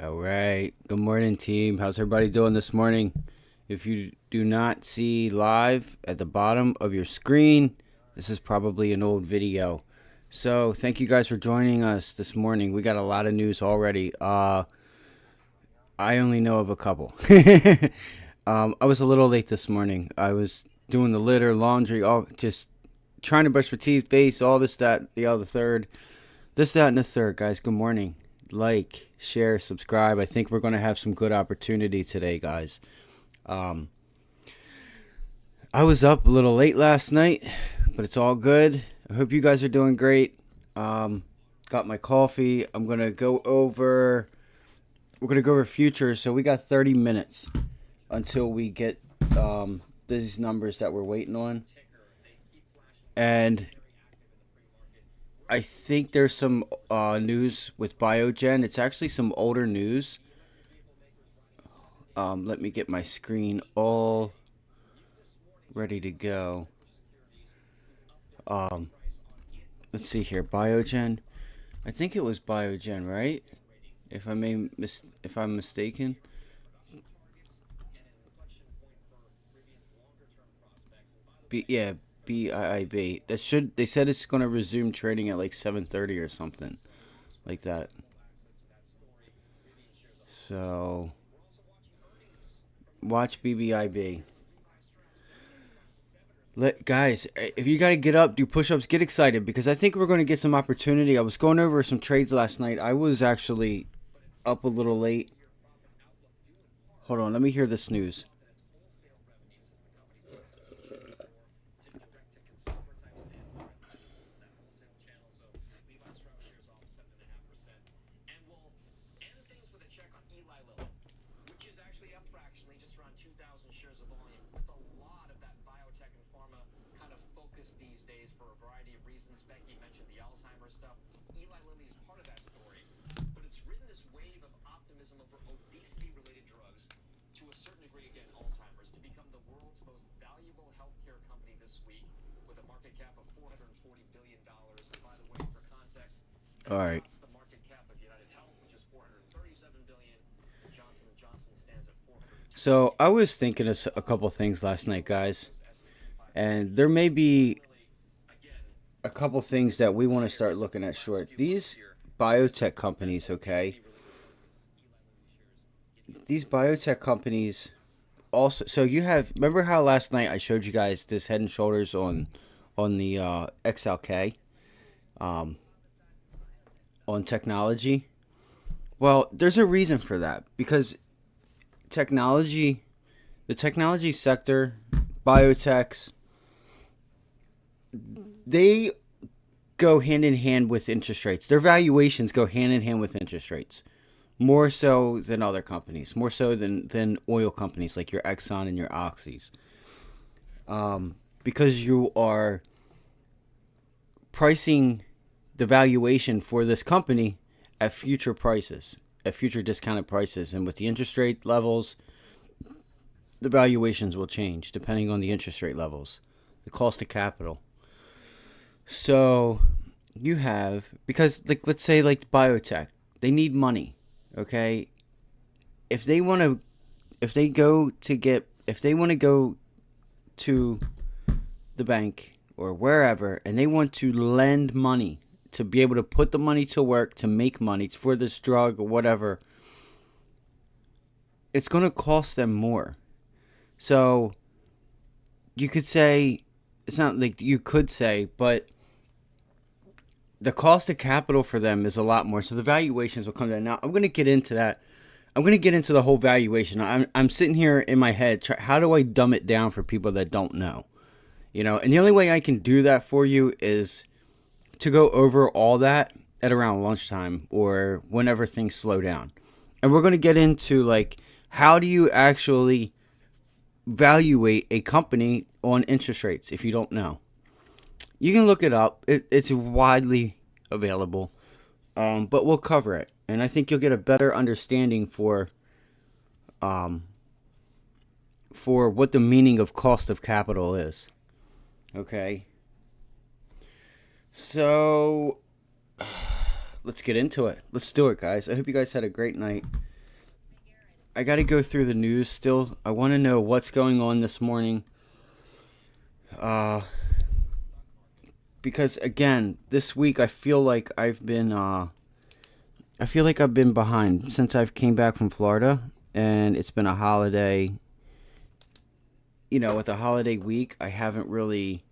All right. Good morning, team. How's everybody doing this morning? If you do not see live at the bottom of your screen, this is probably an old video. So thank you guys for joining us this morning. We got a lot of news already. I only know of a couple. I was a little late this morning. I was doing the litter, laundry, all just trying to brush my teeth, face, all this, that, the other, third. This, that, and the third, guys. Good morning. Like, share, subscribe. I think we're going to have some good opportunity today, guys. Um, I was up a little late last night, but it's all good. I hope you guys are doing great. Got my coffee. We're going to go over futures. So we got 30 minutes until we get these numbers that we're waiting on. And I think there's some news with Biogen. It's actually some older news. Let me get my screen all ready to go. Let's see here. Biogen. I think it was Biogen, right? If I'm mistaken. Yeah, BIIB. They said it's going to resume trading at like 7:30 or something like that. So watch BBIB. Guys, if you got to get up, do push-ups, get excited because I think we're going to get some opportunity. I was going over some trades last night. I was actually up a little late. Hold on, let me hear this news. All right. So I was thinking of a couple things last night, guys, and there may be a couple things that we want to start looking at short. These biotech companies, okay? These biotech companies also. So you have. Remember how last night I showed you guys this Head and Shoulders on the XLK, um, on technology. Well, there's a reason for that because technology, the technology sector, biotechs, they go hand in hand with interest rates. Their valuations go hand in hand with interest rates, more so than other companies, more so than oil companies like your Exxon and your Oxys, because you are pricing the valuation for this company at future prices, at future discounted prices, and with the interest rate levels, the valuations will change depending on the interest rate levels, the cost of capital. So you have, because like let's say like biotech, they need money, okay? If they want to if they want to go to the bank or wherever and they want to lend money to be able to put the money to work to make money for this drug or whatever, it's going to cost them more. So you could say, it's not like you could say, but the cost of capital for them is a lot more. So the valuations will come down. Now, I'm going to get into that. I'm going to get into the whole valuation. I'm sitting here in my head. How do I dumb it down for people that don't know? And the only way I can do that for you is to go over all that at around lunchtime or whenever things slow down. And we're going to get into like, how do you actually evaluate a company on interest rates if you don't know? You can look it up. It's widely available, but we'll cover it. And I think you'll get a better understanding for what the meaning of cost of capital is. Okay. So let's get into it. Let's do it, guys. I hope you guys had a great night. I got to go through the news still. I want to know what's going on this morning. Because again, this week I feel like I've been behind since I've came back from Florida, and it's been a holiday. With a holiday week, I haven't really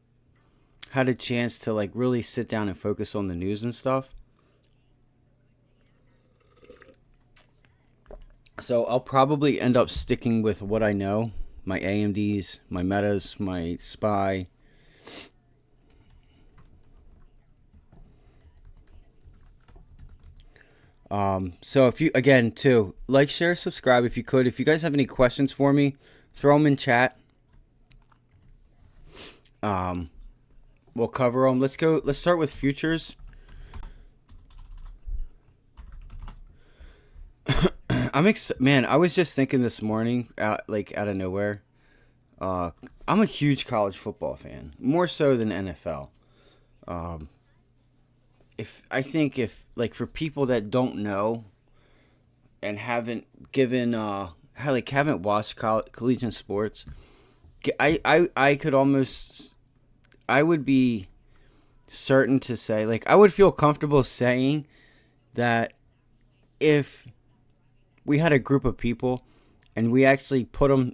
had a chance to like really sit down and focus on the news and stuff. So I'll probably end up sticking with what I know, my AMDs, my Metas, my SPY. So if you, again, too, like, share, subscribe if you could. If you guys have any questions for me, throw them in chat. We'll cover them. Let's start with futures. Man, I was just thinking this morning, out of nowhere. I'm a huge college football fan, more so than NFL. If for people that don't know and haven't haven't watched collegiate sports, I would be certain to say, like, I would feel comfortable saying that if we had a group of people and we actually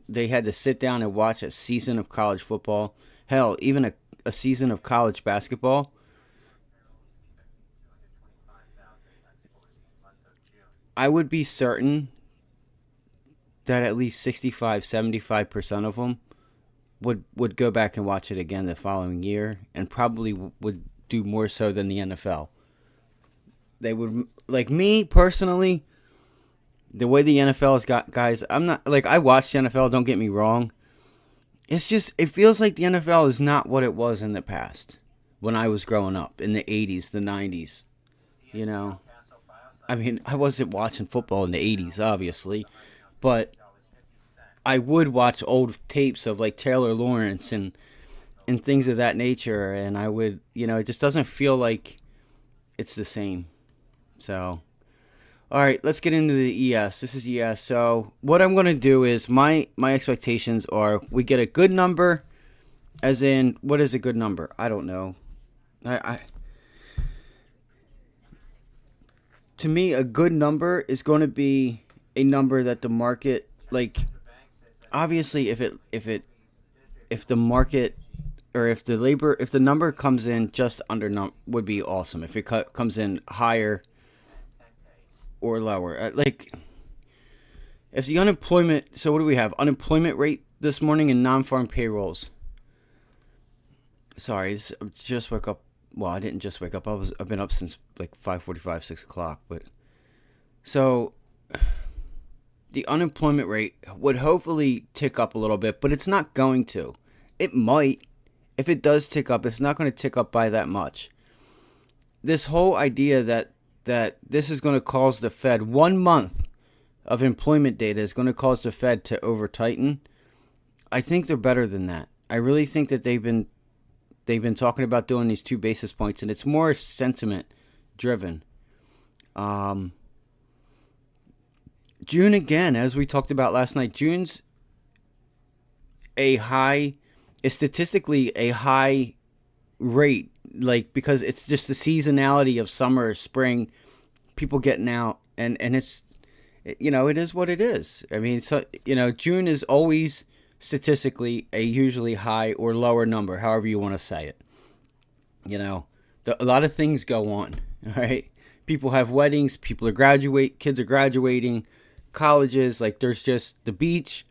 they had to sit down and watch a season of college football, hell, even a season of college basketball, I would be certain that at least 65-75% of them would go back and watch it again the following year, and probably would do more so than the NFL. They would, like me personally, the way the NFL has got guys, I'm not, like, I watch the NFL, don't get me wrong. It's just, it feels like the NFL is not what it was in the past when I was growing up in the 80s, the 90s. I mean, I wasn't watching football in the 80s, obviously, but I would watch old tapes of like Taylor Lawrence and things of that nature, and I would, it just doesn't feel like it's the same. So, all right, let's get into the ES. This is ES. So what I'm going to do is my expectations are we get a good number, as in, what is a good number? I don't know. To me, a good number is going to be a number that the market, like, obviously if the market, or if the number comes in just under would be awesome. If it comes in higher or lower, like if the unemployment, so what do we have? Unemployment rate this morning in nonfarm payrolls. Sorry, I just woke up. Well, I didn't just wake up. I've been up since like 5:45, 6 o'clock. But so the unemployment rate would hopefully tick up a little bit, but it's not going to. It might. If it does tick up, it's not going to tick up by that much. This whole idea that this is going to cause the Fed, 1 month of employment data is going to cause the Fed to over tighten, I think they're better than that. I really think that they've been talking about doing these 2 basis points, and it's more sentiment driven. June, again, as we talked about last night, June's statistically a high rate, like, because it's just the seasonality of summer, spring, people getting out, and it's, it is what it is. I mean, so, June is always statistically a usually high or lower number, however you want to say it. A lot of things go on, all right? People have weddings, kids are graduating, colleges, like, there's just the beach,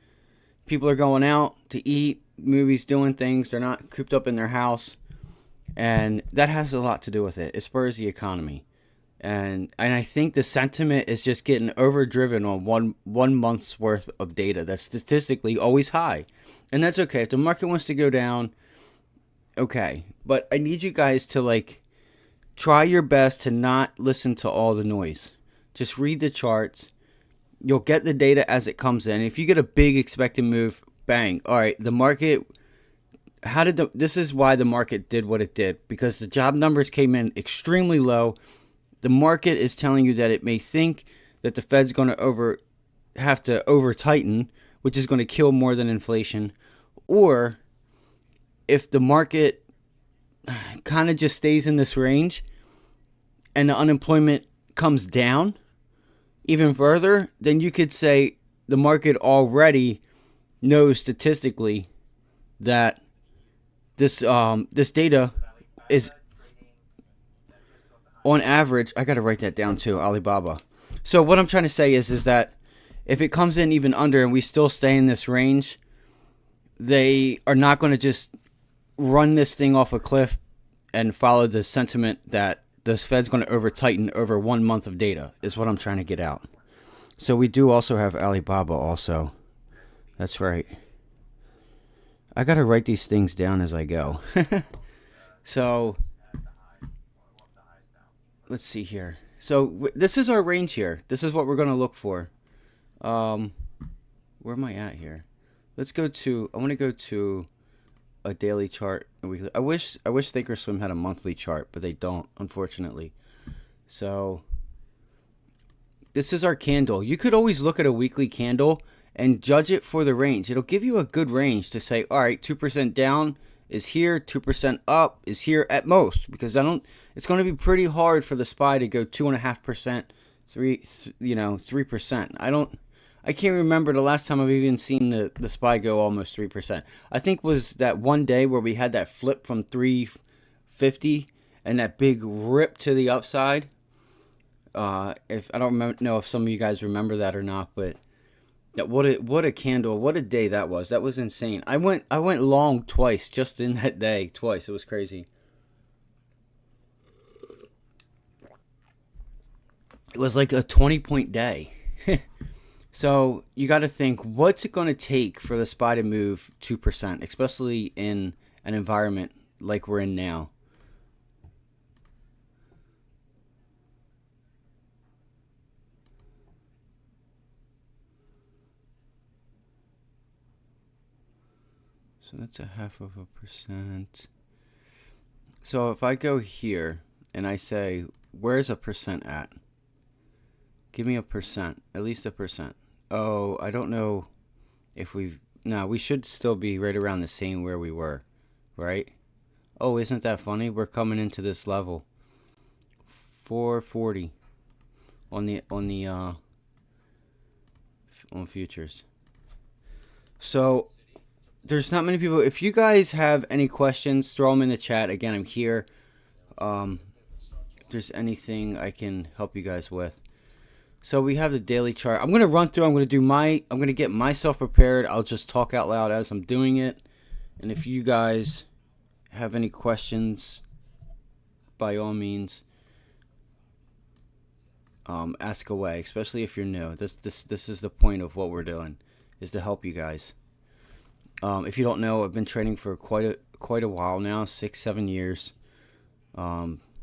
people are going out to eat, movies, doing things, they're not cooped up in their house, and that has a lot to do with it. It spurs the economy, and I think the sentiment is just getting overdriven on one month's worth of data that's statistically always high, and that's okay. If the market wants to go down, okay, but I need you guys to, like, try your best to not listen to all the noise. Just read the charts. You'll get the data as it comes in. If you get a big expected move, bang. All right, the market, this is why the market did what it did, because the job numbers came in extremely low. The market is telling you that it may think that the Fed's going to have to over tighten, which is going to kill more than inflation, or if the market kind of just stays in this range and the unemployment comes down even further, then you could say the market already knows statistically that this data is on average. I got to write that down too, Alibaba. So what I'm trying to say is that if it comes in even under and we still stay in this range, they are not going to just run this thing off a cliff and follow the sentiment that the Fed's going to over tighten over 1 month of data, is what I'm trying to get out. So we do also have Alibaba also. That's right. I got to write these things down as I go. So let's see here. So this is our range here. This is what we're going to look for. Where am I at here? Let's go to, I want to go to a daily chart. I wish Thinkorswim had a monthly chart, but they don't, unfortunately. So this is our candle. You could always look at a weekly candle and judge it for the range. It'll give you a good range to say, all right, 2% down is here, 2% up is here at most, because it's going to be pretty hard for the SPY to go 2.5%, 3%. I can't remember the last time I've even seen the SPY go almost 3%. I think was that one day where we had that flip from 350 and that big rip to the upside. If I don't know if some of you guys remember that or not, but what a candle, what a day that was. That was insane. I went long twice just in that day, twice. It was crazy. It was like a 20-point day. So you got to think, what's it going to take for the SPY to move 2%, especially in an environment like we're in now? So that's 0.5%. So if I go here and I say, where's a percent at? Give me a percent, at least a percent. Oh, I don't know if we should still be right around the same where we were, right? Oh, isn't that funny? We're coming into this level. 440 on futures. So there's not many people. If you guys have any questions, throw them in the chat. Again, I'm here. If there's anything I can help you guys with. So we have the daily chart. I'm going to run through. I'm going to get myself prepared. I'll just talk out loud as I'm doing it. And if you guys have any questions, by all means, ask away, especially if you're new. This is the point of what we're doing, is to help you guys. If you don't know, I've been trading for quite a while now, 6-7 years,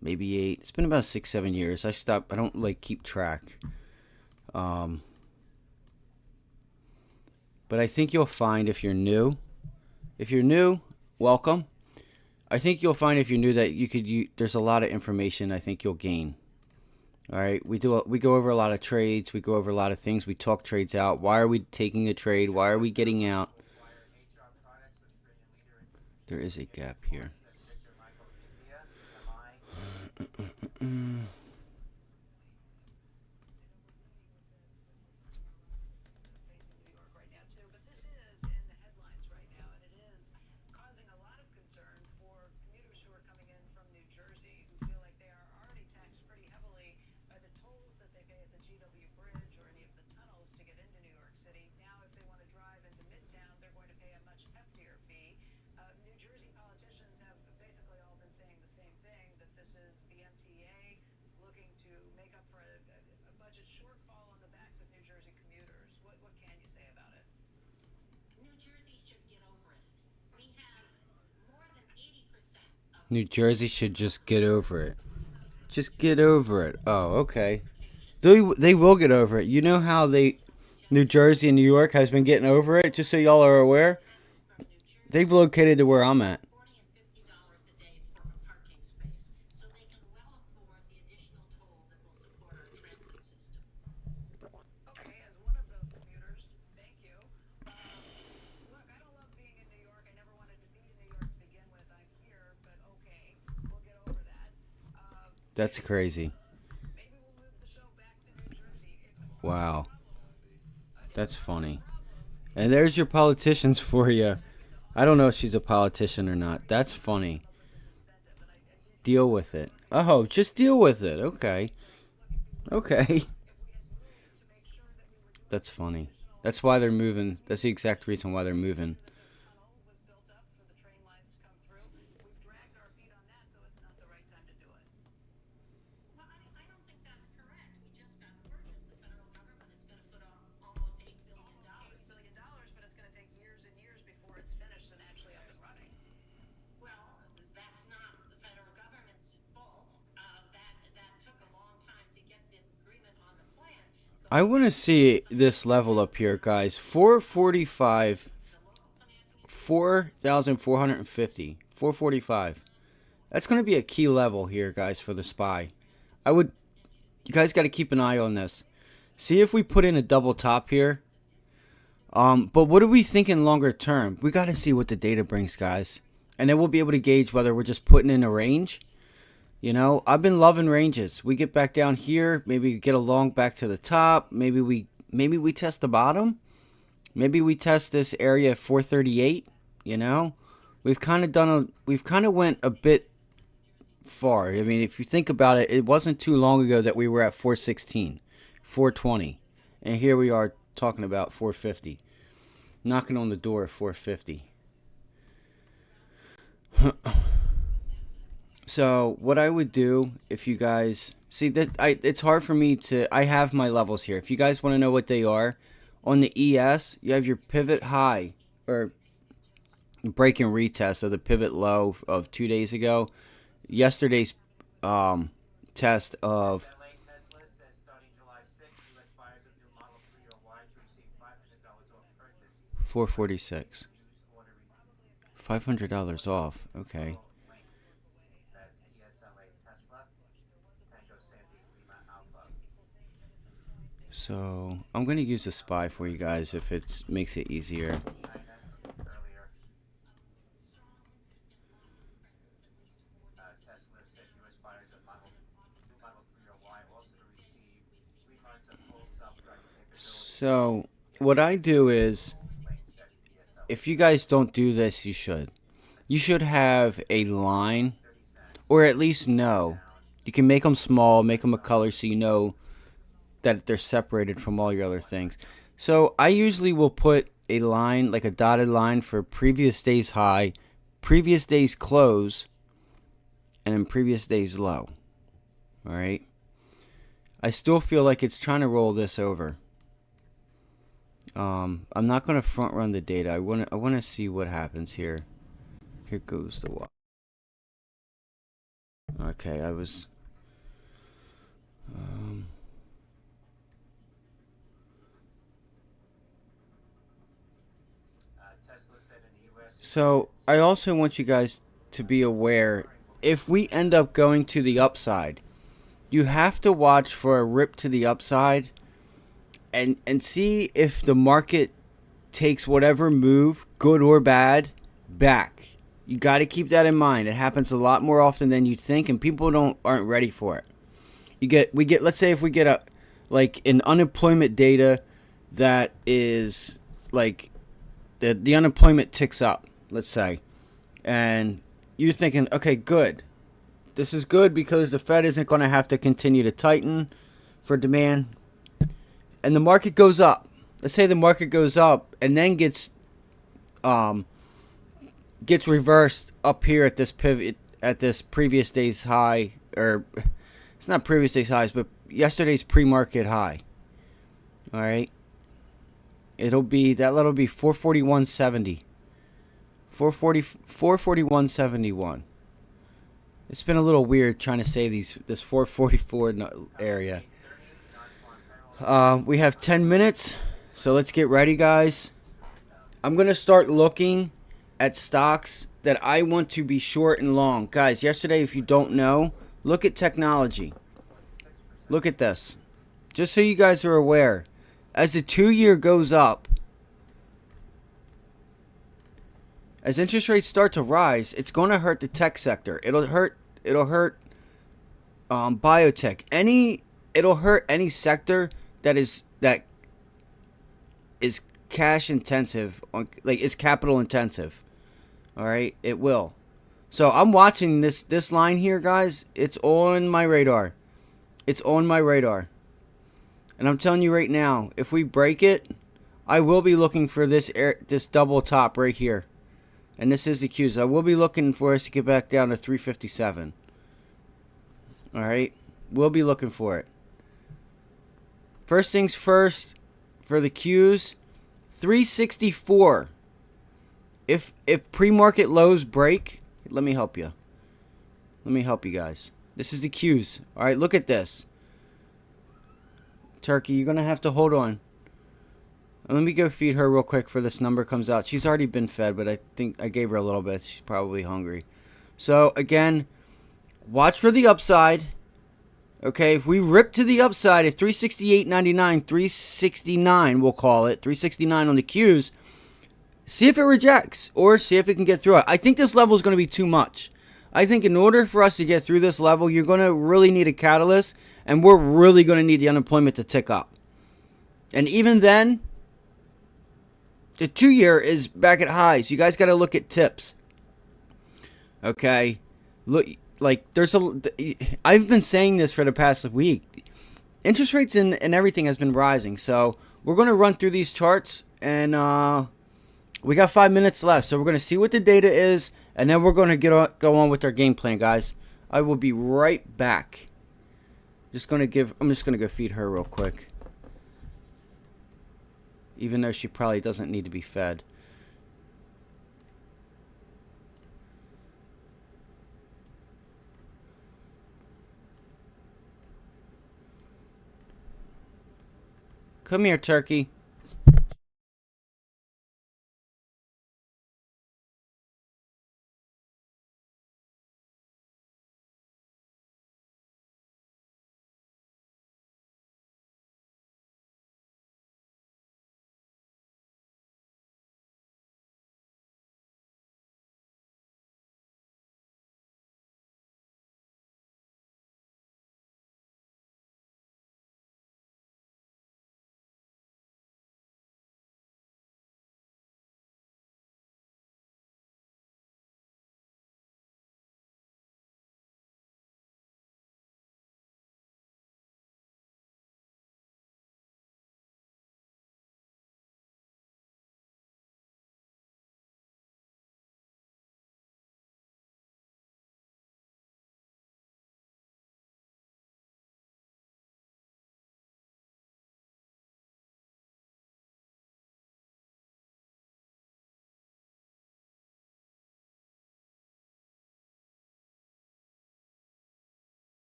maybe 8. It's been about 6-7 years. I don't keep track. But I think you'll find if you're new, welcome. I think you'll find if you're new that there's a lot of information I think you'll gain. All right, we go over a lot of trades, we go over a lot of things, we talk trades out. Why are we taking a trade? Why are we getting out? There is a gap here. New Jersey should just get over it. Just get over it. Oh, okay. They will get over it. You know how New Jersey and New York has been getting over it? Just so y'all are aware, they've located to where I'm at. That's crazy. Wow. That's funny. And there's your politicians for you. I don't know if she's a politician or not. That's funny. Deal with it. Oh, just deal with it. Okay. Okay. That's funny. That's why they're moving. That's the exact reason why they're moving. I want to see this level up here, guys. 445, 4,450, 445. That's going to be a key level here, guys, for the SPY. You guys got to keep an eye on this. See if we put in a double top here. But what are we thinking longer term? We got to see what the data brings, guys. And then we'll be able to gauge whether we're just putting in a range. You know, I've been loving ranges. We get back down here, maybe get a long back to the top. Maybe we test the bottom. Maybe we test this area at 438. You know, we've kind of went a bit far. I mean, if you think about it, it wasn't too long ago that we were at 416, 420, and here we are talking about 450, knocking on the door of 450. So what I would do, if you guys see that, it's hard for me to. I have my levels here. If you guys want to know what they are, on the ES, you have your pivot high or break and retest of the pivot low of 2 days ago. Yesterday's test of 446. $500 off. Okay. So I'm going to use the SPY for you guys if it makes it easier. So what I do is, if you guys don't do this, you should. You should have a line, or at least know. You can make them small, make them a color so you know that they're separated from all your other things. So I usually will put a line, like a dotted line, for previous day's high, previous day's close, and then previous day's low. All right. I still feel like it's trying to roll this over. I'm not going to front run the data. I want to see what happens here. Here goes the what. Okay, I was. So I also want you guys to be aware, if we end up going to the upside, you have to watch for a rip to the upside and see if the market takes whatever move, good or bad, back. You got to keep that in mind. It happens a lot more often than you think, and people aren't ready for it. Let's say if we get an unemployment data that is like the unemployment ticks up, let's say, and you're thinking, okay, good. This is good because the Fed isn't going to have to continue to tighten for demand, and the market goes up. Let's say the market goes up and then gets reversed up here at this pivot at this previous day's high, or it's not previous day's highs, but yesterday's pre-market high. All right, that'll be 441.70, 441.71. It's been a little weird trying to say this 444 area. We have 10 minutes, so let's get ready, guys. I'm going to start looking at stocks that I want to be short and long. Guys, yesterday, if you don't know, look at technology. Look at this. Just so you guys are aware, as the 2-year goes up, as interest rates start to rise, it's going to hurt the tech sector. It'll hurt biotech. It'll hurt any sector that is cash intensive, like is capital intensive. All right, it will. So I'm watching this line here, guys. It's on my radar. It's on my radar. And I'm telling you right now, if we break it, I will be looking for this double top right here. And this is the Qs. I will be looking for us to get back down to 357. All right, we'll be looking for it. First things first, for the Qs, 364. If pre-market lows break, let me help you. Let me help you guys. This is the Qs. All right, look at this. Turkey, you're gonna have to hold on. Let me go feed her real quick before this number comes out. She's already been fed, but I think I gave her a little bit. She's probably hungry. So again, watch for the upside. Okay, if we rip to the upside at 368.99, 369, we'll call it 369 on the Qs. See if it rejects or see if it can get through it. I think this level is going to be too much. I think in order for us to get through this level, you're going to really need a catalyst, and we're really going to need the unemployment to tick up. And even then, the 2-year is back at highs. You guys got to look at tips. Okay, look, like I've been saying this for the past week. Interest rates and everything has been rising. So we're going to run through these charts, and we got 5 minutes left. So we're going to see what the data is, and then we're going to go on with our game plan, guys. I will be right back. I'm just going to go feed her real quick. Even though she probably doesn't need to be fed. Come here, turkey.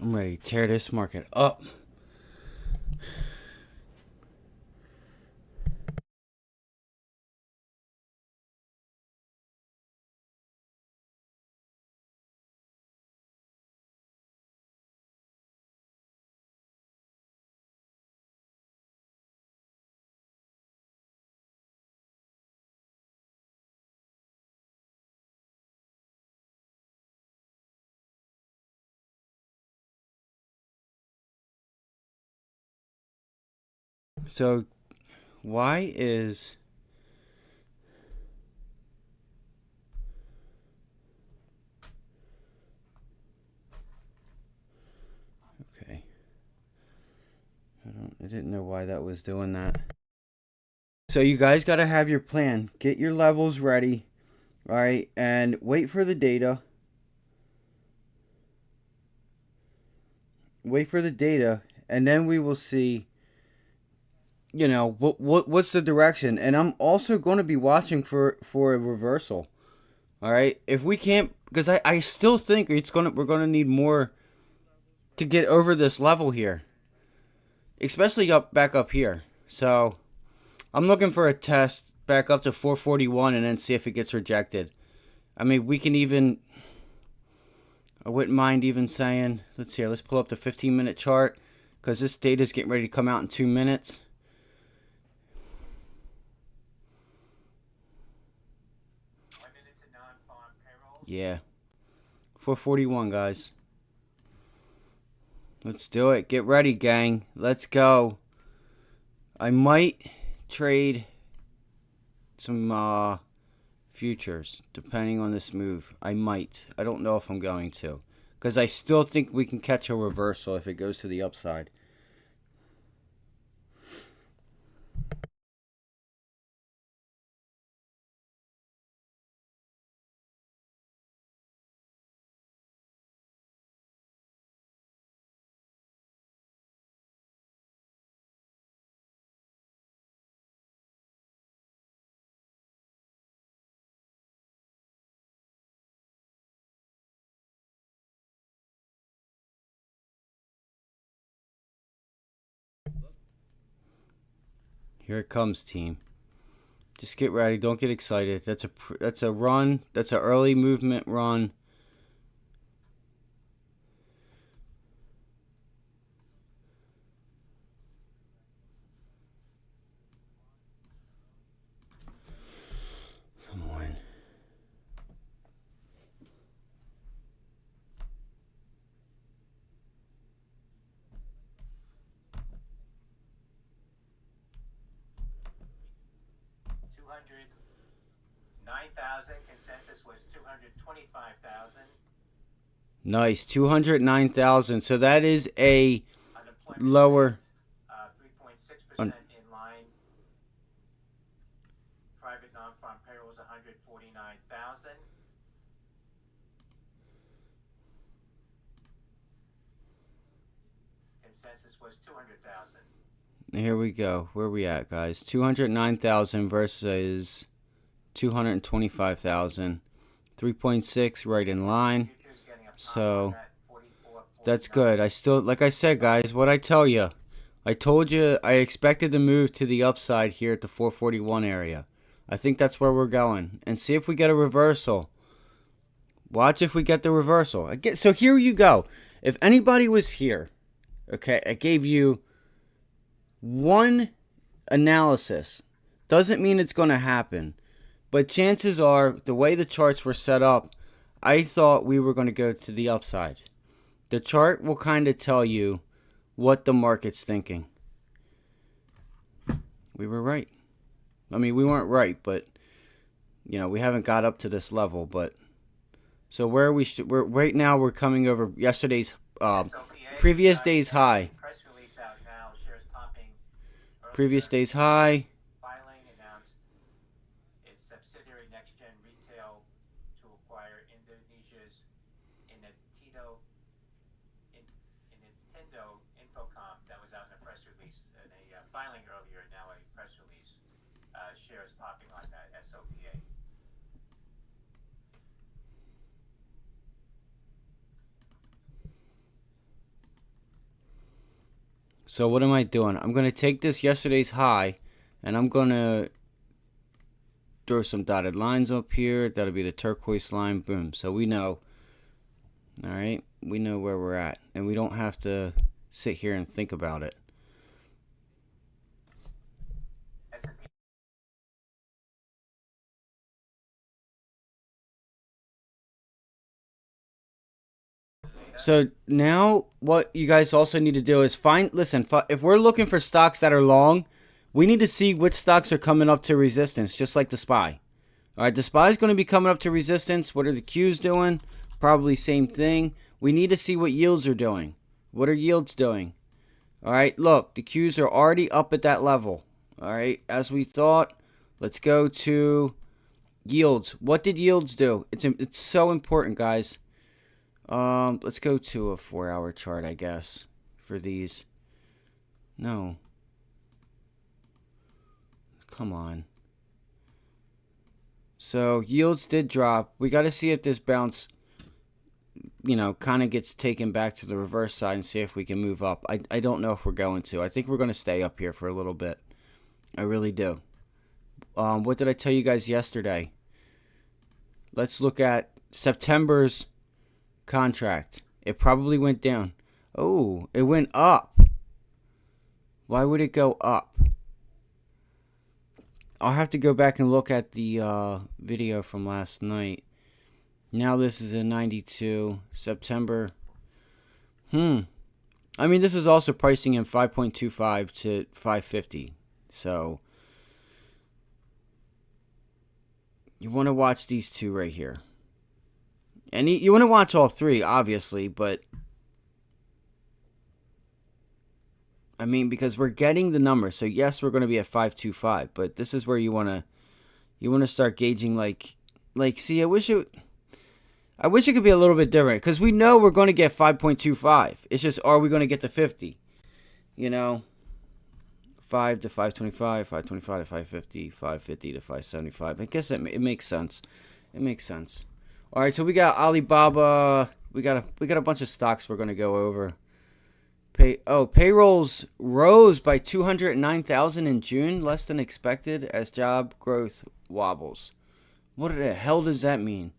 I'm ready to tear this market up. So why is okay? I didn't know why that was doing that. So you guys got to have your plan. Get your levels ready, all right, and wait for the data. Wait for the data, and then we will see. You know what's the direction, and I'm also going to be watching for a reversal. All right, if we can't, because I still think we're gonna need more to get over this level here, especially back up here. So I'm looking for a test back up to 441 and then see if it gets rejected. I mean, we can even, I wouldn't mind even saying, let's pull up the 15-minute chart because this data is getting ready to come out in 2 minutes. Yeah. 441, guys. Let's do it. Get ready, gang. Let's go. I might trade some futures depending on this move. I might. I don't know if I'm going to, because I still think we can catch a reversal if it goes to the upside. Here it comes, team. Just get ready. Don't get excited. That's a run. That's an early movement run. Come on. Consensus was 225,000. Nice, 209,000. So that is a lower. 3.6% in line. Private non-farm payroll was 149,000. Consensus was 200,000. Here we go. Where are we at, guys? 209,000 versus 225,000. 3.6 right in line. So that's good. I still, like I said, guys, what I tell you. I told you I expected to move to the upside here at the 441 area. I think that's where we're going. And see if we get a reversal. Watch if we get the reversal. So here you go. If anybody was here, okay, I gave you one analysis. Doesn't mean it's going to happen. But chances are, the way the charts were set up, I thought we were going to go to the upside. The chart will kind of tell you what the market's thinking. We were right. I mean, we weren't right, but, you know, we haven't got up to this level. But so where are we? We're right now. We're coming over yesterday's previous day's high. Previous day's high. Filing announced its subsidiary NextGen Retail to acquire Indonesia's Nintendo Infocom. That was out in a press release, in a filing earlier, now a press release. Shares popping on that SOPA. So what am I doing? I'm going to take this yesterday's high, and I'm going to throw some dotted lines up here. That'll be the turquoise line. Boom. So we know. All right. We know where we're at, and we don't have to sit here and think about it. So now what you guys also need to do is listen, if we're looking for stocks that are long, We need to see which stocks are coming up to resistance, just like the SPY. All right, the SPY is going to be coming up to resistance. What are the Qs doing? Probably same thing. We need to see what yields are doing. What are yields doing? All right, look, the Qs are already up at that level. All right, as we thought. Let's go to yields. What did yields do? It's so important, guys. Let's go to a 4-hour chart, I guess, for these. No. Come on. So yields did drop. We got to see if this bounce, kind of gets taken back to the reverse side and see if we can move up. I don't know if we're going to. I think we're going to stay up here for a little bit. I really do. What did I tell you guys yesterday? Let's look at September's contract. It probably went down. Oh, it went up. Why would it go up? I'll have to go back and look at the video from last night. Now this is a 92 September. I mean, this is also pricing in 5.25 to 550. So you want to watch these two right here. And you want to watch all three, obviously, but I mean, because we're getting the number. So yes, we're going to be at 525, but this is where you want to start gauging like see, I wish it could be a little bit different, because we know we're going to get 5.25. It's just, are we going to get to 50? 5 to 525, 525 to 550, 550 to 575. I guess it makes sense. It makes sense. All right, so we got Alibaba. We got a bunch of stocks we're going to go over. Payrolls rose by 209,000 in June, less than expected as job growth wobbles. What the hell does that mean?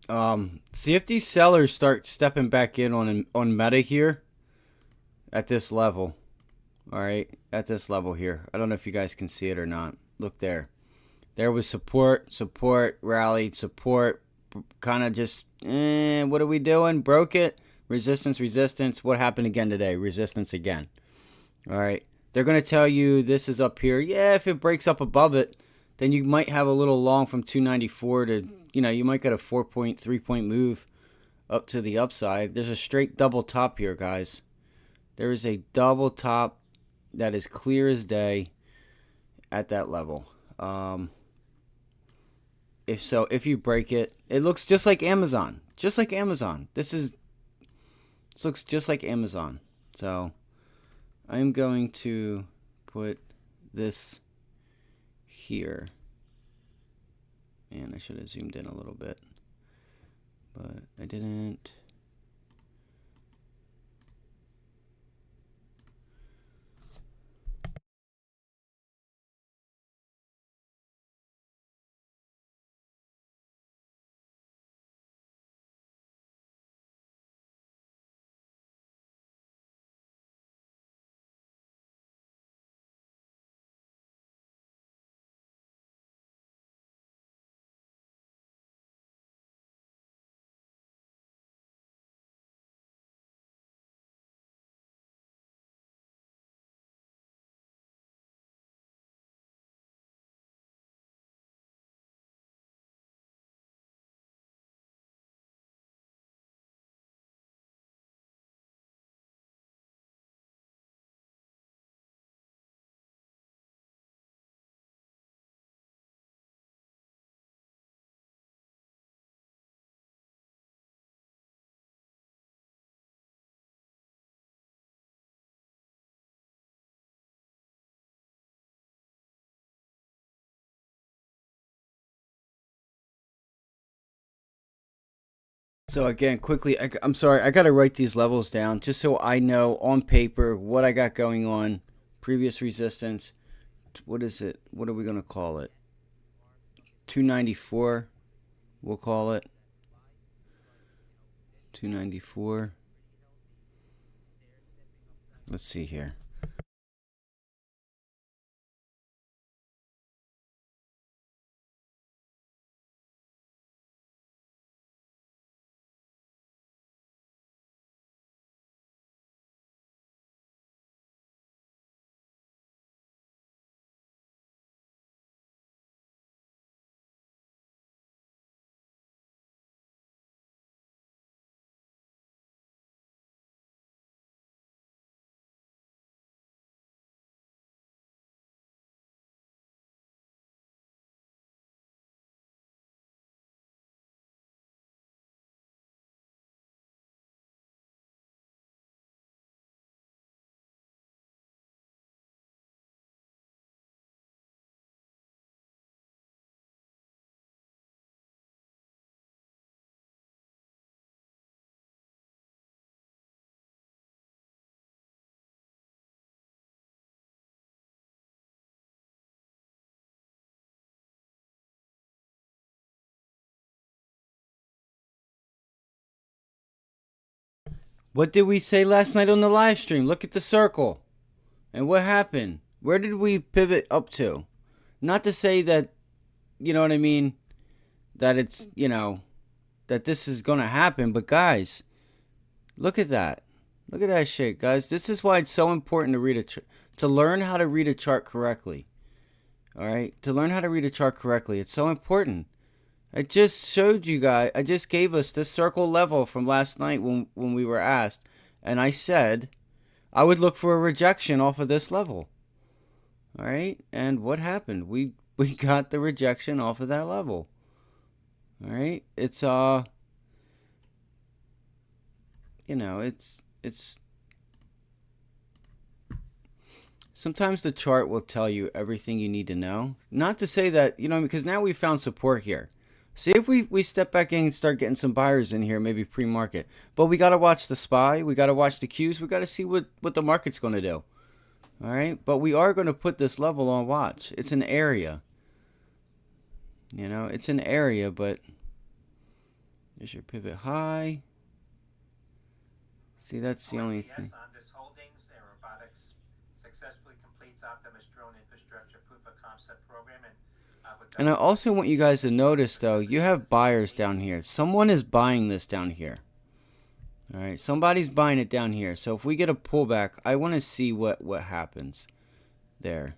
See if these sellers start stepping back in on meta here at this level. All right, at this level here. I don't know if you guys can see it or not. Look there. There was support, support, rallied, support. Kind of just, what are we doing? Broke it. Resistance, resistance. What happened again today? Resistance again. All right. They're going to tell you this is up here. Yeah, if it breaks up above it, then you might have a little long from 294 to, you might get a 4-point, 3-point move up to the upside. There's a straight double top here, guys. There is a double top that is clear as day at that level. If you break it, it looks just like Amazon. Just like Amazon. This looks just like Amazon. So I'm going to put this here. And I should have zoomed in a little bit, but I didn't. So again, quickly, I'm sorry, I got to write these levels down just so I know on paper what I got going on. Previous resistance. What is it? What are we going to call it? 294. We'll call it 294. Let's see here. What did we say last night on the live stream? Look at the circle. And what happened? Where did we pivot up to? Not to say that, you know what I mean, that it's, that this is going to happen, but guys, look at that. Look at that shit, guys. This is why it's so important to to learn how to read a chart correctly. All right? To learn how to read a chart correctly. It's so important. I just showed you guys, I just gave us this circle level from last night when we were asked, and I said I would look for a rejection off of this level. All right? And what happened? We got the rejection off of that level. All right? It's it's sometimes the chart will tell you everything you need to know. Not to say that, because now we found support here. See if we step back in and start getting some buyers in here, maybe pre-market. But we got to watch the SPY. We got to watch the Qs. We got to see what the market's going to do. All right? But we are going to put this level on watch. It's an area. It's an area, but There's your pivot high. See, that's the only thing. Ondas Holdings, Aerobotics successfully completes Optimus drone infrastructure proof of concept program, And I also want you guys to notice, though, you have buyers down here. Someone is buying this down here. All right, somebody's buying it down here. So if we get a pullback, I want to see what happens there.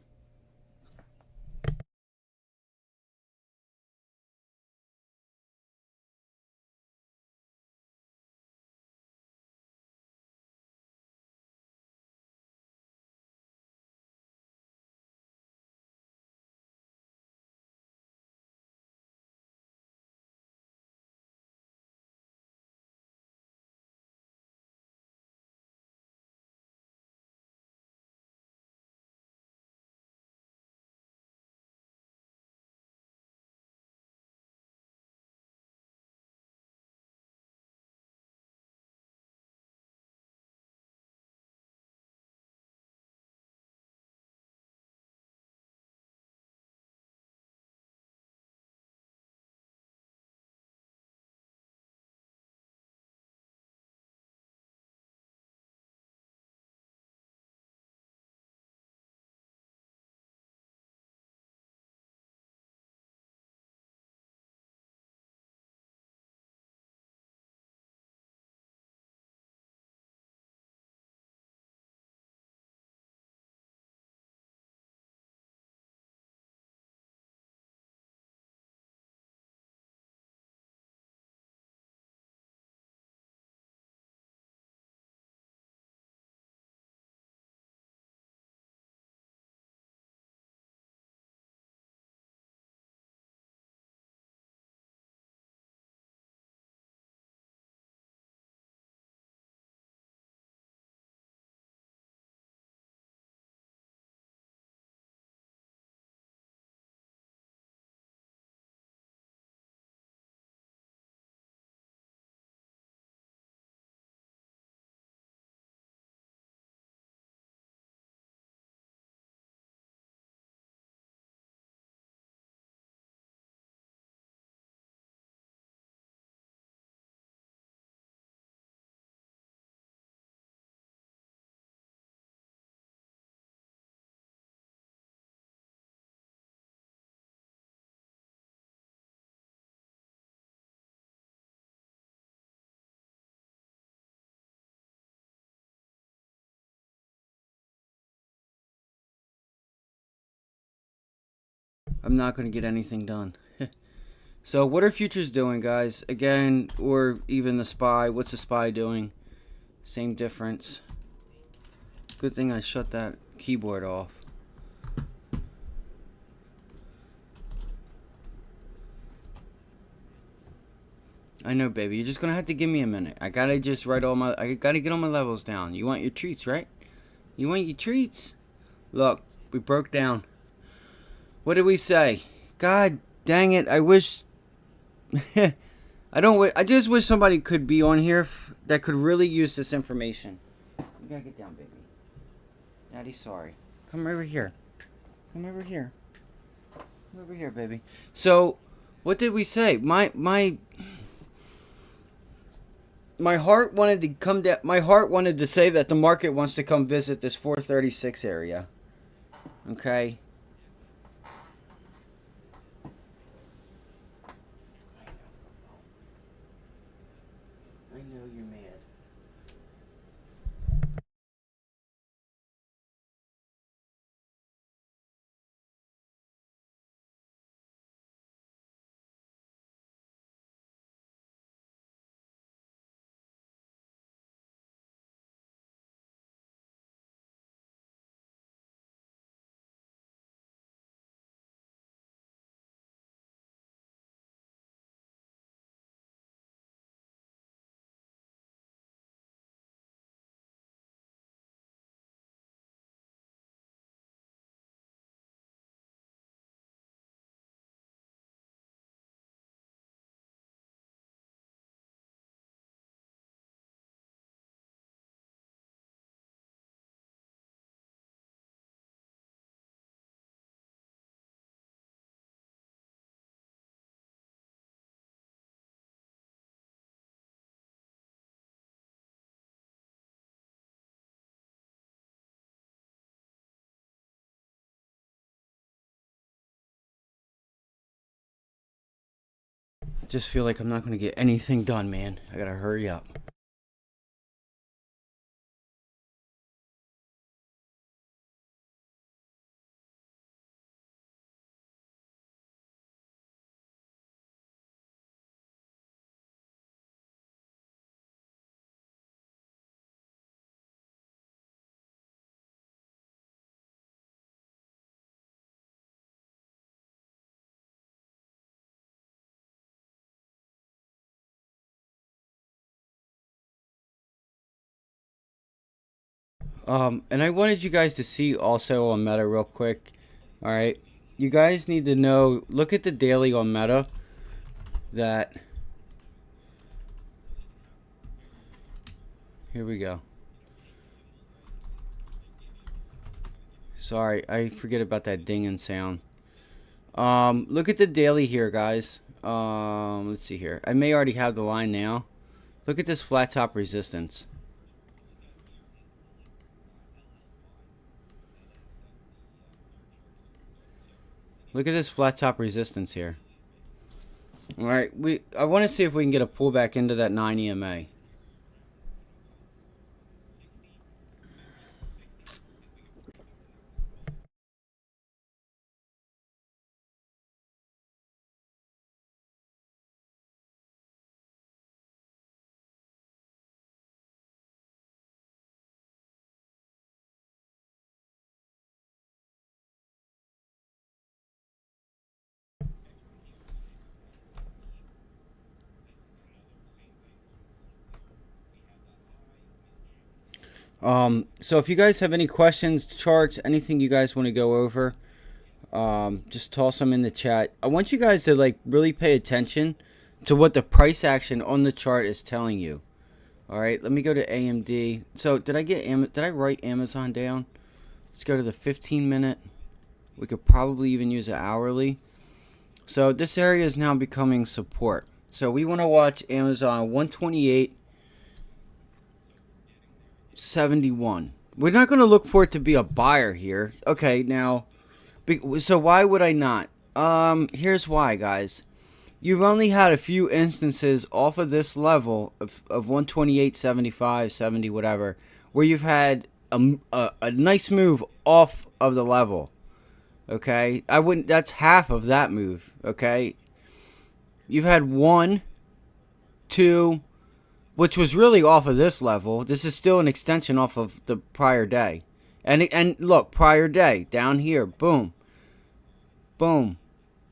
I'm not going to get anything done. So what are futures doing, guys? Again, or even the SPY. What's the SPY doing? Same difference. Good thing I shut that keyboard off. I know, baby. You're just gonna have to give me a minute. I gotta just write all my. I gotta get all my levels down. You want your treats, right? You want your treats? Look, we broke down. What did we say? God dang it! I wish. I don't. I just wish somebody could be on here that could really use this information. You gotta get down, baby. Daddy's sorry. Come over here. Come over here. Come over here, baby. So, what did we say? My heart wanted to come down. My heart wanted to say that the market wants to come visit this 436 area. Okay. I know you're mad. just feel like I'm not going to get anything done, man. I got to hurry up. And I wanted you guys to see also on Meta real quick. All right, you guys need to know. Look at the daily on Meta. That here we go. Sorry, I forget about that dinging sound. Look at the daily here, guys. Let's see here. I may already have the line now. Look at this flat top resistance. Look at this flat top resistance here. All right, I want to see if we can get a pullback into that 9 EMA. So if you guys have any questions, charts, anything you guys want to go over, just toss them in the chat. I want you guys to like really pay attention to what the price action on the chart is telling you. All right, let me go to AMD. So did I write Amazon down? Let's go to the 15-minute. We could probably even use an hourly. So this area is now becoming support. So we want to watch Amazon 128.71. We're not going to look for it to be a buyer here. Okay, now, so why would I not? Here's why, guys. You've only had a few instances off of this level of 128.75, 70, whatever, where you've had a nice move off of the level. Okay, that's half of that move. Okay, you've had 1, 2, which was really off of this level. This is still an extension off of the prior day. And look, prior day, down here, boom. Boom.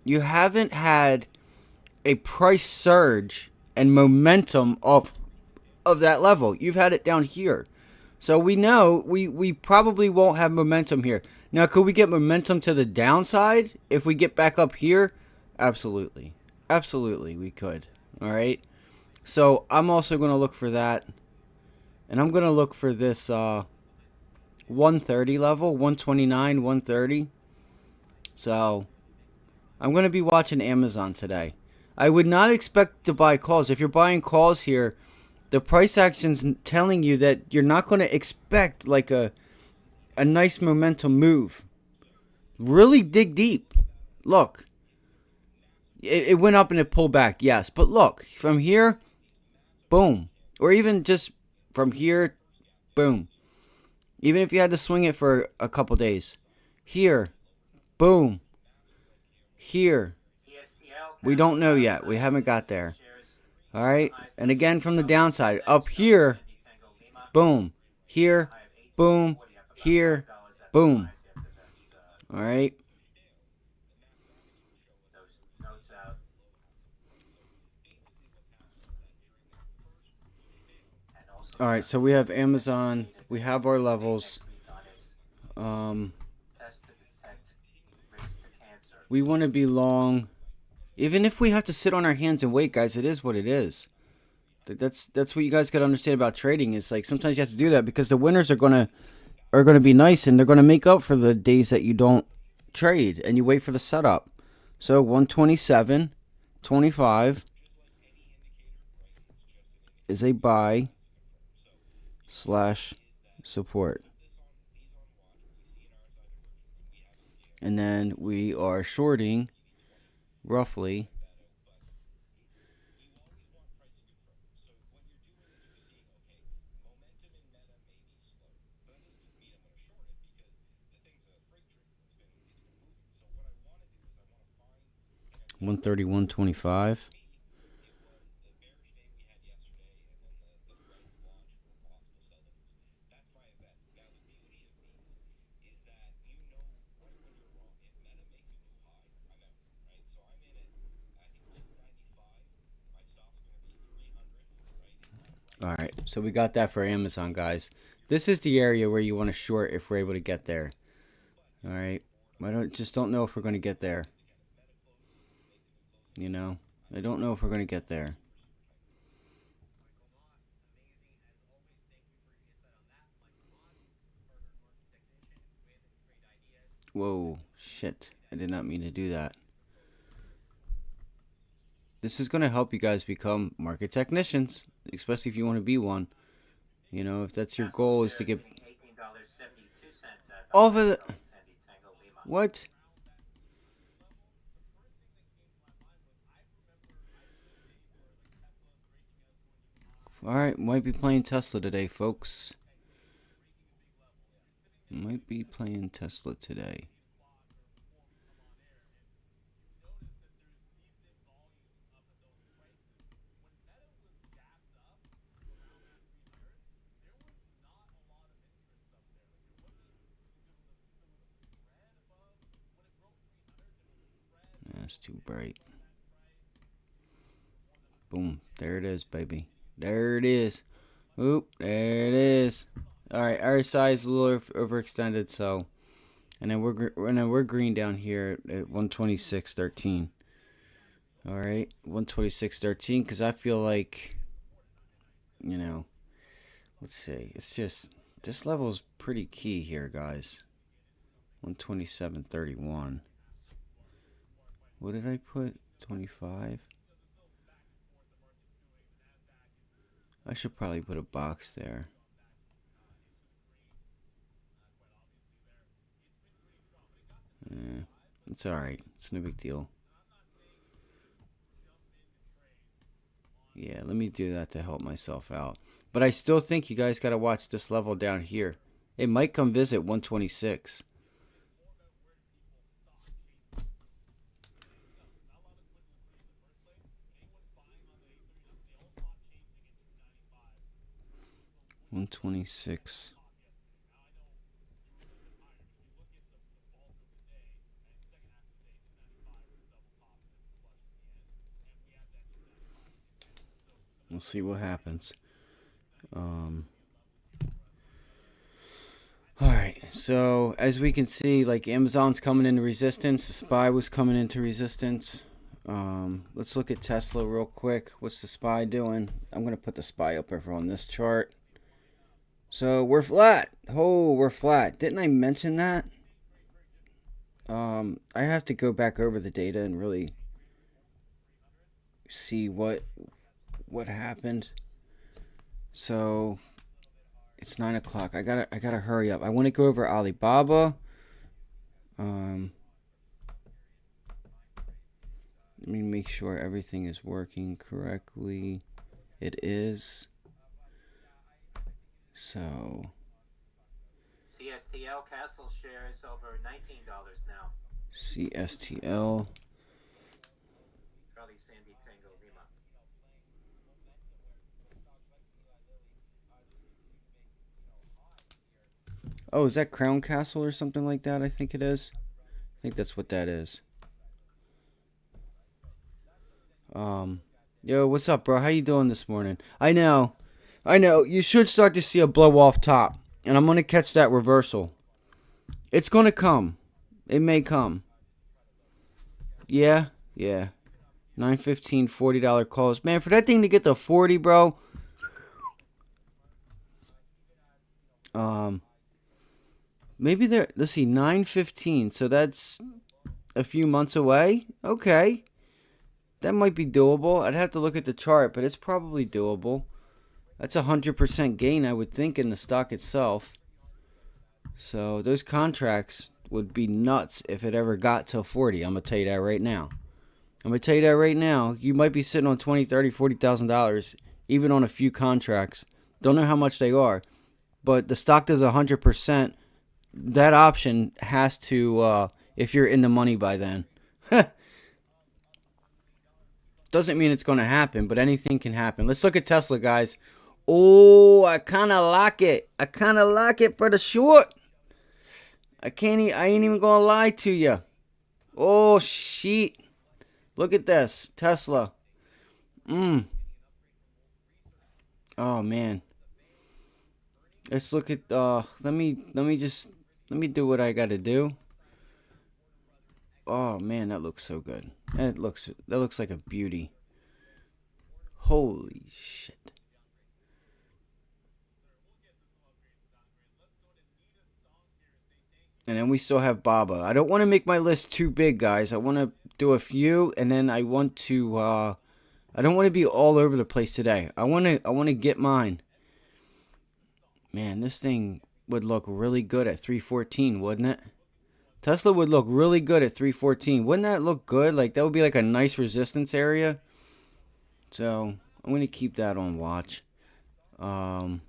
You haven't had a price surge and momentum of that level. You've had it down here. So we know we probably won't have momentum here. Now, could we get momentum to the downside if we get back up here? Absolutely. Absolutely, we could. All right. So I'm also going to look for that. And I'm going to look for this 130 level, 129, 130. So I'm going to be watching Amazon today. I would not expect to buy calls. If you're buying calls here, the price action's telling you that you're not going to expect like a nice momentum move. Really dig deep. Look. It went up and it pulled back, yes. But look, from here, boom. Or even just from here, boom. Even if you had to swing it for a couple days. Here, boom. Here. We don't know yet. We haven't got there. All right. And again from the downside. Up here, boom. Here, boom. Here, boom. All right. All right. So we have Amazon. We have our levels. We want to be long. Even if we have to sit on our hands and wait, guys, it is what it is. That's what you guys got to understand about trading. Is like sometimes you have to do that because the winners are gonna be nice and they're gonna make up for the days that you don't trade and you wait for the setup. So 127.25 is a buy / support. And then we are shorting roughly 131.25. All right, so we got that for Amazon, guys. This is the area where you want to short if we're able to get there. All right, I don't know if we're going to get there. You know, I don't know if we're going to get there. Whoa, shit! I did not mean to do that. This is going to help you guys become market technicians, especially if you want to be one. You know, if that's your goal is to get off of the what? All right, might be playing Tesla today, folks. Might be playing Tesla today. That's too bright. Boom. There it is, baby. There it is. Oop, there it is. All right, our size is a little overextended, so, and then we're green down here at 126.13. All right, 126.13, because I feel like, you know, let's see. It's just this level is pretty key here, guys. 127.31. What did I put? 25. I should probably put a box there. It's alright. It's no big deal. Yeah, let me do that to help myself out. But I still think you guys got to watch this level down here. It might come visit 126. $126. We'll see what happens. Alright, so as we can see, like Amazon's coming into resistance. The SPY was coming into resistance. Let's look at Tesla real quick. What's the SPY doing? I'm going to put the SPY up over on this chart. So we're flat. Oh, we're flat. Didn't I mention that? I have to go back over the data and really see what happened. So it's 9 o'clock. I gotta hurry up. I want to go over Alibaba. Let me make sure everything is working correctly. It is. So CSTL Castle shares over $19 now. CSTL. Charlie Sandy Tango Lima. Oh, is that Crown Castle or something like that? I think it is. I think that's what that is. Yo, what's up, bro? How you doing this morning? I know. You should start to see a blow off top, and I'm gonna catch that reversal. It's gonna come. It may come. Yeah. 915, $40 calls. Man, for that thing to get to 40, bro. Maybe there. Let's see, 915. So that's a few months away. Okay. That might be doable. I'd have to look at the chart, but it's probably doable. That's 100% gain, I would think, in the stock itself. So those contracts would be nuts if it ever got to 40. I'm going to tell you that right now. You might be sitting on $20,000, $30,000, $40,000, even on a few contracts. Don't know how much they are. But the stock does 100%. That option has to, if you're in the money by then. Doesn't mean it's going to happen, but anything can happen. Let's look at Tesla, guys. Oh, I kind of like it. I kind of like it for the short. I ain't even going to lie to you. Oh, shit. Look at this. Tesla. Oh, man. Let's look at, let me do what I got to do. Oh, man, that looks so good. That looks like a beauty. Holy shit. And then we still have Baba. I don't want to make my list too big, guys. I want to do a few, and then I want to, I don't want to be all over the place today. I want to get mine. Man, this thing would look really good at 314, wouldn't it? Tesla would look really good at 314. Wouldn't that look good? Like, that would be like a nice resistance area. So, I'm going to keep that on watch. Man.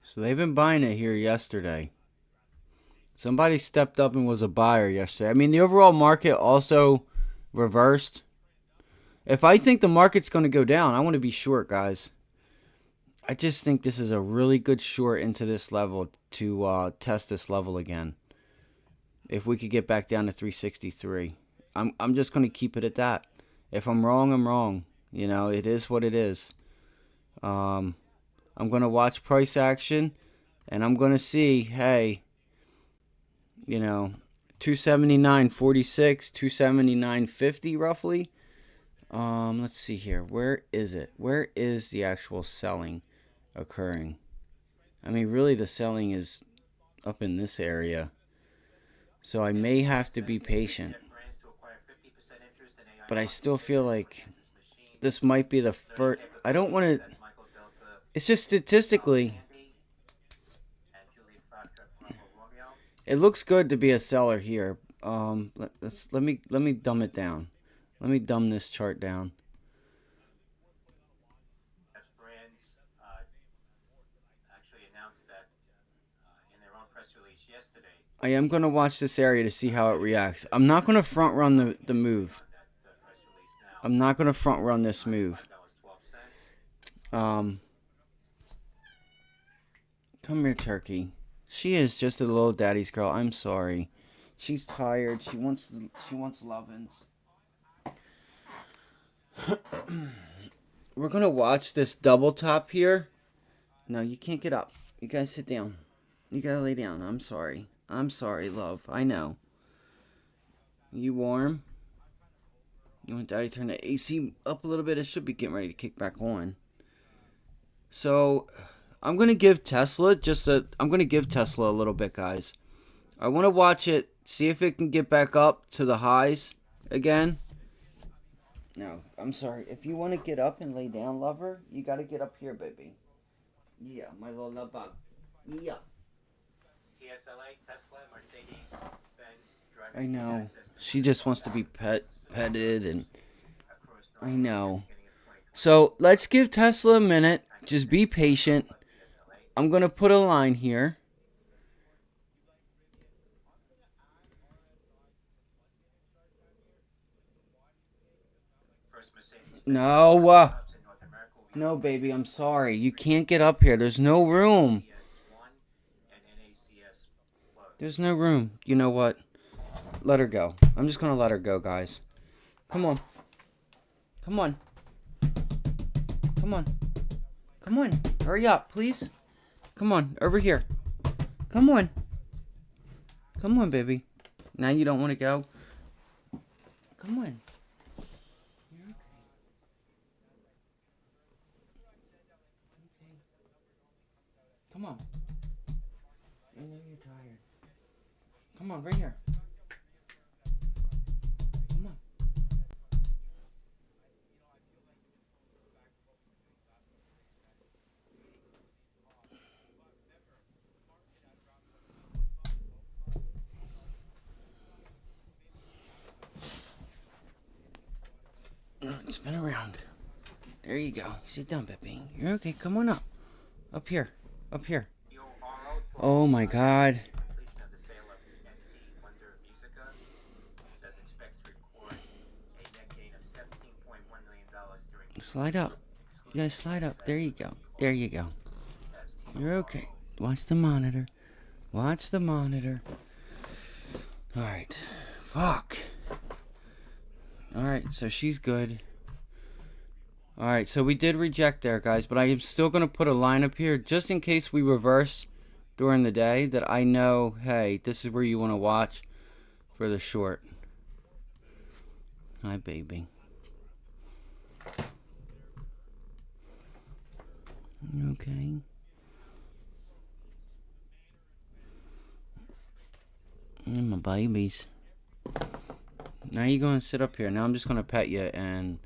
So they've been buying it here yesterday. Somebody stepped up and was a buyer yesterday. I mean, the overall market also reversed. If I think the market's going to go down, I want to be short, guys. I just think this is a really good short into this level to test this level again. If we could get back down to 363. I'm just going to keep it at that. If I'm wrong, I'm wrong. You know, it is what it is. I'm going to watch price action, and I'm going to see, hey, you know, 279.46, 279.50 roughly. Let's see here. Where is it? Where is the actual selling occurring? I mean, really, the selling is up in this area. So I may have to be patient. But I still feel like this might be the first. I don't want to. It's just statistically, it looks good to be a seller here. Let me dumb it down. Let me dumb this chart down. Brands actually announced that in their own press release yesterday. I am going to watch this area to see how it reacts. I'm not going to front run the move. I'm not going to front run this move. Come here, Turkey. She is just a little daddy's girl. I'm sorry. She's tired. She wants lovin's. We're going to watch this double top here. No, you can't get up. You got to sit down. You got to lay down. I'm sorry. I'm sorry, love. I know. You warm? You want Daddy to turn the AC up a little bit? It should be getting ready to kick back on. So, I'm going to give Tesla a little bit, guys. I want to watch it, see if it can get back up to the highs again. No, I'm sorry. If you want to get up and lay down, lover, you got to get up here, baby. Yeah, my little love bug. Yeah. TSLA, Tesla, Mercedes, Benz, I know. She just wants to be petted, and I know. So let's give Tesla a minute. Just be patient. I'm going to put a line here. No. No, baby, I'm sorry. You can't get up here. There's no room. There's no room. You know what? Let her go. I'm just going to let her go, guys. Come on. Come on. Come on. Come on. Hurry up, please. Come on. Over here. Come on. Come on, baby. Now you don't want to go? Come on. You're okay. Okay. Come on. I know you're tired. Come on, right here. Come on. spin around. There you go. Sit down, Pepe. You're okay. Come on up. Up here. Up here. Oh my God. Completion of the sale of NT Wonder Musica says expects to record a net gain of $17.1 million during Slide up. You guys slide up. There you go. There you go. You're okay. Watch the monitor. Watch the monitor. Alright. Fuck. Alright, so she's good. Alright, so we did reject there, guys, but I am still going to put a line up here just in case we reverse during the day that I know, hey, this is where you want to watch for the short. Hi, baby. Okay. And my babies. Now you're going to sit up here. Now I'm just going to pet you and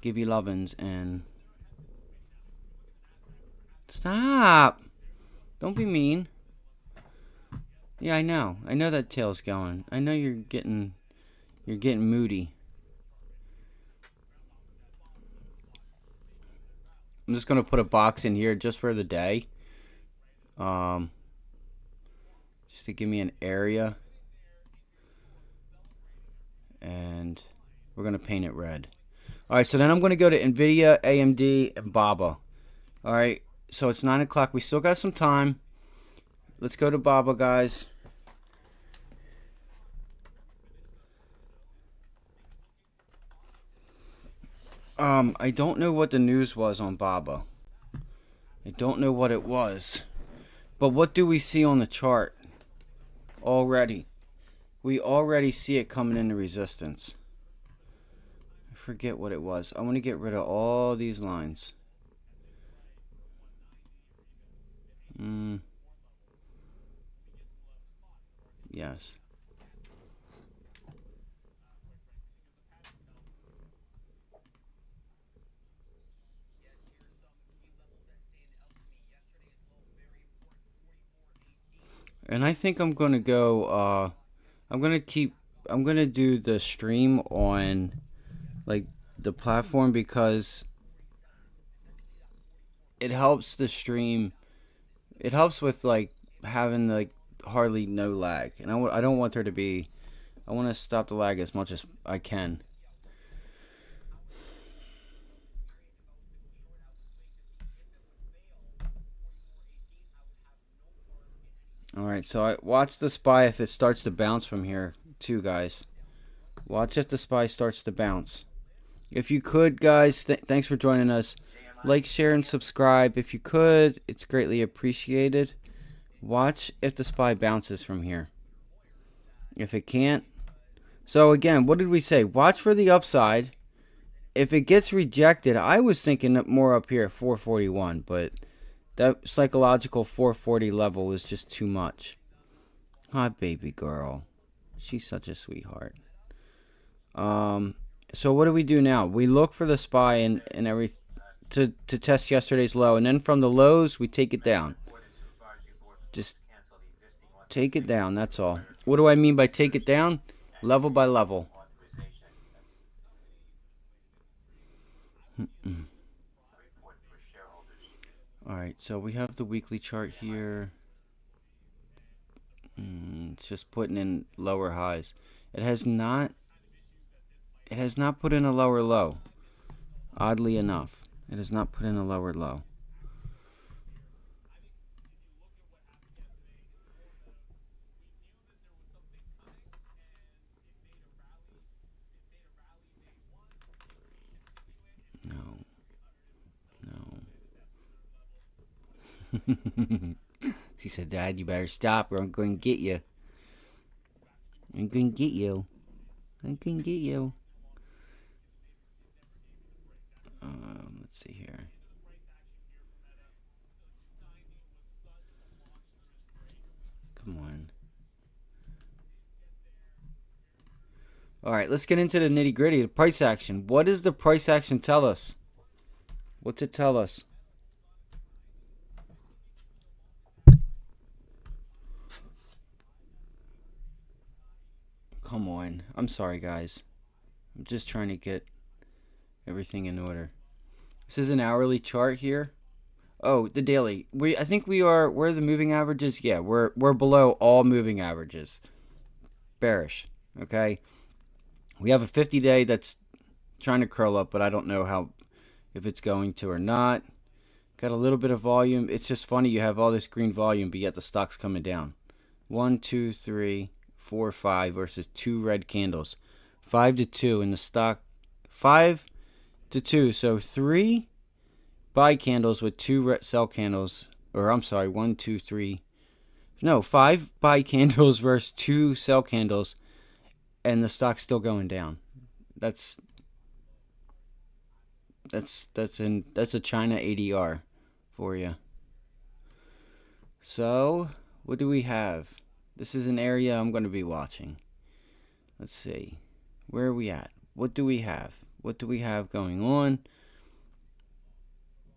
give you lovin's and... Stop! Don't be mean. Yeah, I know. I know that tail's going. I know you're getting moody. I'm just going to put a box in here just for the day. Just to give me an area. And we're going to paint it red. Alright, so then I'm going to go to NVIDIA, AMD, and BABA. Alright, so it's 9 o'clock. We still got some time. Let's go to BABA, guys. I don't know what the news was on BABA. I don't know what it was. But what do we see on the chart? Already. We already see it coming into resistance. I forget what it was. I want to get rid of all these lines. Yes. And I think I'm going to go, I'm going to do the stream on, like, the platform because it helps the stream. It helps with, like, having, like, hardly no lag. And I don't want there to be, I want to stop the lag as much as I can. Alright, so I watch the SPY if it starts to bounce from here, too, guys. Watch if the SPY starts to bounce. If you could, guys, thanks for joining us. Like, share, and subscribe. If you could, it's greatly appreciated. Watch if the SPY bounces from here. If it can't. So, again, what did we say? Watch for the upside. If it gets rejected, I was thinking more up here at 441, but that psychological 440 level is just too much. Hi, baby girl. She's such a sweetheart. So what do we do now? We look for the SPY and everything to test yesterday's low, and then from the lows we take it down. Just take it down. That's all. What do I mean by take it down? Level by level. Alright, so we have the weekly chart here. It's just putting in lower highs. It has not put in a lower low. Oddly enough, it has not put in a lower low. No. She said, Dad, you better stop or I'm going to get you. I'm going to get you. I'm going to get you. Let's see here. Come on. Alright, let's get into the nitty gritty. The price action. What does the price action tell us? What's it tell us? Come on. I'm sorry, guys. I'm just trying to get Everything in order. This is an hourly chart here. Oh, the daily. I think we are. Where are the moving averages? Yeah, we're below all moving averages. Bearish. Okay. We have a 50-day that's trying to curl up, but I don't know if it's going to or not. Got a little bit of volume. It's just funny you have all this green volume, but yet the stock's coming down. 1, 2, 3, 4, 5 versus 2 red candles. 5 to 2 in the stock. 5 to 2. So 3 buy candles with 2 sell candles. Or I'm sorry, 1, 2, 3. No, 5 buy candles versus 2 sell candles, and the stock's still going down. That's a China ADR for you. So, what do we have? This is an area I'm going to be watching. Let's see. Where are we at? What do we have? What do we have going on?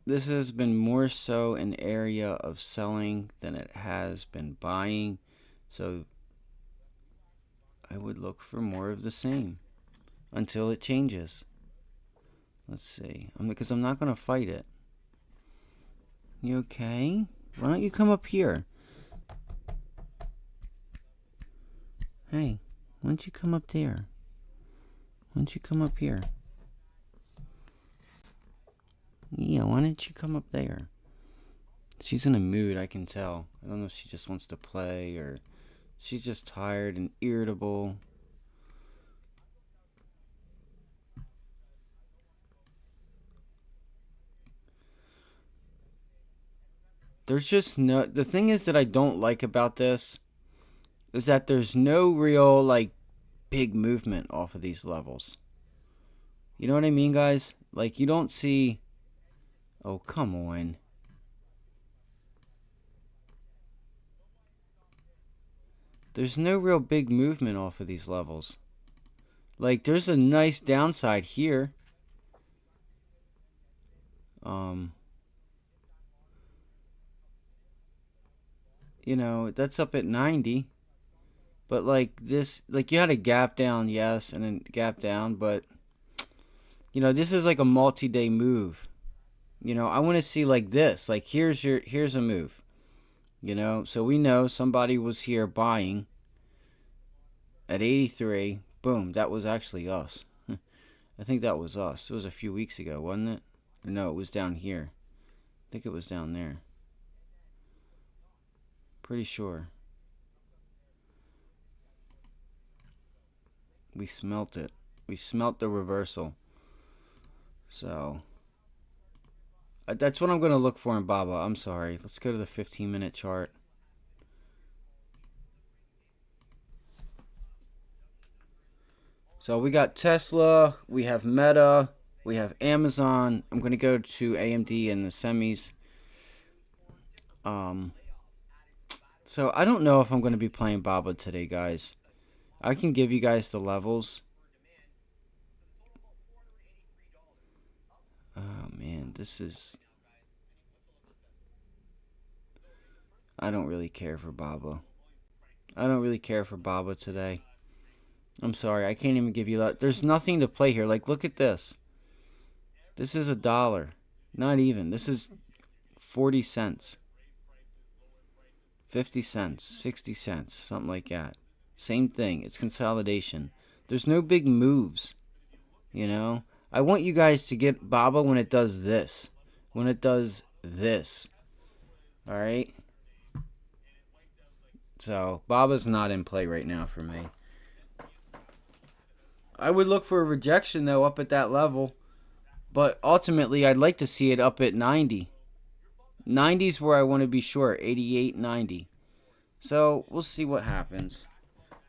This has been more so an area of selling than it has been buying. So, I would look for more of the same until it changes. Let's see. Because I'm not going to fight it. You okay? Why don't you come up here? Hey, why don't you come up there? Why don't you come up here? Yeah, why don't you come up there? She's in a mood, I can tell. I don't know if she just wants to play or she's just tired and irritable. There's just no... The thing is that I don't like about this is that there's no real, like, big movement off of these levels. You know what I mean, guys? Like, you don't see... Oh, come on. There's no real big movement off of these levels. Like, there's a nice downside here. You know, that's up at 90. But, like, this... Like, you had a gap down, yes, and then gap down, but... You know, this is like a multi-day move. You know, I want to see like this. Like, here's a move. You know, so we know somebody was here buying at 83. Boom, that was actually us. I think that was us. It was a few weeks ago, wasn't it? Or no, it was down here. I think it was down there. Pretty sure. We smelt it. We smelt the reversal. So... that's what I'm going to look for in Baba. I'm sorry. Let's go to the 15-minute chart. So we got Tesla. We have Meta. We have Amazon. I'm going to go to AMD and the semis. So I don't know if I'm going to be playing Baba today, guys. I can give you guys the levels. Oh, man. This is... I don't really care for Baba. I don't really care for Baba today. I'm sorry. I can't even give you that. There's nothing to play here. Like, look at this. This is $1. Not even. This is 40 cents. 50 cents. 60 cents. Something like that. Same thing. It's consolidation. There's no big moves. You know? I want you guys to get Baba when it does this. When it does this. Alright? So, Baba's not in play right now for me. I would look for a rejection, though, up at that level. But ultimately, I'd like to see it up at 90. 90's where I want to be sure. 88, 90. So, we'll see what happens.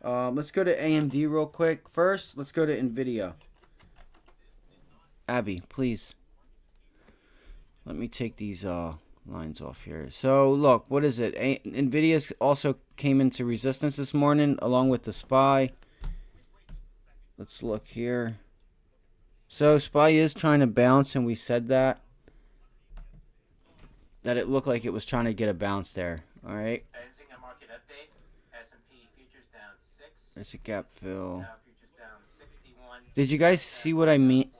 Let's go to AMD real quick. First, let's go to NVIDIA. Abby, please. Let me take these lines off here. So, look, what is it? NVIDIA also came into resistance this morning, along with the SPY. Let's look here. So, SPY is trying to bounce, and we said that. That it looked like it was trying to get a bounce there. Alright. Market update. S&P futures down 6. There's a gap fill. Dow futures down 61. Did you guys see what I mean?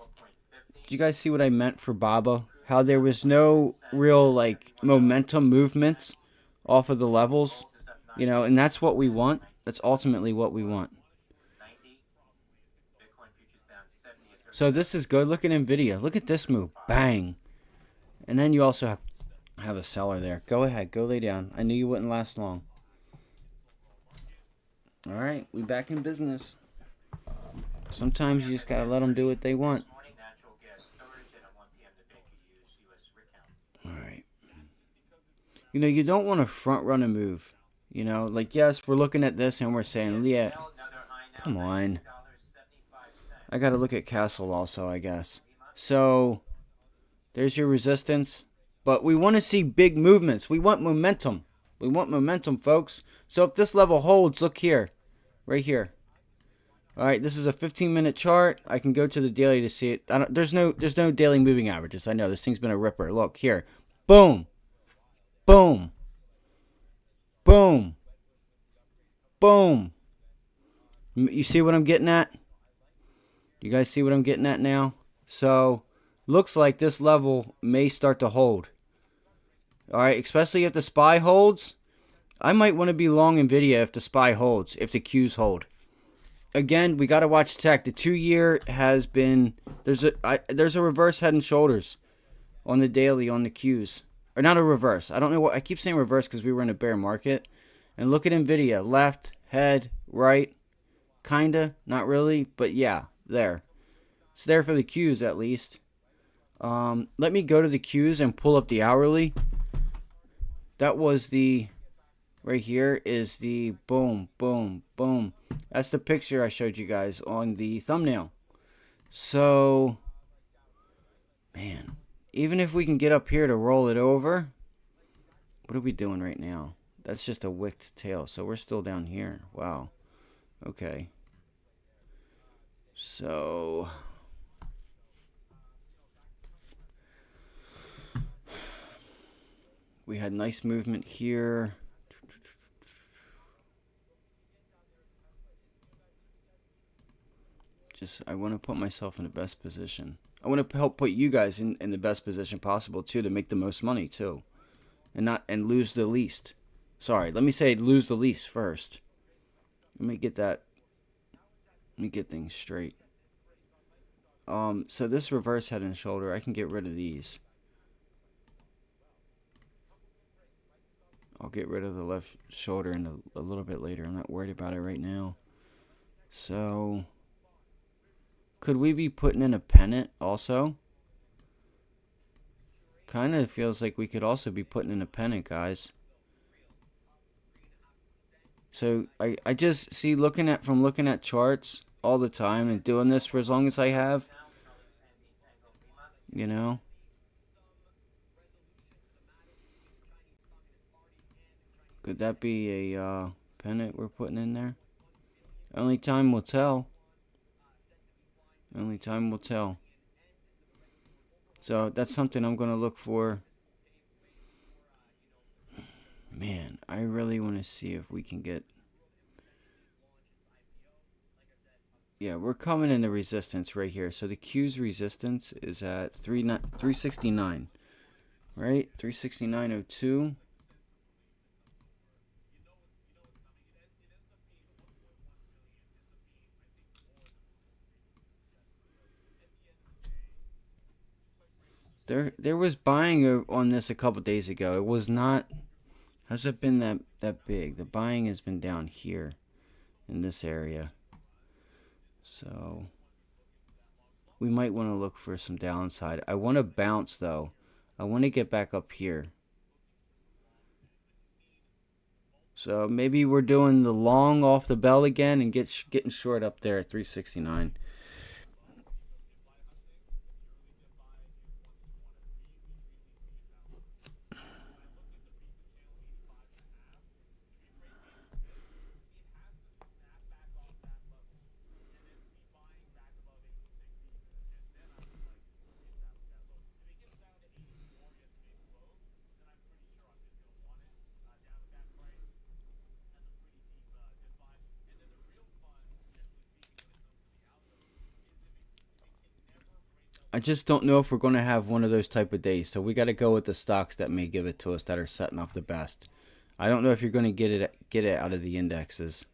Did you guys see what I meant for Baba? How there was no real like momentum movements off of the levels, Gold is up 9 and that's what we cents want. at That's ultimately what we want. 1990. Bitcoin futures down 70 at So this is good. Look at Nvidia. Look at this move. Bang. And then you also have a seller there. Go ahead. Go lay down. I knew you wouldn't last long. All right. We back in business. Sometimes you just got to let them do what they want. This morning, natural gas storage and at 1 p.m. the Baker Hughes U.S. rig count. All right. You don't want to front run a move. Like, yes, we're looking at this and we're saying, yeah, Another high now, come on. $19.75. I got to look at Castle also, I guess. So there's your resistance. But we want to see big movements. We want momentum. We want momentum, folks. So if this level holds, look here. Right here. All right, this is a 15-minute chart. I can go to the daily to see it. There's no daily moving averages. I know this thing's been a ripper. Look here. Boom. Boom. Boom. Boom. You see what I'm getting at? You guys see what I'm getting at now? So, looks like this level may start to hold. All right, especially if the SPY holds. I might want to be long Nvidia if the SPY holds, if the Qs hold. Again, we got to watch tech. The 2-year has been there's a reverse head and shoulders on the daily on the Qs. Or not a reverse. I don't know what I keep saying reverse because we were in a bear market. And look at Nvidia, left, head, right. Kinda, not really, but yeah, there. It's there for the Qs at least. Let me go to the Qs and pull up the hourly. That was the right here is the boom, boom, boom. That's the picture I showed you guys on the thumbnail. So, man, even if we can get up here to roll it over, what are we doing right now? That's just a wicked tail, so we're still down here. Wow. Okay. So, we had nice movement here. I want to put myself in the best position. I want to help put you guys in the best position possible too, to make the most money too, and lose the least. Sorry, let me say lose the least first. Let me get things straight. So this reverse head and shoulder, I can get rid of these. I'll get rid of the left shoulder in a little bit later. I'm not worried about it right now. So, could we be putting in a pennant also? Kind of feels like we could also be putting in a pennant, guys. So, I just see looking at charts all the time and doing this for as long as I have, Could that be a pennant we're putting in there? Only time will tell. Only time will tell. So that's something I'm going to look for. Man, I really want to see if we can get... Yeah, we're coming into resistance right here. So the Q's resistance is at 369. Right? 369.02. There was buying on this a couple days ago. It was not... Hasn't it been that big? The buying has been down here in this area. So we might want to look for some downside. I want to bounce though. I want to get back up here. So maybe we're doing the long off the bell again and getting short up there at 369. I just don't know if we're going to have one of those type of days. So we got to go with the stocks that may give it to us, that are setting up the best. I don't know if you're going to get it out of the indexes.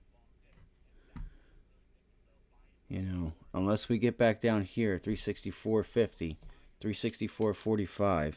Unless we get back down here, 364.50, 364.45.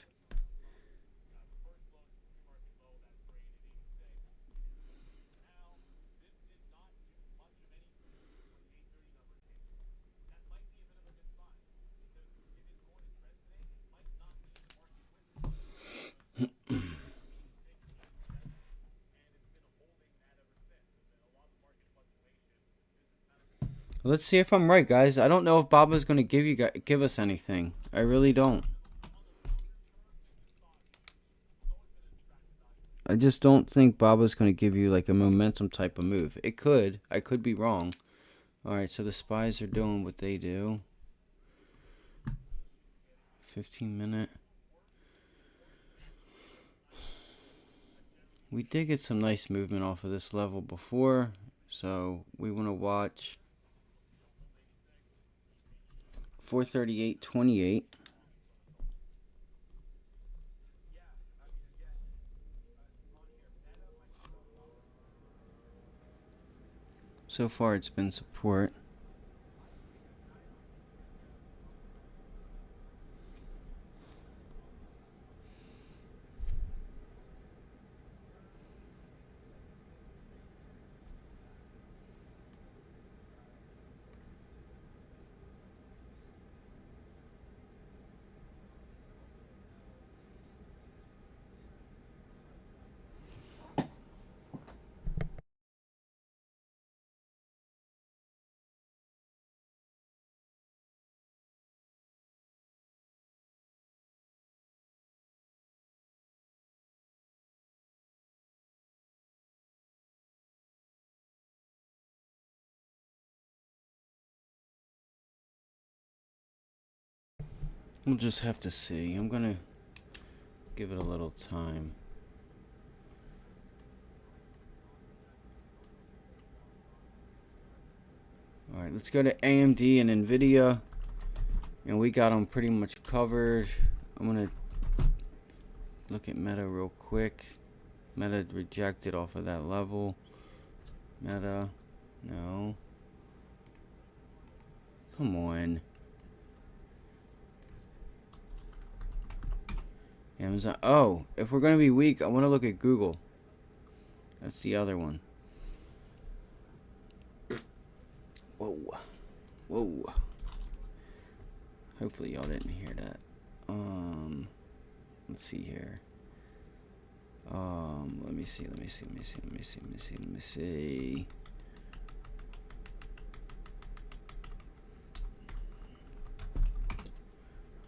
Let's see if I'm right, guys. I don't know if Baba's going to give us anything. I really don't. I just don't think Baba's going to give you like a momentum type of move. It could. I could be wrong. All right, so the spies are doing what they do. 15-minute. We did get some nice movement off of this level before, so we want to watch 438.28. So far it's been support. We'll just have to see. I'm going to give it a little time. Alright, let's go to AMD and NVIDIA. And we got them pretty much covered. I'm going to look at Meta real quick. Meta rejected off of that level. Meta, no. Come on. Amazon. Oh, if we're going to be weak, I want to look at Google. That's the other one. Whoa. Whoa. Hopefully y'all didn't hear that. Let's see here. Let me see.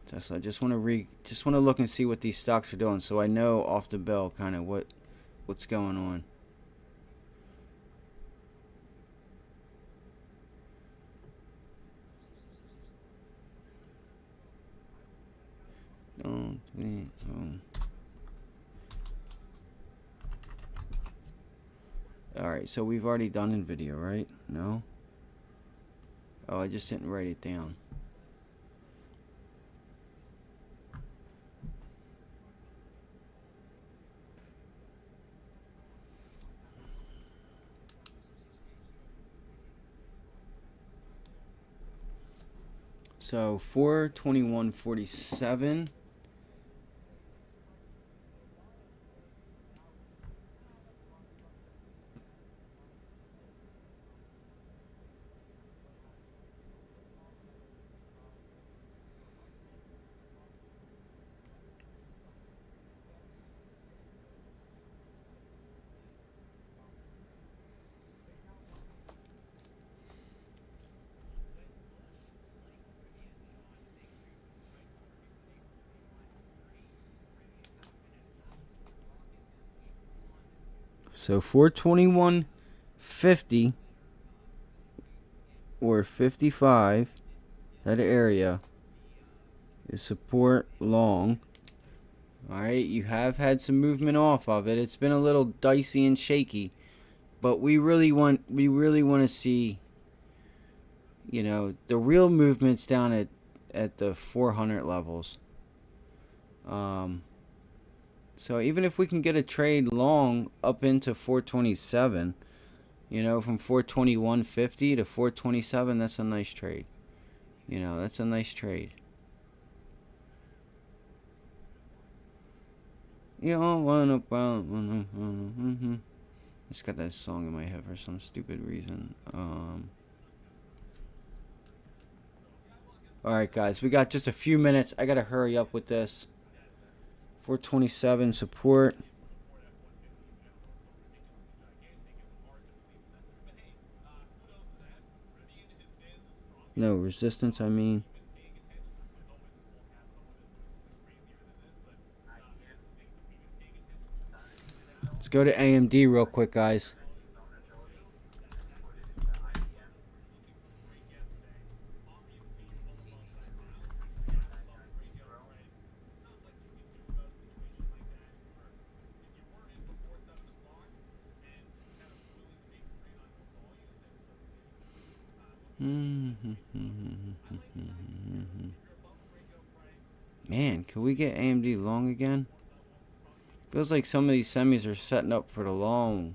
Tesla. I just want to look and see what these stocks are doing, so I know off the bell kind of what's going on. Alright, so we've already done NVIDIA, right? No? Oh, I just didn't write it down. So 421.47. So 421.50 or 55, that area is support long. Alright, you have had some movement off of it. It's been a little dicey and shaky, but we really want to see, the real movements down at at the 400 levels. So even if we can get a trade long up into 427, you know, from 421.50 to 427, that's a nice trade. You know, that's a nice trade. You don't wanna. I just got that song in my head for some stupid reason. Alright, guys, we got just a few minutes. I gotta hurry up with this. 427 support. No, resistance, I mean. Let's go to AMD real quick, guys. Man, can we get AMD long again? Feels like some of these semis are setting up for the long.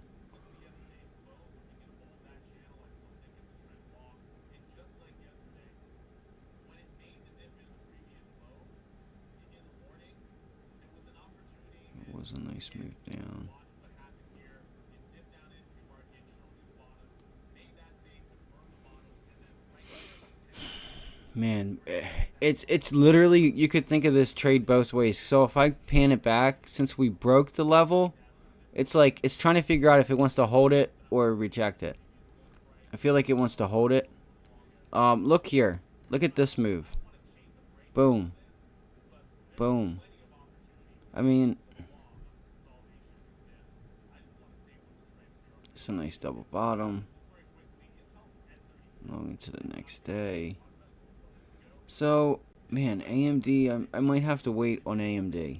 It was a nice move down. Man, it's literally, you could think of this trade both ways. So if I pan it back, since we broke the level, it's like it's trying to figure out if it wants to hold it or reject it. I feel like it wants to hold it. Look here. Look at this move. Boom. Boom. I mean, it's a nice double bottom. Long into the next day. So, man, AMD, I might have to wait on AMD.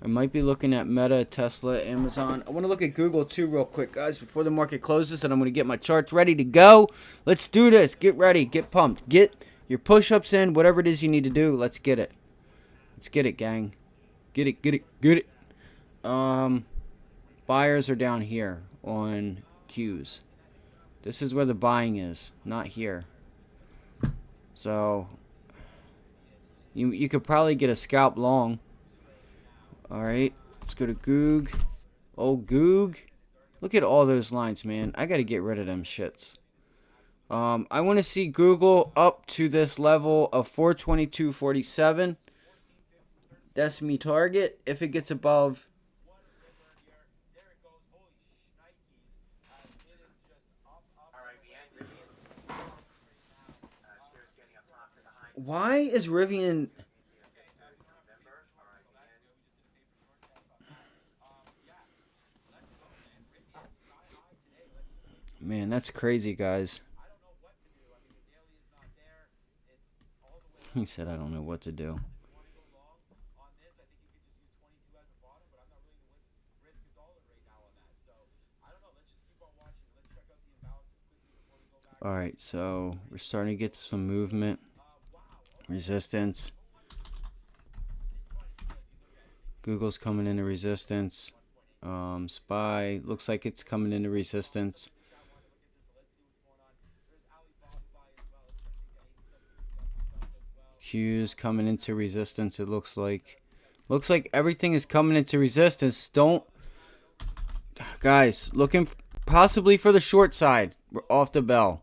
I might be looking at Meta, Tesla, Amazon. I want to look at Google too real quick, guys, before the market closes, and I'm going to get my charts ready to go. Let's do this. Get ready. Get pumped. Get your push-ups in, whatever it is you need to do. Let's get it. Let's get it, gang. Get it, get it, get it. Buyers are down here on Qs. This is where the buying is, not here. So, you could probably get a scalp long. Alright, let's go to Goog. Oh, Goog. Look at all those lines, man. I gotta get rid of them shits. I want to see Google up to this level of 422.47. That's me target. If it gets above... Why is Rivian... Man, that's crazy, guys. He said, I don't know what to do. Alright, so we're starting to get some movement. Resistance. Google's coming into resistance. SPY looks like it's coming into resistance. Q's coming into resistance. It looks like everything is coming into resistance. Don't, guys, looking possibly for the short side. We're off the bell.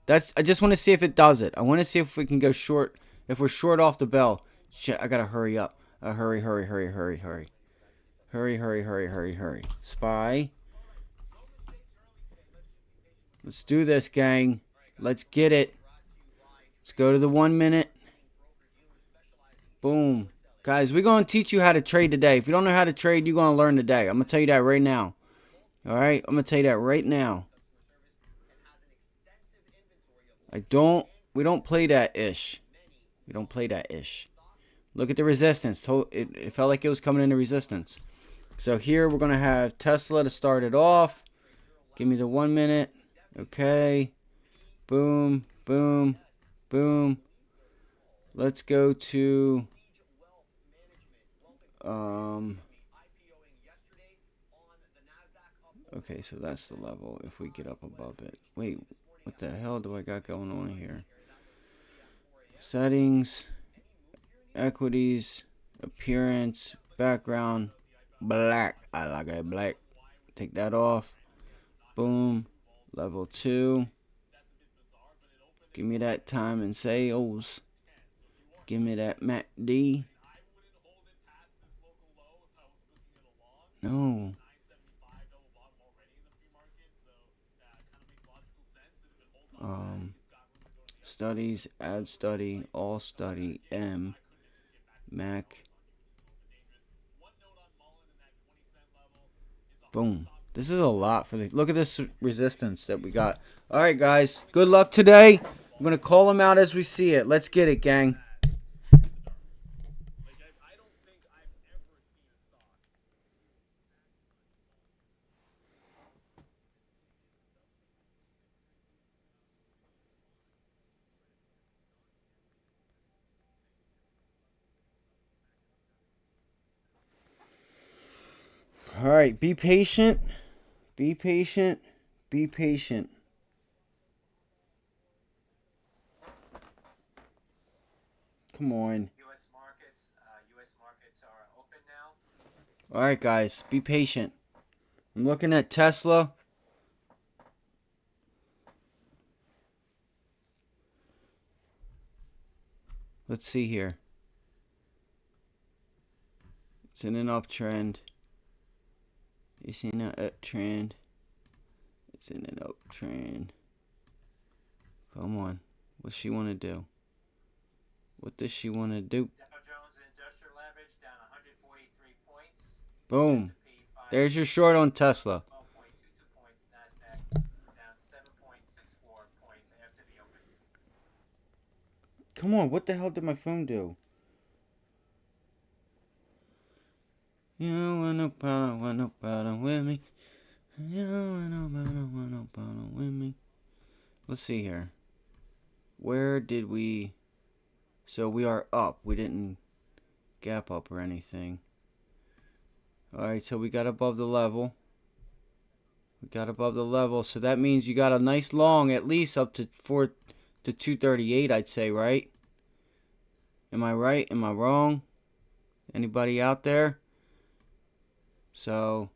I just want to see if it does it. I want to see if we can go short. If we're short off the bell. Shit, I gotta hurry up. Hurry. Hurry. SPY. Let's do this, gang. Let's get it. Let's go to the 1 minute. Boom. Guys, we're going to teach you how to trade today. If you don't know how to trade, you're going to learn today. I'm going to tell you that right now. Alright? I'm going to tell you that right now. We don't play that ish. We don't play that ish. Look at the resistance. It felt like it was coming into resistance. So here we're going to have Tesla to start it off. Give me the 1 minute. Okay. Boom, boom, boom. Let's go to okay, so that's the level if we get up above it. Wait, what the hell do I got going on here? Settings, equities, appearance, background, black. I like it black. Take that off. Boom. Level 2. Give me that time and sales. Give me that MACD. No. Studies, add study, all study, M, Mac. Boom. This is a lot for the. Look at this resistance that we got. All right, guys. Good luck today. I'm going to call them out as we see it. Let's get it, gang. All right. Be patient. Be patient. Be patient. Come on. U.S. markets are open now. All right, guys. Be patient. I'm looking at Tesla. Let's see here. It's in an uptrend. It's in an uptrend. It's in an uptrend. Come on. What's she want to do? What does she want to do? Dow Jones Industrial Average down 143 points. Boom. There's your short on Tesla. 12.22 points. Nasdaq down 7.64 points after the open. Come on. What the hell did my phone do? You want no problem with me. You want no problem with me. Let's see here. Where did we... So we are up. We didn't gap up or anything. Alright, so we got above the level. We got above the level. So that means you got a nice long at least up to 238, I'd say, right? Am I right? Am I wrong? Anybody out there? So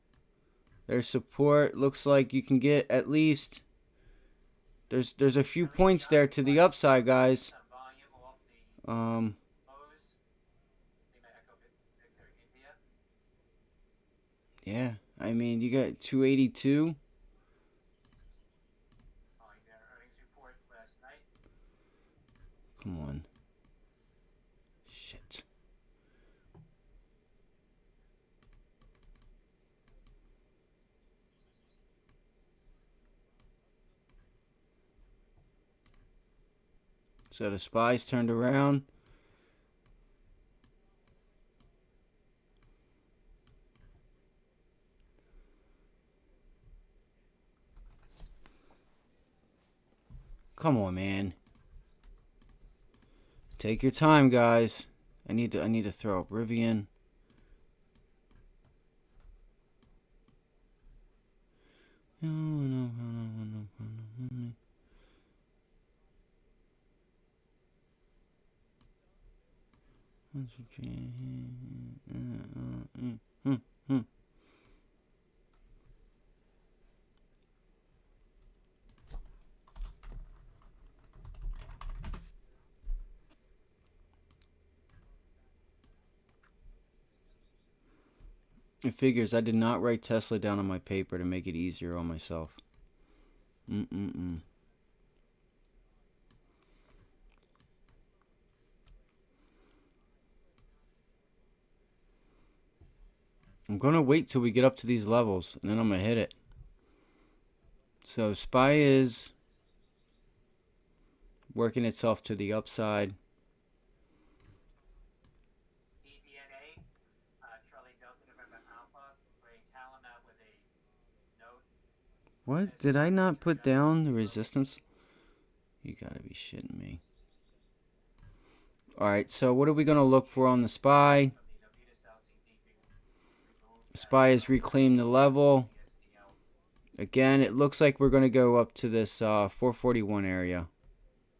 there's support. Looks like you can get at least there's a few points there to the upside, guys. Yeah, I mean you got 282. Come on. Shit. So the spies turned around. Come on, man. Take your time, guys. I need to throw up Rivian. It figures I did not write Tesla down on my paper to make it easier on myself. I'm gonna wait till we get up to these levels and then I'm gonna hit it. So SPY is working itself to the upside. CBNA, Charlie Delta November Alpha, What? Did I not put down the resistance? You gotta be shitting me. Alright, so what are we gonna look for on the SPY? SPY has reclaimed the level. Again, it looks like we're gonna go up to this 441 area.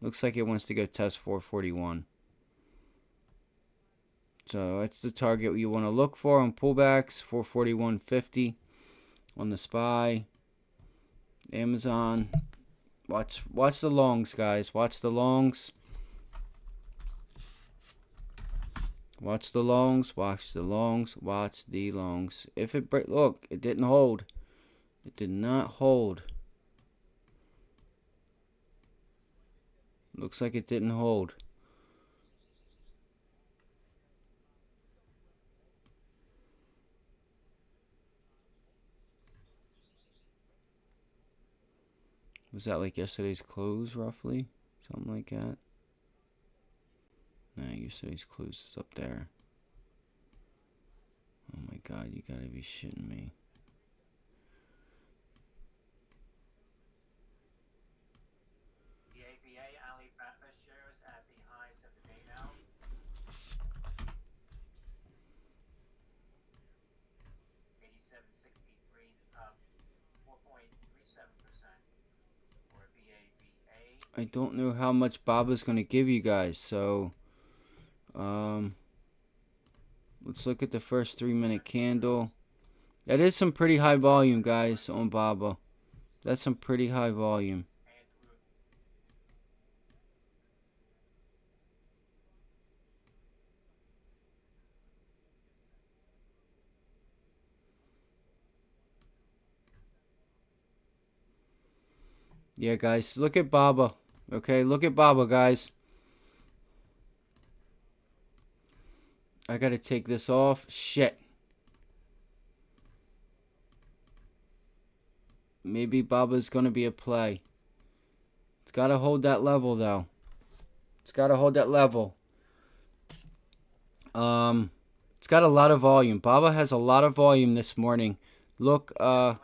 Looks like it wants to go test 441. So that's the target you want to look for on pullbacks. 441.50 on the SPY. Amazon. Watch the longs, guys. Watch the longs. Watch the longs. Watch the longs. Watch the longs. If it break, look, it didn't hold. It did not hold. Looks like it didn't hold. Was that like yesterday's close, roughly? Something like that? Nah, yesterday's close is up there. Oh my god, you gotta be shitting me. The ABA Alibaba shares at the highs of the day now. 87.63, up 4.37% for BABA. I don't know how much Baba's gonna give you guys, so let's look at the first 3-minute candle. That is some pretty high volume, guys, on Baba. That's some pretty high volume. Yeah, guys, look at Baba. Okay, look at Baba, guys. I gotta take this off. Shit. Maybe Baba's gonna be a play. It's gotta hold that level, though. It's gotta hold that level. It's got a lot of volume. Baba has a lot of volume this morning. Look, Resuming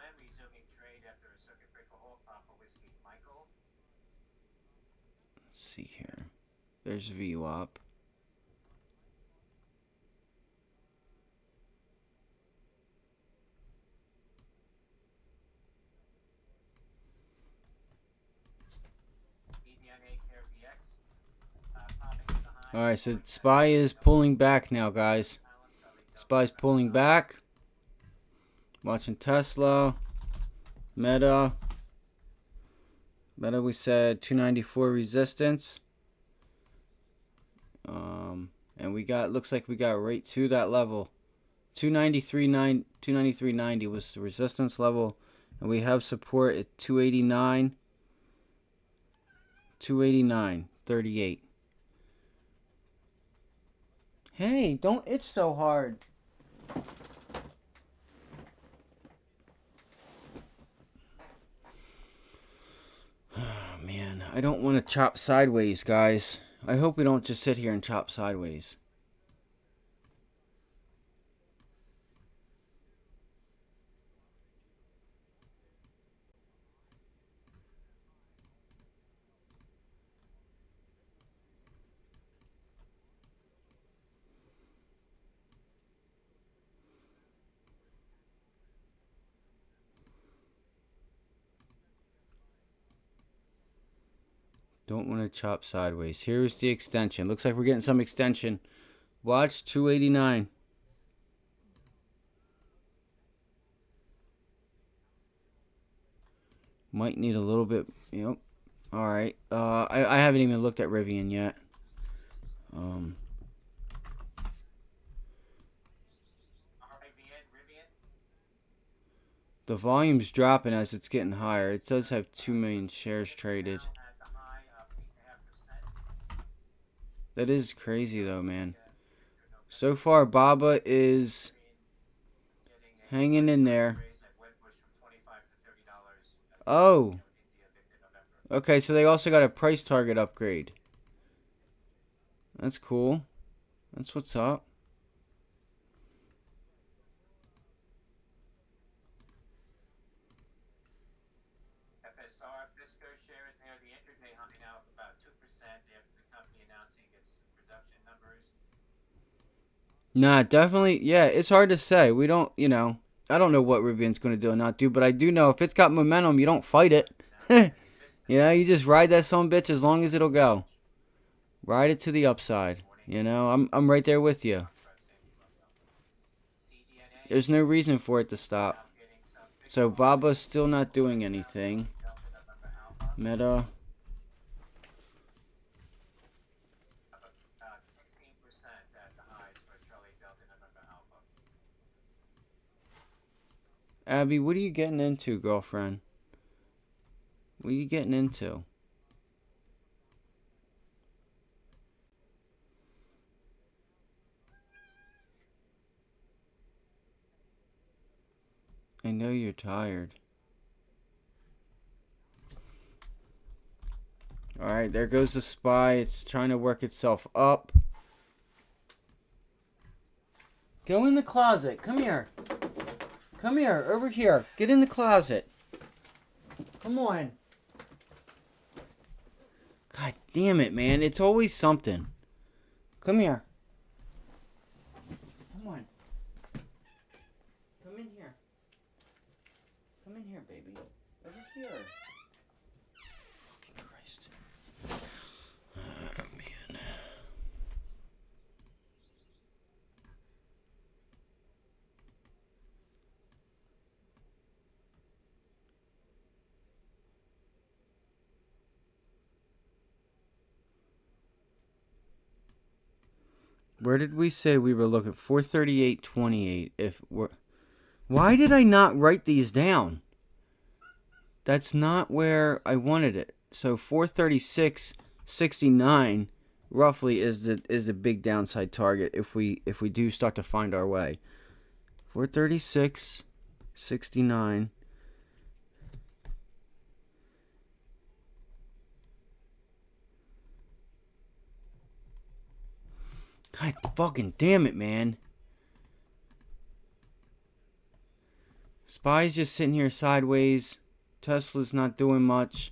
trade after a circuit breaker halt for Whiskey Michael. let's see here. There's VWAP. Alright, so SPY is pulling back now, guys. SPY's pulling back. Watching Tesla. Meta. Meta, we said 294 resistance. And we got, looks like we got right to that level. 293.90 was the resistance level. And we have support at 289. 289.38. Hey, don't itch so hard. Oh, man, I don't want to chop sideways, guys. I hope we don't just sit here and chop sideways. Don't want to chop sideways. Here's the extension. Looks like we're getting some extension. Watch 289. Might need a little bit. Yep. All right. I haven't even looked at Rivian yet. The volume's dropping as it's getting higher. It does have 2 million shares traded. That is crazy though, man. So far, Baba is hanging in there. Oh. Okay, so they also got a price target upgrade. That's cool. That's what's up. SR Fisco shares near the intraday high now of about 2% after the company announcing its production numbers. Nah, definitely. Yeah, it's hard to say. We don't, I don't know what Rivian's going to do or not do, but I do know if it's got momentum, you don't fight it. You just ride that son bitch as long as it'll go. Ride it to the upside. I'm right there with you. There's no reason for it to stop. So Baba's still not doing anything. Meta. About 16% at the highs for Charlie Delta November Alpha. Abby, what are you getting into, girlfriend? What are you getting into? I know you're tired. Alright, there goes the SPY. It's trying to work itself up. Go in the closet. Come here. Come here. Over here. Get in the closet. Come on. God damn it, man. It's always something. Come here. Come on. Come in here. Come in here, baby. Over here. Fucking Christ. Oh, man. Where did we say we were looking? 438.28. If we're... Why did I not write these down? That's not where I wanted it. So 436.69 roughly is the big downside target if we do start to find our way. 436.69. God fucking damn it, man. SPY's just sitting here sideways. Tesla's not doing much.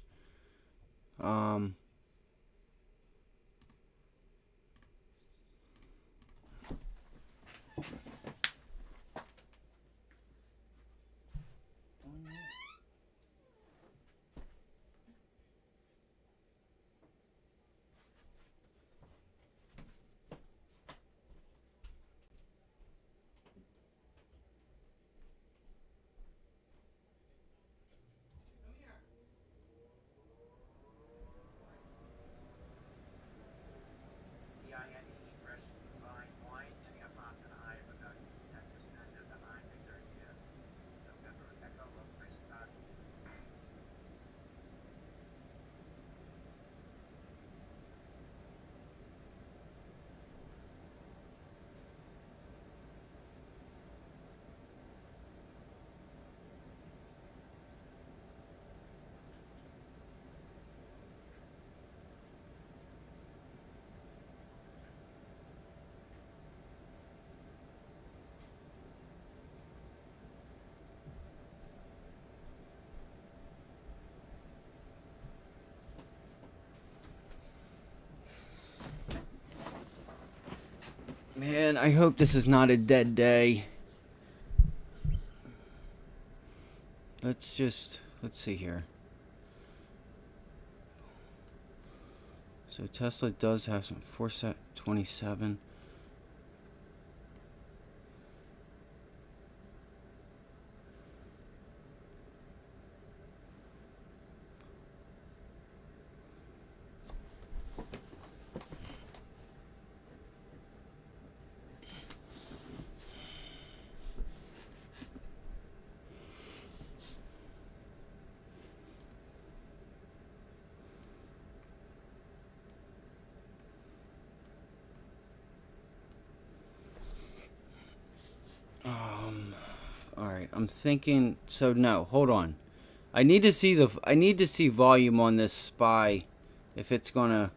Fresh fine wine ending up onto the high of about 10% at the high figure here. November Echo low price stock. Man, I hope this is not a dead day. Let's see here. So Tesla does have some 427. All right, I'm thinking. So no, hold on. I need to see volume on this SPY, if it's gonna.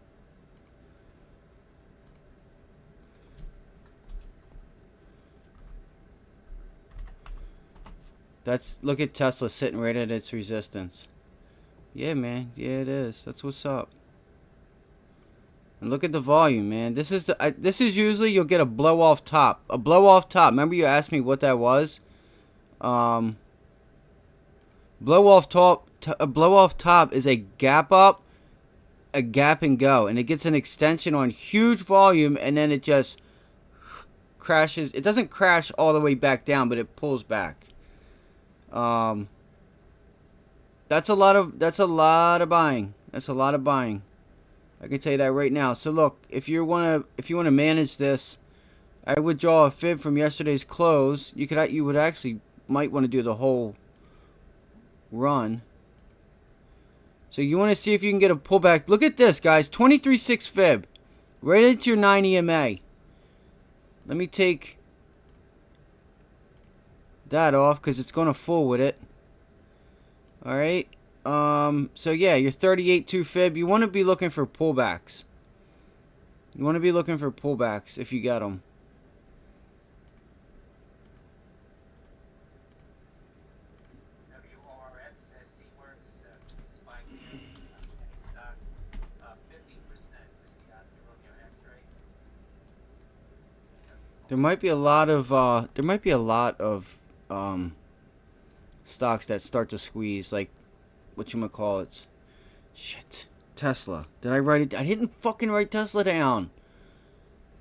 Look at Tesla sitting right at its resistance. Yeah, man. Yeah, it is. That's what's up. And look at the volume, man. This is this is usually you'll get a blow off top. A blow off top. Remember you asked me what that was? Blow off top. A blow off top is a gap up, a gap and go, and it gets an extension on huge volume, and then it just crashes. It doesn't crash all the way back down, but it pulls back. That's a lot of buying. That's a lot of buying. I can tell you that right now. So look, if you wanna manage this, I would draw a fib from yesterday's close. You would actually might want to do the whole run. So you want to see if you can get a pullback. Look at this, guys. 23.6 fib, right into your 9 EMA. Let me take that off because it's going to full with it. All right. So yeah, your 38.2 fib. You want to be looking for pullbacks. You want to be looking for pullbacks if you got them. WRX SC Works spiked any stock 50% is the Oscar Romeo X-ray. There might be a lot of stocks that start to squeeze, like whatchamacallits. Shit. Tesla. Did I write it? I didn't fucking write Tesla down.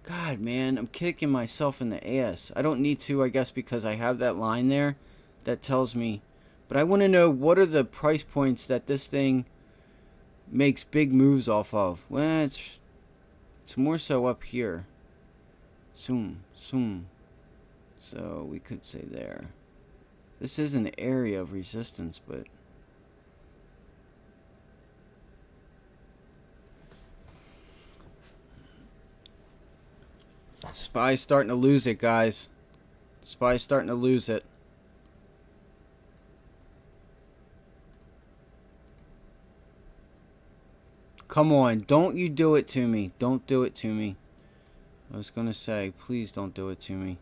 God, man, I'm kicking myself in the ass. I don't need to, I guess, because I have that line there that tells me. But I want to know what are the price points that this thing makes big moves off of. Well, it's more so up here. Zoom. So we could say there. This is an area of resistance, but SPY's starting to lose it, guys. SPY's starting to lose it. Come on, don't you do it to me. Don't do it to me. I was going to say, please don't do it to me.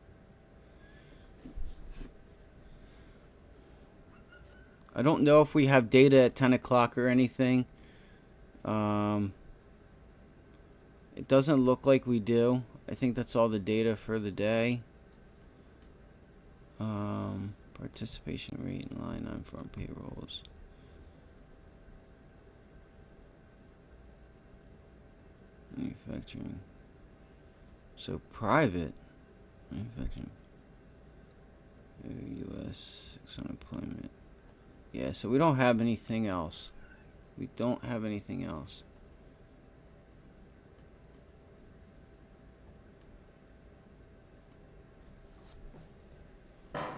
I don't know if we have data at 10 o'clock or anything. It doesn't look like we do. I think that's all the data for the day. Participation rate in line nonfarm payrolls. Manufacturing. So private manufacturing. U.S. unemployment. Yeah, so we don't have anything else. We don't have anything else. Stop.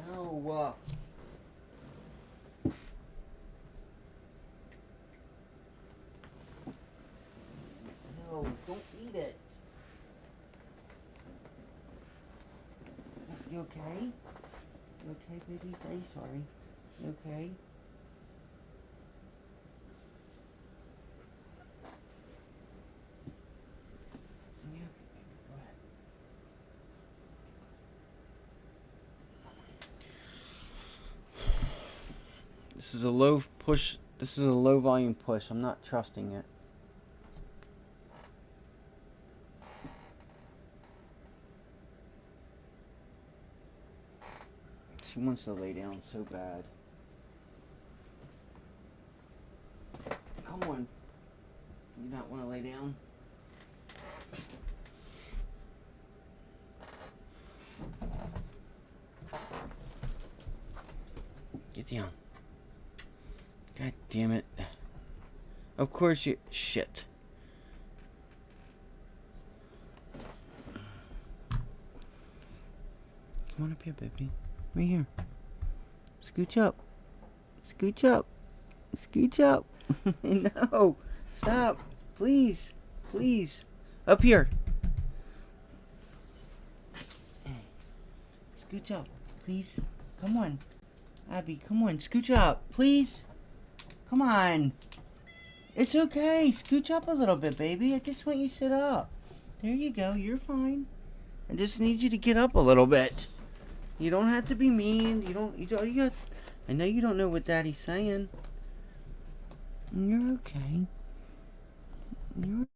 No. No, don't eat it. You okay? You okay, baby? Very sorry. You okay? You okay, baby? Go ahead. This is a low push. This is a low volume push. I'm not trusting it. She wants to lay down so bad. Come on. You not want to lay down? Get down. God damn it. Of course you... Shit. Come on up here, baby. Right here. Scooch up. Scooch up. Scooch up. No. Stop. Please. Please. Up here. Scooch up. Please. Come on. Abby, come on. Scooch up. Please. Come on. It's okay. Scooch up a little bit, baby. I just want you to sit up. There you go. You're fine. I just need you to get up a little bit. You don't have to be mean. You got. I know you don't know what Daddy's saying. You're okay. You're.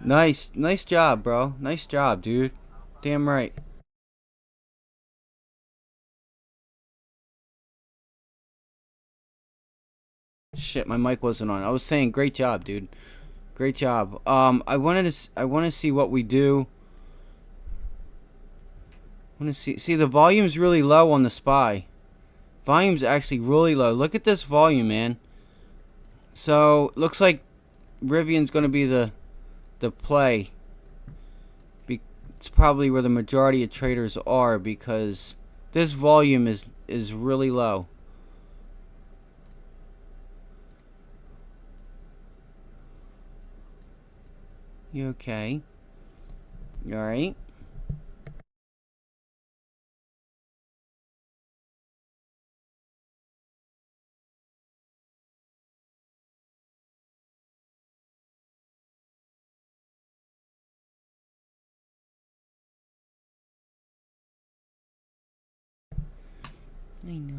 Nice job, bro. Nice job, dude. Damn right. Shit, my mic wasn't on. I was saying, great job, dude. Great job. I want to see what we do. I want to see the volume's really low on the SPY. Volume's actually really low. Look at this volume, man. So looks like Rivian's going to be the play. It's probably where the majority of traders are because this volume is really low. You okay? You alright? I know.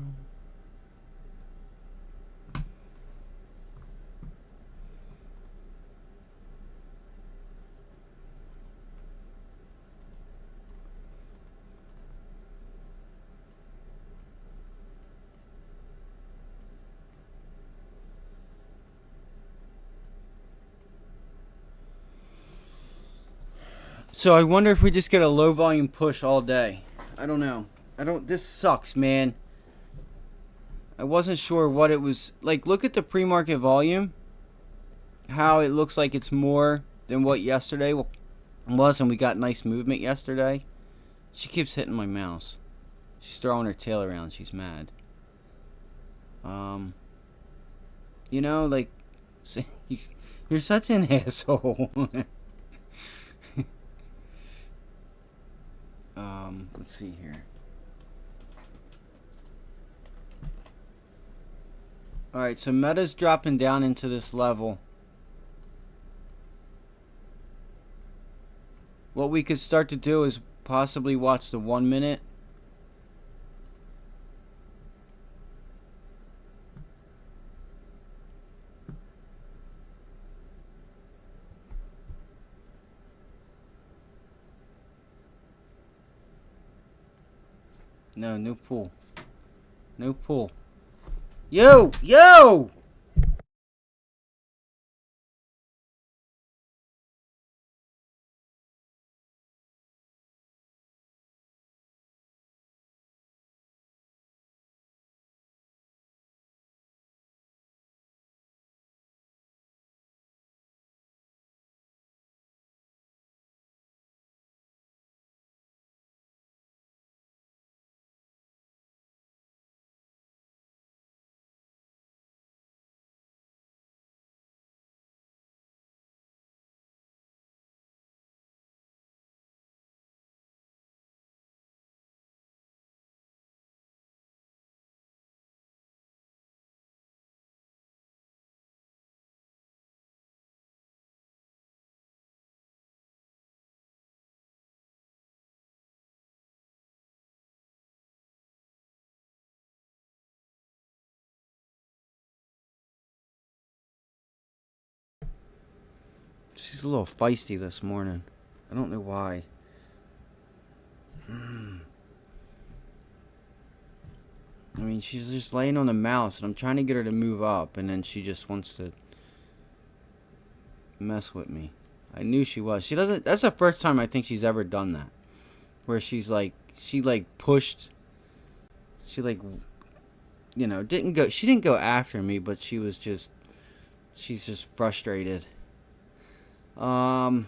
So I wonder if we just get a low volume push all day. I don't know. This sucks, man. I wasn't sure what it was. Like, look at the pre-market volume. How it looks like it's more than what yesterday was, and we got nice movement yesterday. She keeps hitting my mouse. She's throwing her tail around. She's mad. You know, like, you're such an asshole. Let's see here. Alright, so Meta's dropping down into this level. What we could start to do is possibly watch the 1 minute. No pull. No pull. Yo! She's a little feisty this morning. I don't know why. I mean, she's just laying on the mouse, and I'm trying to get her to move up, and then she just wants to mess with me. I knew she was. She doesn't. That's the first time I think she's ever done that, where she's like, she pushed. She didn't go. She didn't go after me, but she was just. She's just frustrated. I know.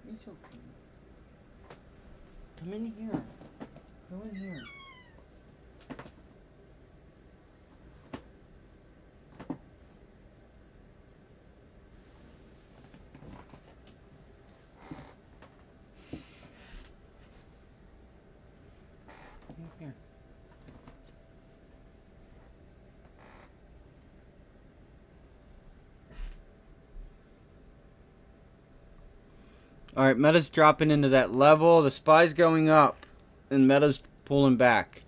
It's okay. Come in here. Go in here. Come here. Alright, Meta's dropping into that level. The SPY's going up. And Meta's pulling back.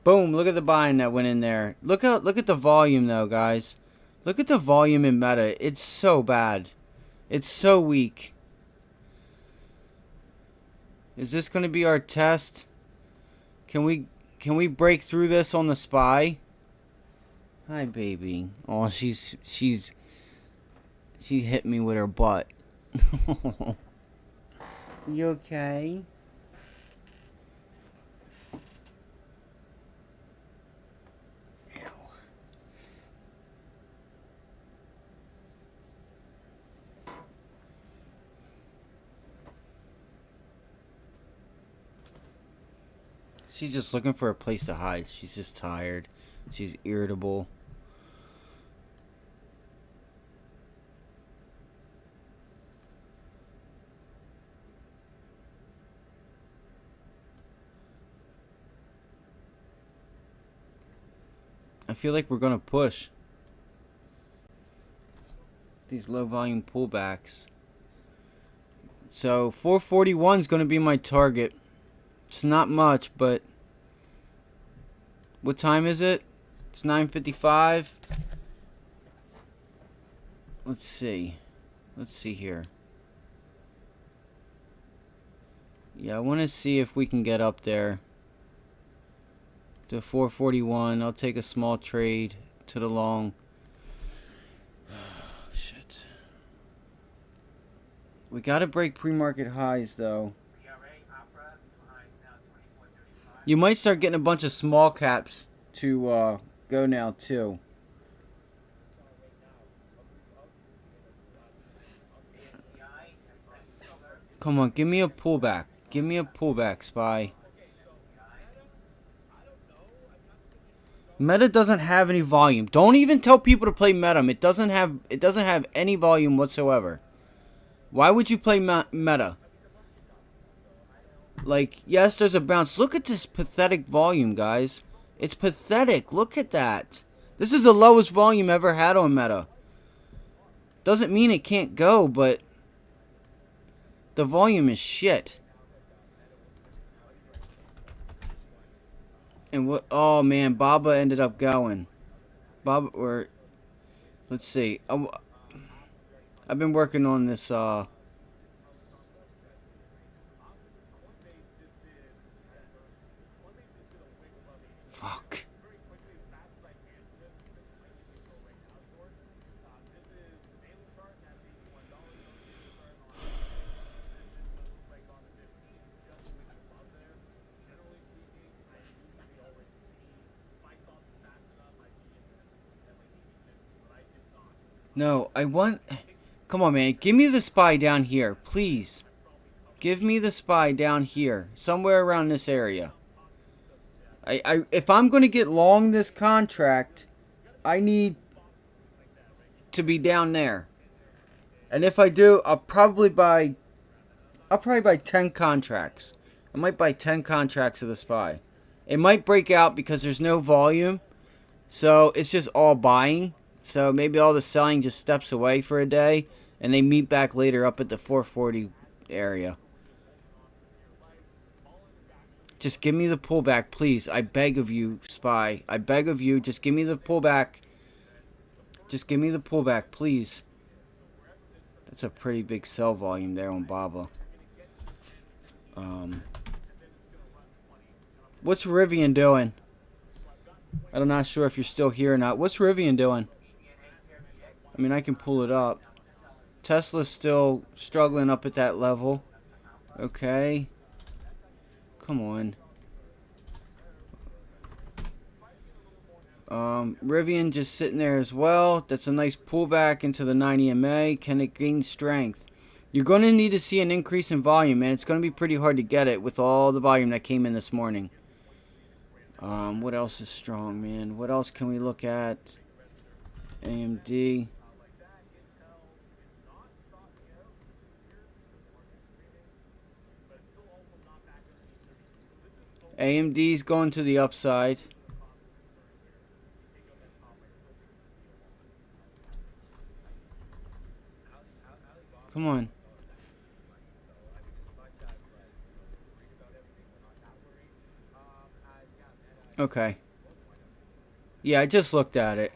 Boom, look at the buying that went in there. Look at the volume though, guys. Look at the volume in Meta. It's so bad. It's so weak. Is this going to be our test? Can we break through this on the SPY? Hi, baby. Oh, she hit me with her butt. You okay? Ew. She's just looking for a place to hide. She's just tired. She's irritable. I feel like we're gonna push these low volume pullbacks. So 441 is gonna be my target. It's not much, but what time is it? It's 9:55. Let's see. Let's see here. Yeah, I want to see if we can get up there to 441. I'll take a small trade to the long. Oh, shit. We got to break pre-market highs though. You might start getting a bunch of small caps to go now too. Come on, give me a pullback. Give me a pullback, SPY. Meta doesn't have any volume. Don't even tell people to play Meta. It doesn't have any volume whatsoever. Why would you play Meta? Like, yes, there's a bounce. Look at this pathetic volume, guys. It's pathetic. Look at that. This is the lowest volume ever had on Meta. Doesn't mean it can't go, but the volume is shit. And what? Oh man, Baba ended up going. Baba, or let's see. I've been working on this. Fuck. No, I want... Come on, man. Give me the SPY down here, please. Give me the SPY down here. Somewhere around this area. If I'm going to get long this contract, I need to be down there. And if I do, I'll probably buy 10 contracts. I might buy 10 contracts of the SPY. It might break out because there's no volume. So it's just all buying. So maybe all the selling just steps away for a day. And they meet back later up at the 440 area. Just give me the pullback, please. I beg of you, SPY. I beg of you, just give me the pullback. Just give me the pullback, please. That's a pretty big sell volume there on Baba. What's Rivian doing? I'm not sure if you're still here or not. What's Rivian doing? I mean, I can pull it up. Tesla's still struggling up at that level. Okay. Come on. Rivian just sitting there as well. That's a nice pullback into the 90 MA. Can it gain strength? You're going to need to see an increase in volume, man. It's going to be pretty hard to get it with all the volume that came in this morning. What else is strong, man? What else can we look at? AMD. AMD's going to the upside. Come on. Okay. Yeah, I just looked at it.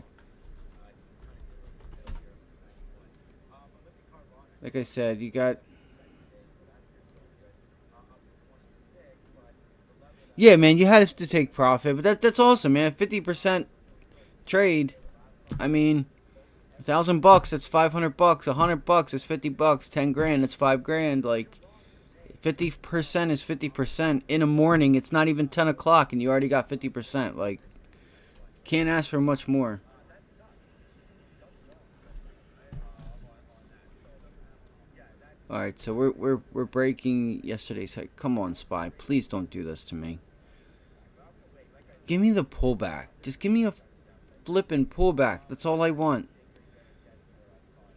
Like I said, you got... Yeah, man, you have to take profit, but that's awesome, man. 50% trade. I mean, $1,000, that's $500. $100, that's $50. 10 grand, that's 5 grand. Like, 50% is 50%. In a morning, it's not even 10 o'clock, and you already got 50%. Like, can't ask for much more. All right, so we're breaking yesterday's high. Come on, Spy, please don't do this to me. Give me the pullback. Just give me a flipping pullback. That's all I want.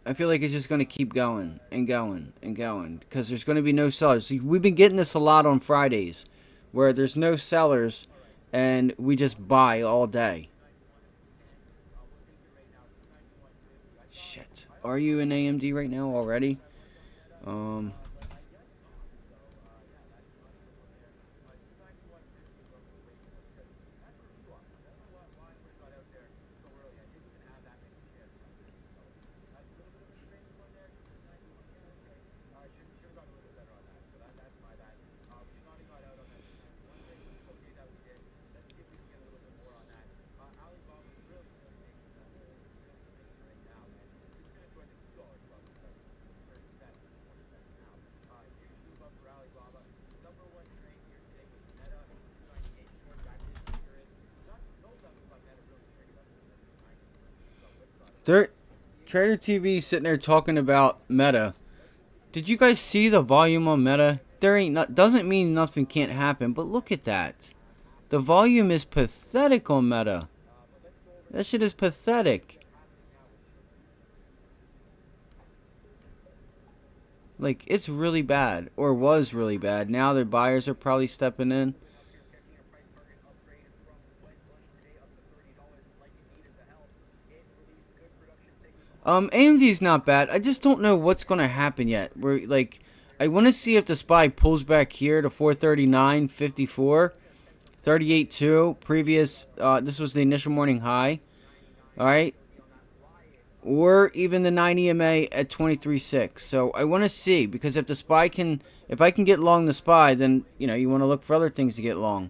I feel like it's just going to keep going and going and going because there's going to be no sellers. See, we've been getting this a lot on Fridays where there's no sellers and we just buy all day. Shit. Are you in AMD right now already? Trader TV sitting there talking about Meta. Did you guys see the volume on Meta? Doesn't mean nothing can't happen, but look at that. The volume is pathetic on Meta. That shit is pathetic. Like, it's really bad, or was really bad. Now their buyers are probably stepping in. AMD's not bad. I just don't know what's going to happen yet. I want to see if the SPY pulls back here to 439.54, 38.2. Previous, this was the initial morning high. All right. Or even the 9 EMA at 23.6. So I want to see, because if I can get long the SPY, then, you want to look for other things to get long.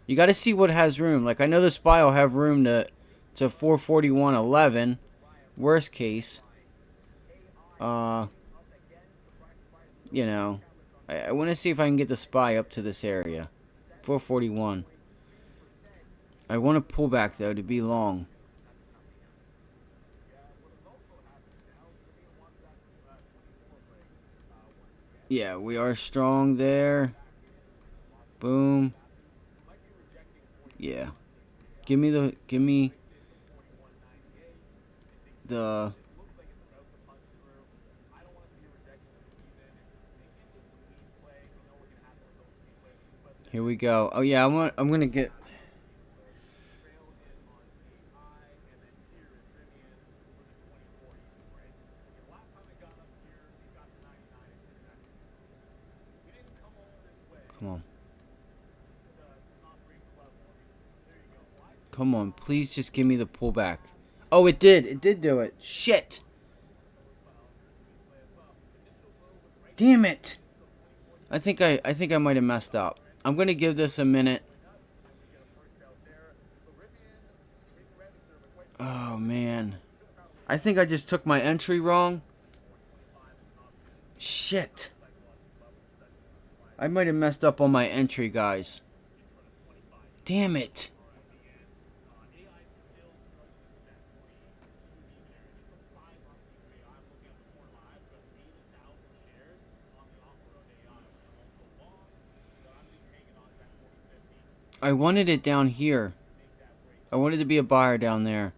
You got to see what has room. Like, I know the SPY will have room to 441.11. Worst case. I want to see if I can get the SPY up to this area. 441. I want to pull back, though, to be long. Yeah, we are strong there. Boom. Yeah. Give me the Here we go. Oh yeah, I'm gonna get. Come on. Come on, please just give me the pullback. Oh, it did. It did do it. Shit. Damn it. I think I might have messed up. I'm going to give this a minute. Oh, man. I think I just took my entry wrong. Shit. I might have messed up on my entry, guys. Damn it. I wanted it down here. I wanted to be a buyer down there.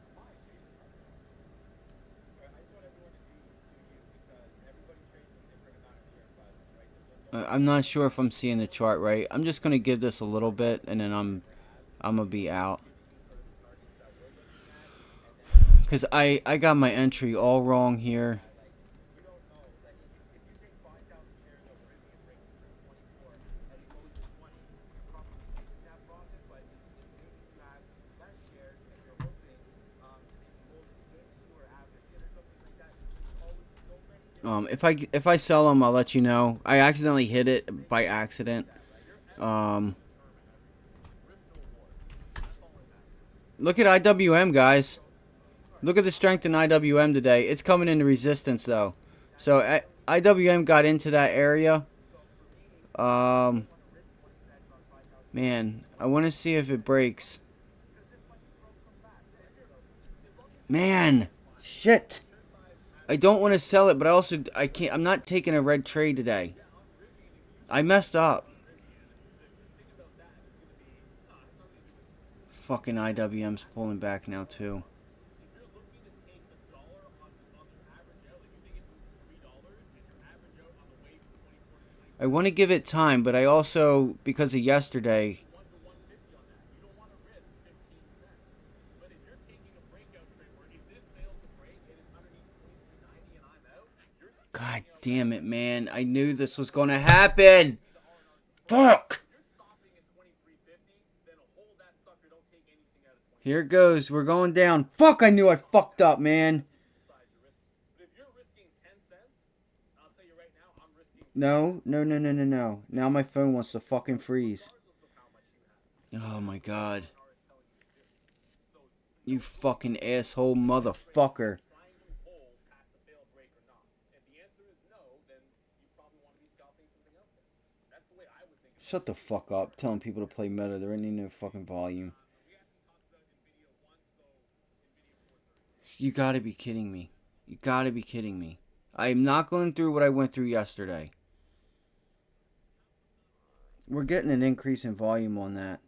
I just want everyone to do you because everybody trades with different amount of share sizes, right? So don't I'm think not that sure if I'm seeing the chart right. I'm just gonna give this a little bit, and then I'm gonna be I'm out. just giving you sort of the targets that we're looking at, and then also Cause just I got my entry all wrong remember here. that like you don't know like if you take 5,000 shares over and it breaks through 24 and it goes to 20, you're probably taking that profit. But if maybe you have less shares and you're hoping to maybe hold it against you or average in or something like that, there's always so many different ways to If I sell them, I'll let you know. I accidentally hit it by accident. that, right? Your entry Um, will determine everything. Risk to reward. That's all that matters. Look at IWM, guys. Look at the strength in IWM today. It's coming into resistance though. So IWM got into that area. So for me, I Um, wouldn't want to risk 20 cents on 5,000 shares Man, because I want to see if it breaks. this one just broke so fast, right? So as long as you're holding, Man, that's fine. shit. Share size I matters don't more. want to sell it, but I also I can't. I'm not taking a red trade today. Yeah, on Rivian, if you I sell messed up. on Rivian, the thing about that is going to be has nothing to do with Fucking IWM's pulling back now too. if you're looking to take the dollar on the average out, like you think it moves $3 and your average out on the way from 24 to I 27, want to give it time, but I also, because of yesterday, 1 to 150 on that. You don't want to risk 15 cents. But if you're taking a breakout trade where if this fails to break and it's underneath 23.90 and I'm out, you're God stopping out right damn at it, man. I knew this was 23.50. going to happen. The R&R's is closing. Fuck. If you're stopping at 23.50, then hold that sucker. Don't take anything out of Here it 23. goes. We're going down. Fuck, I knew I fucked up, man. You decide your risk. But if you're risking 10 cents, I'll tell you right now, I'm risking 10 No, cents. no, no, no, no, no. Now my phone wants to fucking freeze. Regardless of how much you have. Oh my Regardless of what god. R&R is telling you to do. So You don't do fucking anything asshole on that trade motherfucker. trying to hold past a failed break or not. If the answer is no, then you probably want to be scalping something out there. That's the way I would think about Shut it. the fuck up. Telling people to play meta. There ain't no fucking volume. We haven't talked about NVIDIA once, so NVIDIA 430. You gotta be kidding me. You gotta be kidding me. I'm not going through what I went through yesterday. We're getting an increase in volume on that.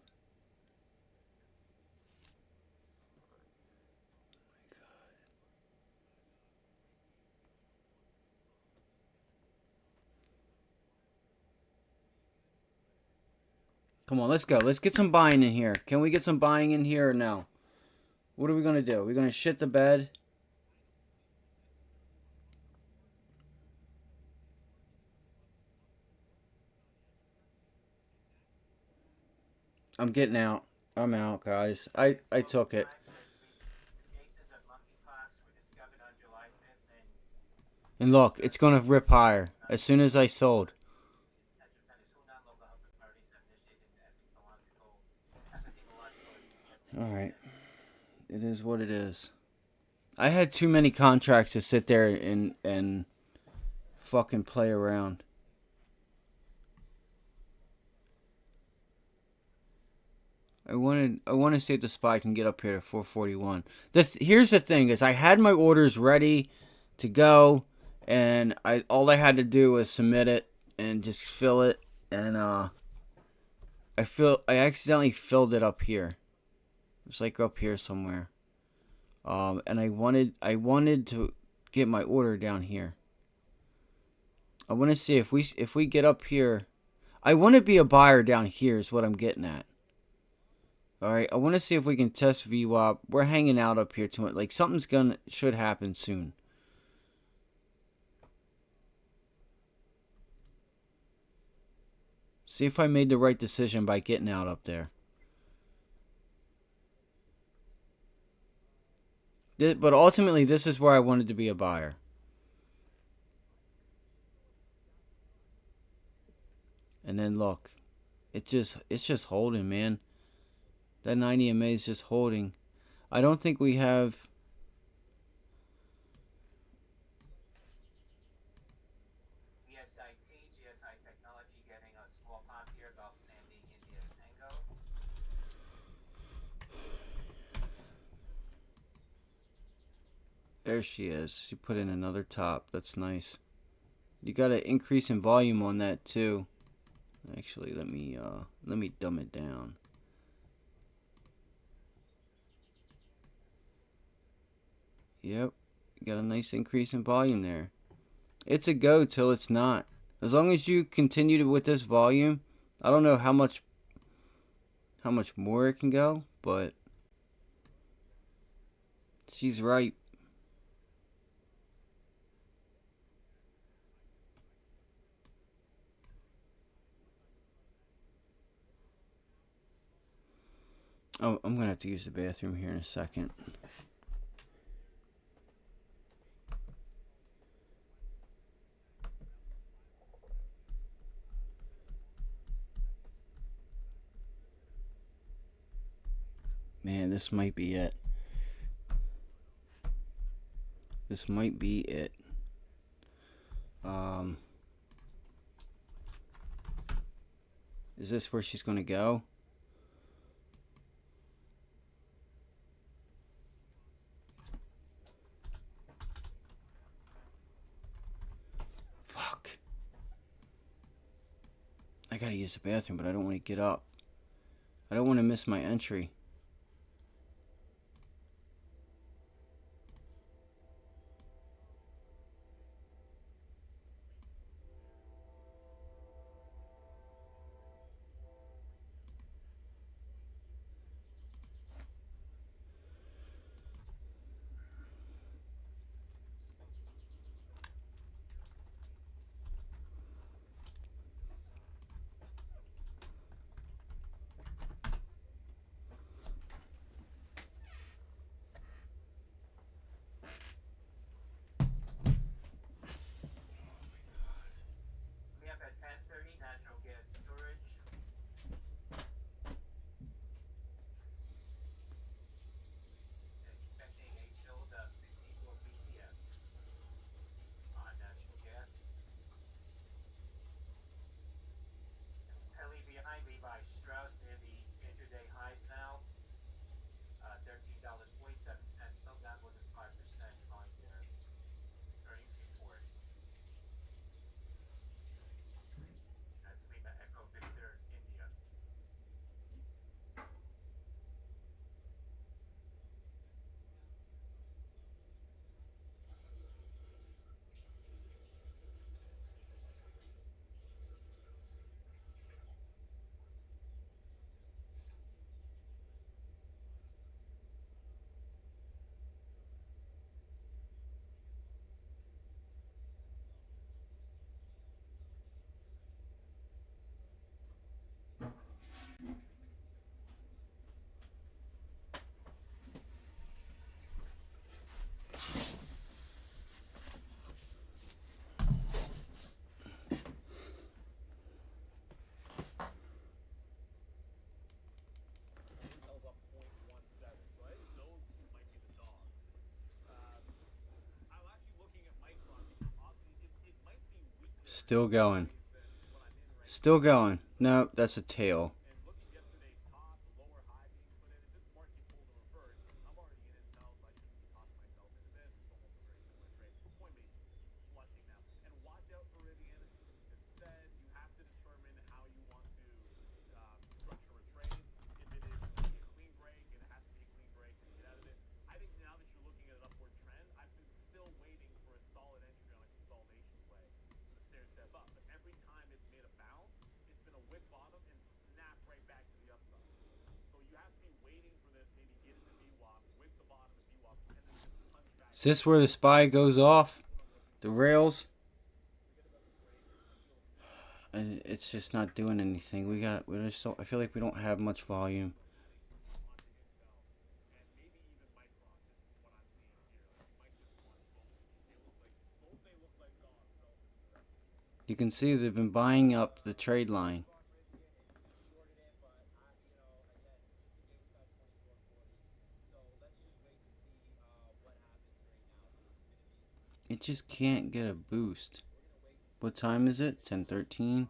Come on, let's go. Let's get some buying in here. Can we get some buying in here or no? What are we gonna do? We're gonna shit the bed? I'm getting out. I'm out, guys. I took it. Cases of monkeypox were discovered on July 5th in And look, it's gonna rip higher as soon as I sold. defenders. Hunan local health authorities have initiated an epidemiological All investigation. right. It is what it is. I had too many contracts to sit there and fucking play around. I want to see if the SPY can get up here to 441. Here's the thing: is I had my orders ready to go, and all I had to do was submit it and just fill it, and I accidentally filled it up here. It's like up here somewhere. And I wanted to get my order down here. I want to see if we get up here. I want to be a buyer down here is what I'm getting at. All right, I want to see if we can test VWAP. We're hanging out up here too much. Like something's should happen soon. See if I made the right decision by getting out up there. But ultimately, this is where I wanted to be a buyer. And then look, it's just holding, man. That 90 MA is just holding. I don't think we have. GSI Technology getting a small pop here, Gulf Sandy, India, Tango. There she is. She put in another top. That's nice. You got an increase in volume on that too. Actually, let me dumb it down. Yep, got a nice increase in volume there. It's a go till it's not. As long as you continue with this volume, I don't know how much more it can go, but she's right. Oh, I'm gonna have to use the bathroom here in a second. Man, this might be it. This might be it. Um, is this where she's gonna go? Fuck. I gotta use the bathroom, but I don't want to get up. I don't want to miss my entry. We have at 10:30 natural gas storage. Expecting a build of 64 BCF on natural gas. Heavily behind Levi Strauss near the intraday highs now. $13.47, still down more than 5% on their earnings report. That's Lima Echo Victor India. Intel's up 0.17, so I think those two might be the dogs. I'm actually looking at Micron because obviously it might be weaker Still going. than what I'm in right Still now. going. No, that's a tail. And look at yesterday's top, the lower high being put in. If this market pulled the reverse, I'm already in Intel, so I shouldn't be talking myself into this. It's almost a very similar trade. Coinbase is just flushing now. And watch out for Rivian. As I said, you have to determine how you want to structure a trade. If it is to be a clean break, and it has to be a clean break, and get out of it. I think now that you're looking at an upward trend, I've been still waiting for a solid entry on a consolidation play with a stair step up. But every time it's made a bounce, it's been a wick bottom and snap right back to the upside. So you have to be waiting for this, maybe get into VWAP, wick the bottom of VWAP, and then just punch back. Is this where the spy goes off? The rails? And it's just not doing anything. I feel like we don't have much volume. You can see they've been buying up the trade line. It just can't get a boost. What time is it? 10:13.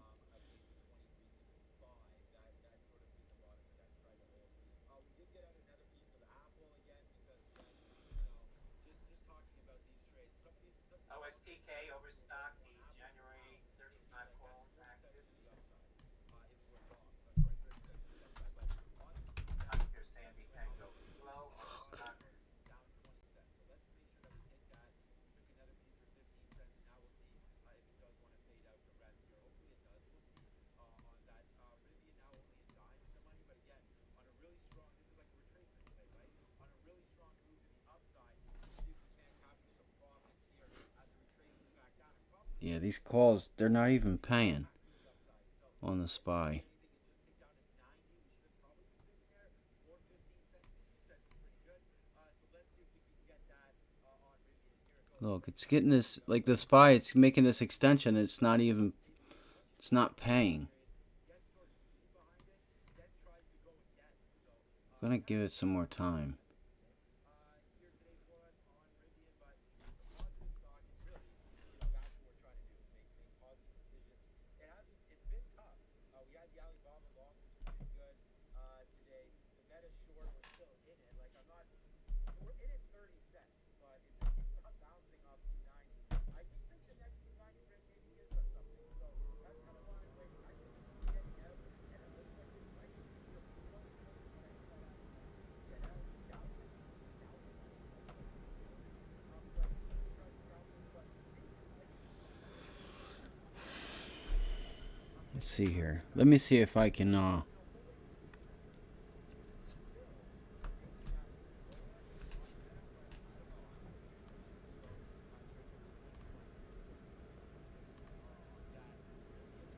OSTK overstocked the January 35 call active. Oscar Sandy Tango Kilo overstocked. Yeah, these calls, they're not even paying on the SPY. Look, it's getting this, like the SPY, it's making this extension. It's not even, it's not paying. I'm going to give it some more time. Let's see here. Let me see if I can,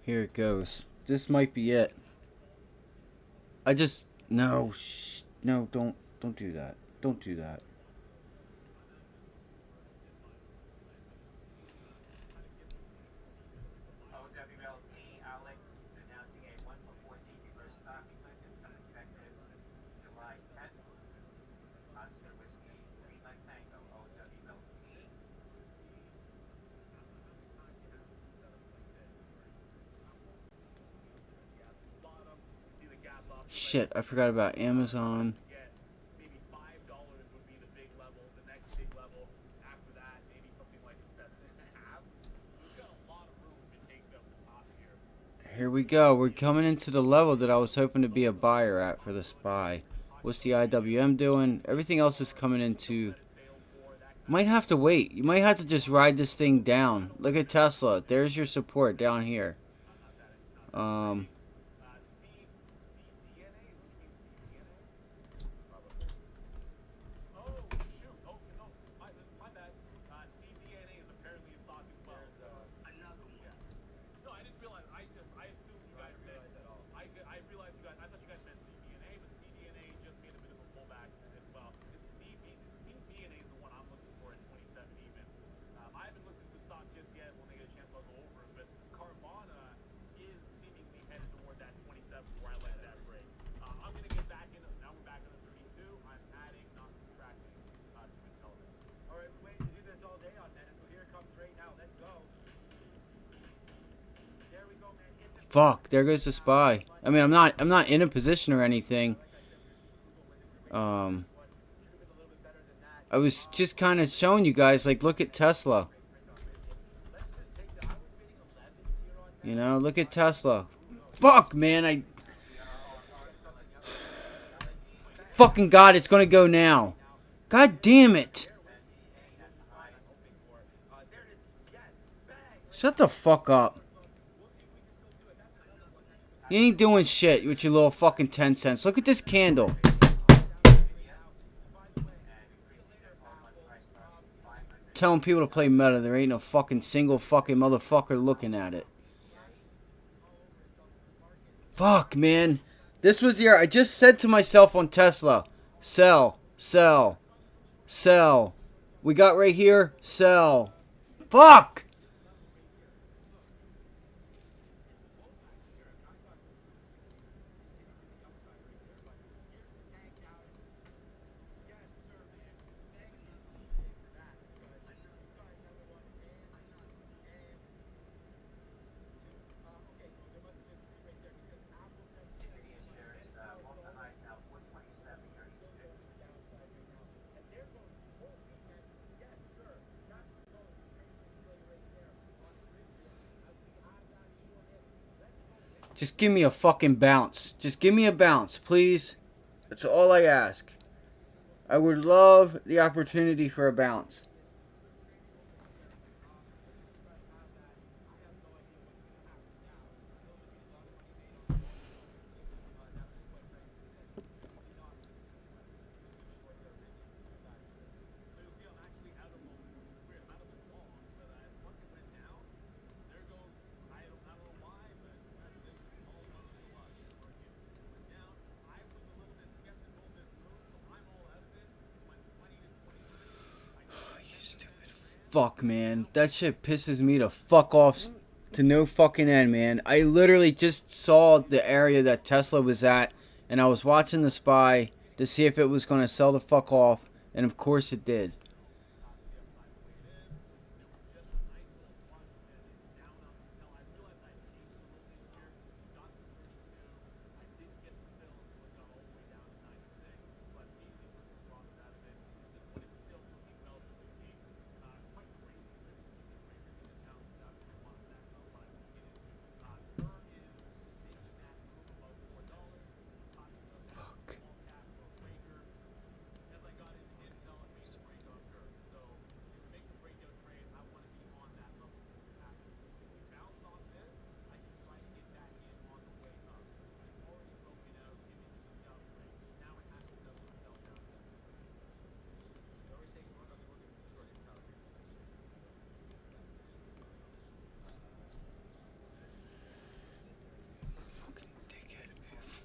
here it goes. This might be it. No, no, don't do that. Don't do that. OWLT Alec announcing a 1-for-14 reverse stock split effective July 10th. Oscar Whiskey 3 by Tango OWLT. Shit, I forgot about Amazon. Maybe $5 would be the big level. The next big level after that, maybe something like a 7.5. We've got a lot of room if it takes up the top here. Here we go. We're coming into the level that I was hoping to be a buyer at for the SPY. What's the IWM doing? Everything else is coming into... Might have to wait. You might have to just ride this thing down. Look at Tesla. There's your support down here. Fuck, there goes the SPY. I mean, I'm not in a position or anything. I was just kind of showing you guys, like, look at Tesla. You know, look at Tesla. Fuck, man, fucking God, it's gonna go now. God damn it. Shut the fuck up. You ain't doing shit with your little fucking 10 cents. Look at this candle. Telling people to play meta. There ain't no fucking single fucking motherfucker looking at it. Fuck, man. This was the year I just said to myself on Tesla, sell, sell, sell. We got right here, sell. Fuck! Just give me a fucking bounce. Just give me a bounce, please. That's all I ask. I would love the opportunity for a bounce. fuck, man. That shit pisses me to fuck off to no fucking end, man. I literally just saw the area that Tesla was at, and I was watching the SPY to see if it was going to sell the fuck off, and of course it did. Fuck.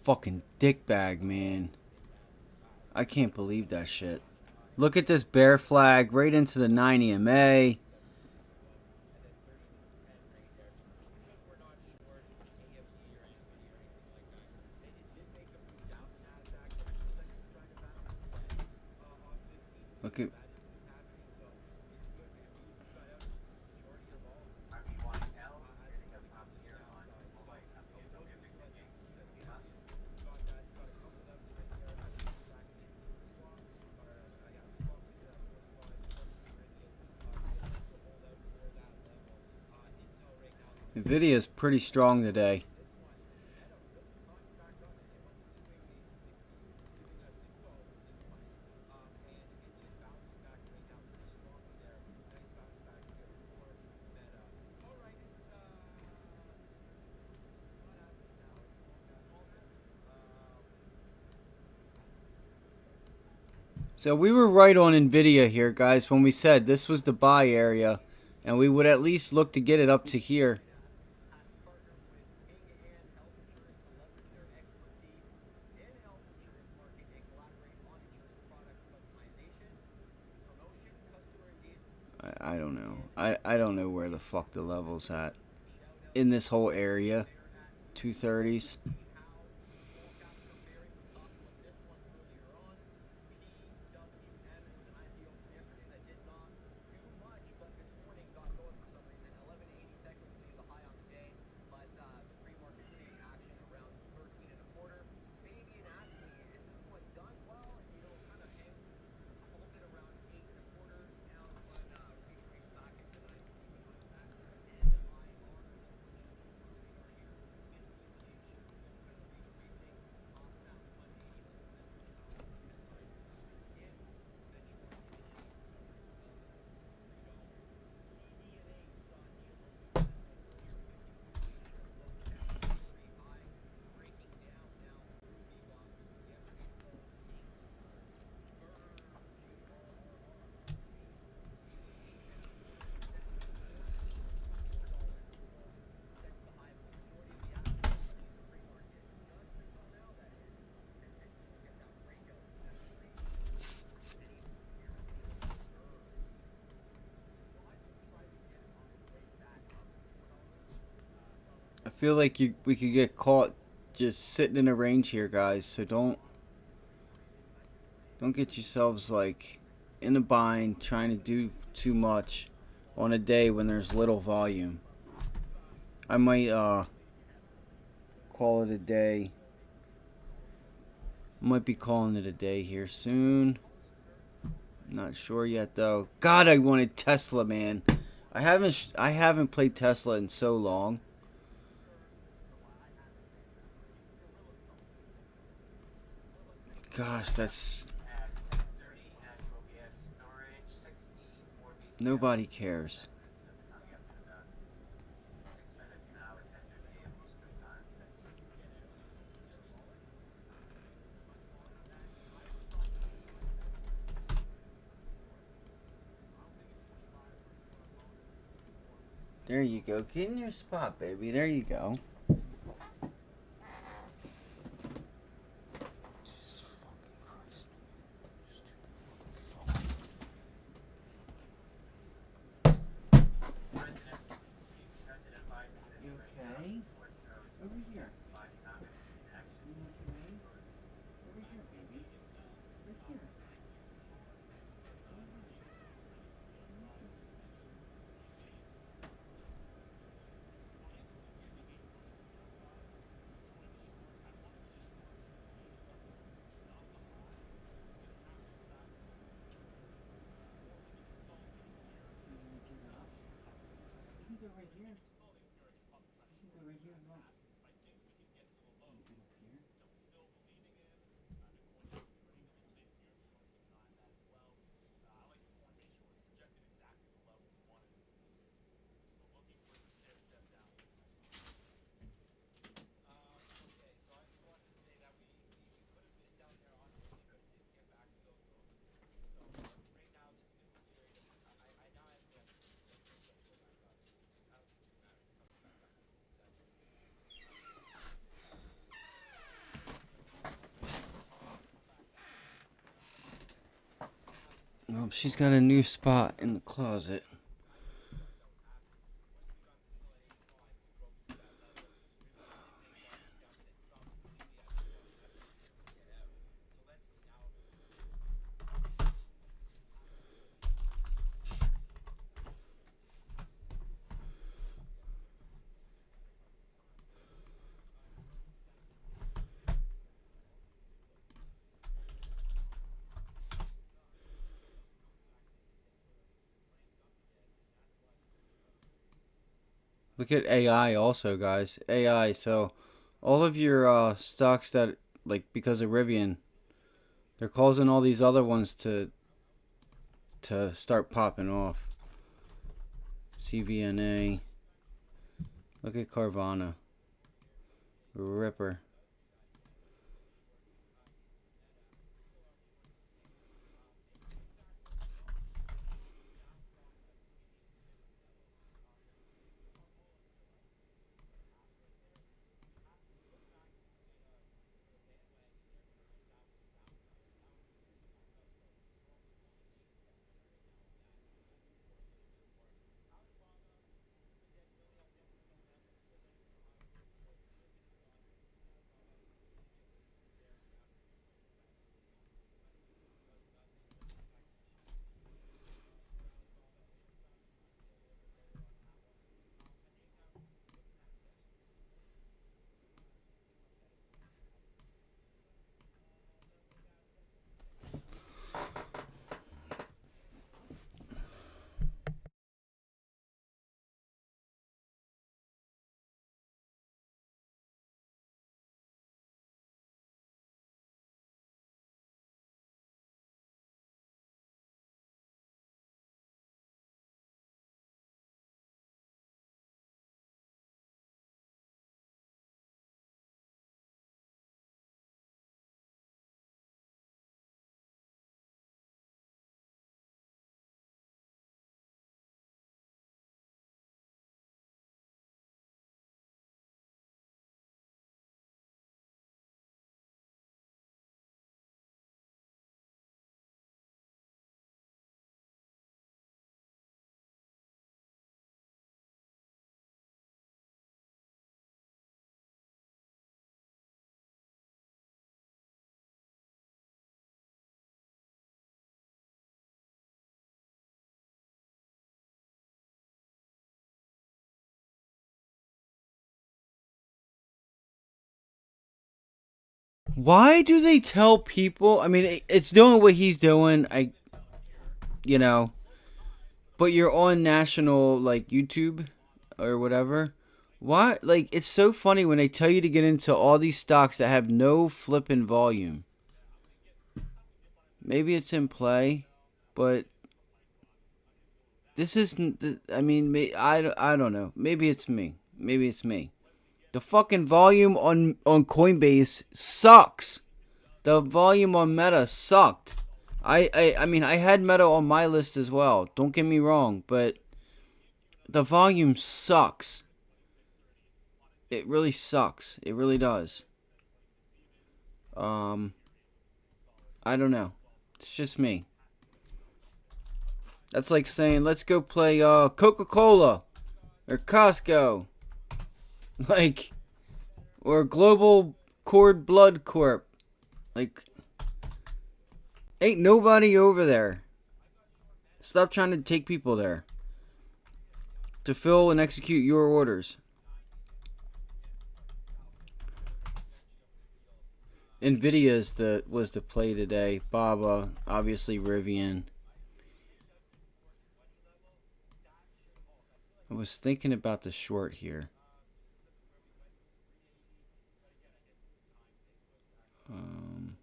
Fucking dickbag, man. I can't believe that shit. Look at this bear flag right into the 9 EMA. Look at. Nvidia's pretty strong today. So we were right on Nvidia here, guys, when we said this was the buy area, and we would at least look to get it up to here. I don't know. I don't know where the fuck the level's at in this whole area. 230s. I feel like we could get caught just sitting in a range here, guys. So don't get yourselves like in a bind trying to do too much on a day when there's little volume. I might call it a day. Might be calling it a day here soon. Not sure yet though. God, I wanted Tesla, man. I haven't played Tesla in so long. Gosh, that's nobody cares. There you go. Get in your spot, baby. There you go. Well, she's got a new spot in the closet. Look at AI also, guys. AI. So all of your stocks that, like, because of Rivian, they're causing all these other ones to start popping off. CVNA. Look at Carvana. Ripper. Why do they tell people? I mean, it's doing what he's doing. You know, but you're on national, like, YouTube or whatever. Why? Like, it's so funny when they tell you to get into all these stocks that have no flipping volume. Maybe it's in play, but this isn't. I mean, I don't know. Maybe it's me. Maybe it's me. The fucking volume on Coinbase sucks. The volume on Meta sucked. I mean, I had Meta on my list as well. Don't get me wrong, but the volume sucks. It really sucks. It really does. Um, I don't know. It's just me. That's like saying, let's go play Coca-Cola or Costco. Like, or Global Cord Blood Corp. Like, ain't nobody over there. Stop trying to take people there to fill and execute your orders. Nvidia's was the play today. Baba, obviously Rivian. I was thinking about the short here. Um,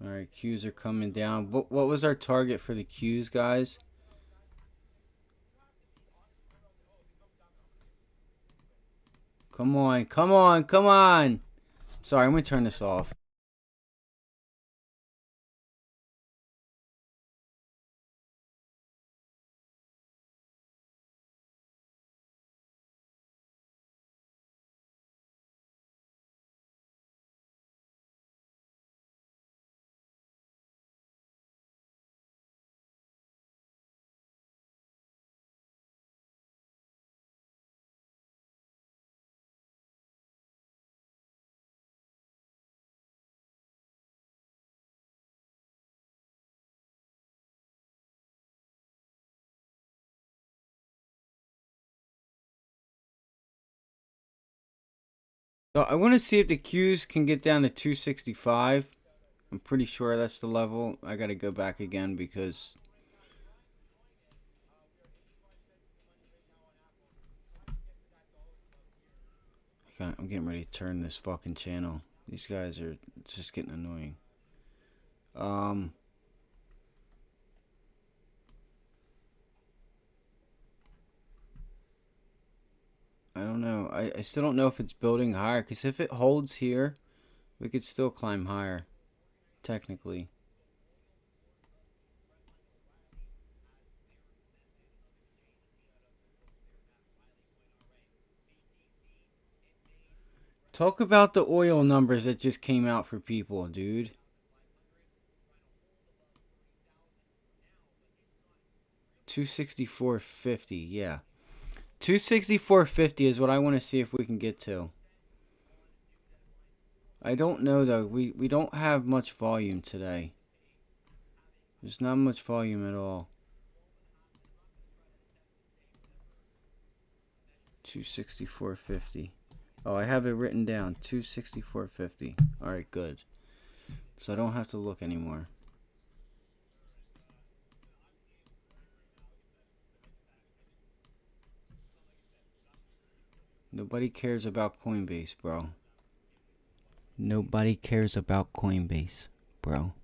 all right, Qs are coming down. What was our target for the Qs, guys? Come on, come on, come on. Sorry, I'm going to turn this off. So I want to see if the Qs can get down to 265. I'm pretty sure that's the level. I got to go back again because I'm getting ready to turn this fucking channel. These guys are just getting annoying. I don't know. I still don't know if it's building higher, because if it holds here, we could still climb higher, technically. Talk about the oil numbers that just came out for people, dude. 264.50, yeah. 264.50 is what I want to see if we can get to. I don't know though. We don't have much volume today. There's not much volume at all. 264.50. Oh, I have it written down. 264.50. Alright, good. So I don't have to look anymore. Nobody cares about Coinbase, bro. Nobody cares about Coinbase, bro.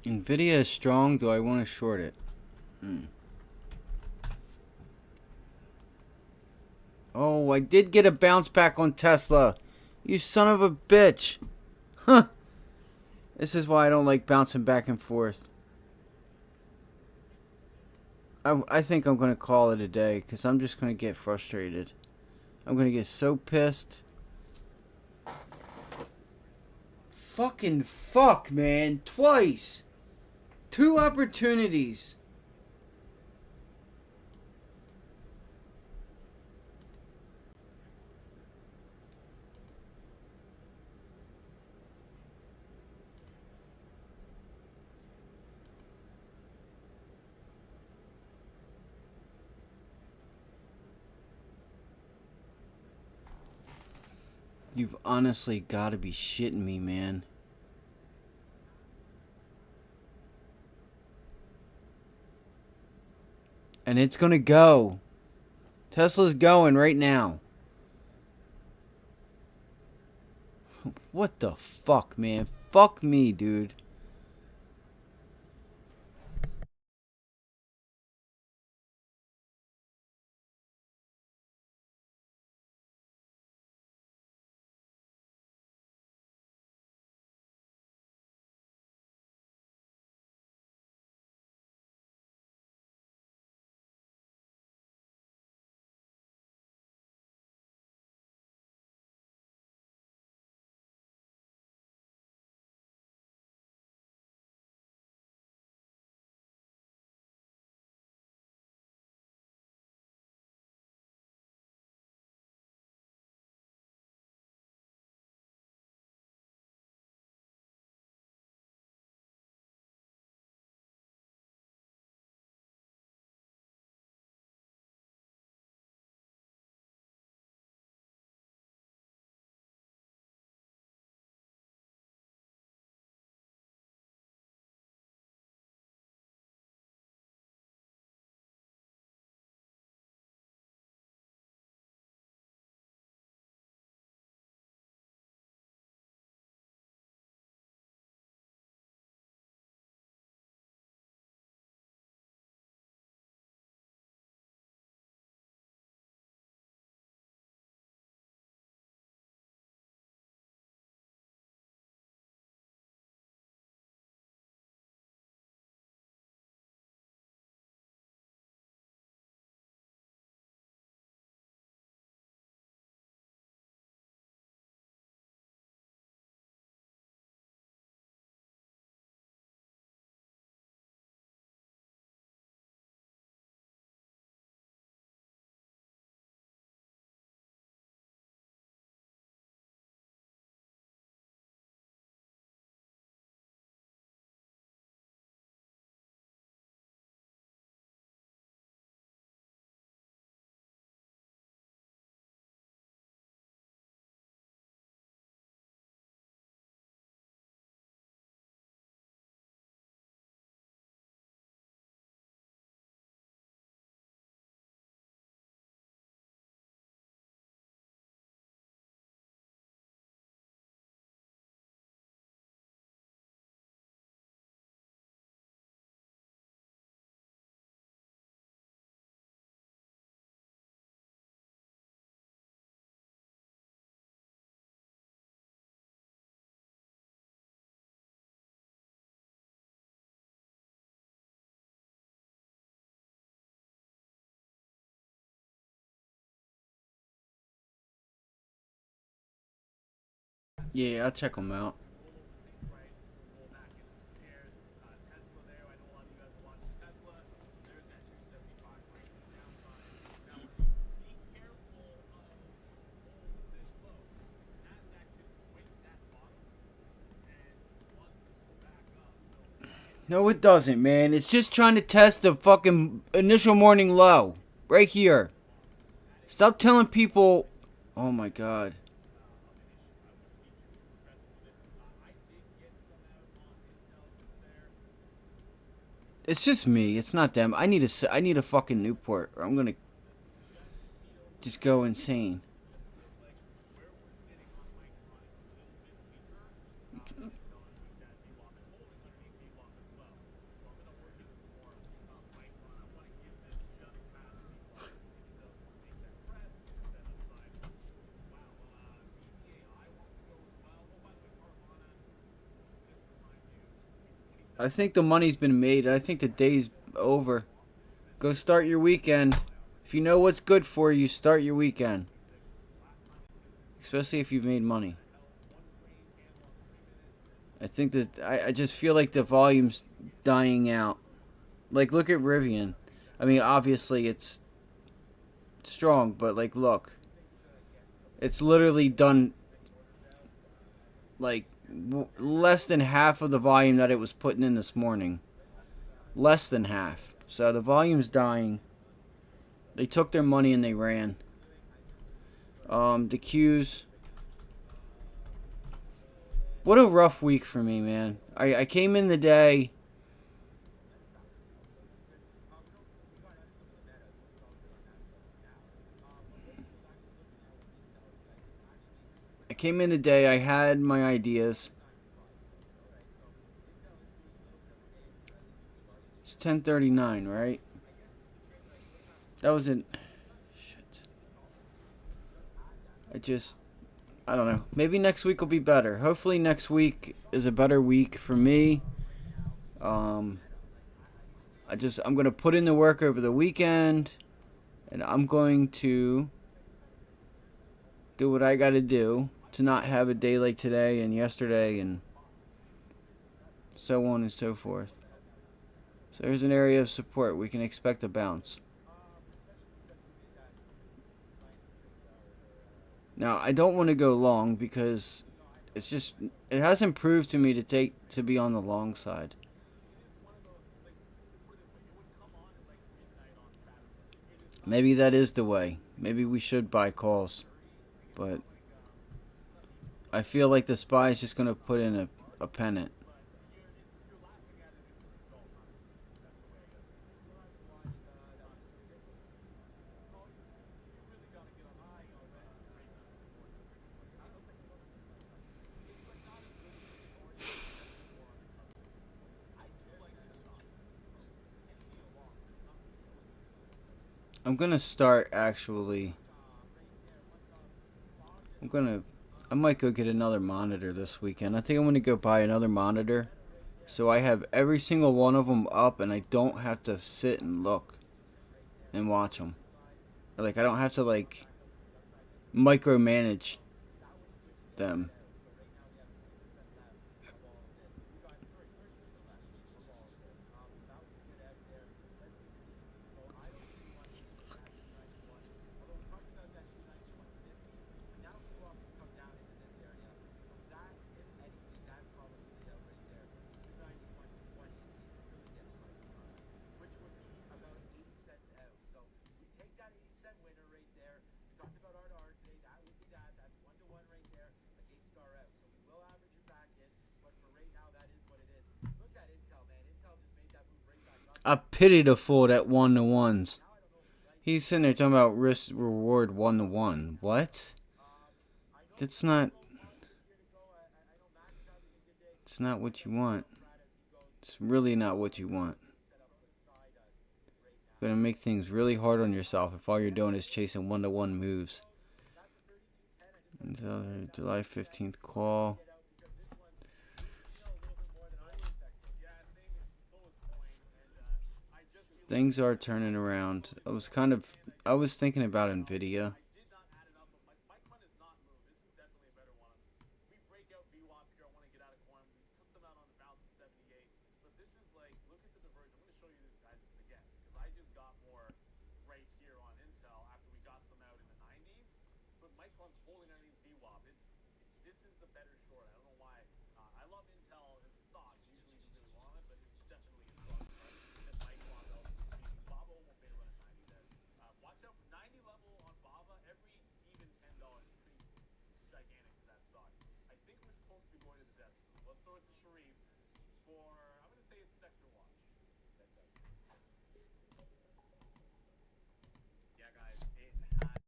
Nvidia is strong. Do I want to short it? Oh, I did get a bounce back on Tesla. You son of a bitch. Huh. This is why I don't like bouncing back and forth. I think I'm going to call it a day because I'm just going to get frustrated. I'm going to get so pissed. Fucking fuck, man. Twice. 2 opportunities. You've honestly got to be shitting me, man. And it's going to go. Tesla's going right now. What the fuck, man? Fuck me, dude. Yeah, I'll check them out. Roll over the same price, roll back into some shares. Tesla there. I know a lot of you guys are watching Tesla. There's that 275 right to the downside. Now, be careful of holding this low. NASDAQ just went that bottom and wants to go back up. So No, it doesn't, man. It's just trying to test the fucking initial morning low. Right here. Stop telling people. Oh my god. of an issue. I wouldn't be too aggressive with it. I did get some out on Intel just there. It's just me. It's not them. I need a fucking Newport, or I'm gonna Just feels just go insane. feels like where we're sitting on Micron is a little bit weaker. Just underneath that VWAP and holding underneath VWAP as well. So I'm gonna work in some more Micron. I want to give this just past VWAP if it does want to make that press and hit that upside. Wow, BPAI wants to go as well. Oh, by the way, Carvana, just to remind you, in I 27 think the money's been made. I think the day's over. Go start your weekend. If you know what's good for you, start your weekend. Especially if you've made money. I think that I just feel like the volume's dying out. Like, look at Rivian. I mean, obviously it's strong, but like, look. It's literally done like less than half of the volume that it was putting in this morning. Less than half. So the volume's dying. They took their money and they ran. The Qs. What a rough week for me, man. I came in the day. I came in today. I had my ideas. It's 10:39, right? That wasn't. Shit. I don't know. Maybe next week will be better. Hopefully next week is a better week for me. Um, I'm gonna put in the work over the weekend, and I'm going to do what I got to do to not have a day like today and yesterday and so on and so forth. So here's an area of support. We can expect a bounce. Now I don't want to go long because it hasn't proved to me to be on the long side. Maybe that is the way. Maybe we should buy calls, but I feel like the SPY is just gonna put in a pennant. I'm gonna start actually. I might go get another monitor this weekend. I think I'm gonna go buy another monitor, so I have every single one of them up, and I don't have to sit and look and watch them. Like I don't have to like micromanage them. I pity the fool that 1-to-1s. He's sitting there talking about risk reward 1-to-1. What? That's not. It's not what you want. It's really not what you want. You're gonna make things really hard on yourself if all you're doing is chasing 1-to-1 moves. Until July 15th call. Things are turning around. I was thinking about Nvidia. got more right here on Intel after we got some out in the 90s. But Micron's holding underneath VWAP. This is the better short. I don't know why. I love Intel as a stock. Usually do really well on it, but it's definitely a stronger chart than Micron, relatively speaking. Baba almost made a run at 90 there. Watch out for 90 level on Baba. Every even $10 is pretty gigantic for that stock. I think we're supposed to be going to the decimal. Let's throw it to Sharif for, I'm going to say it's sector watch. Yes, sir. Yeah, guys, it has.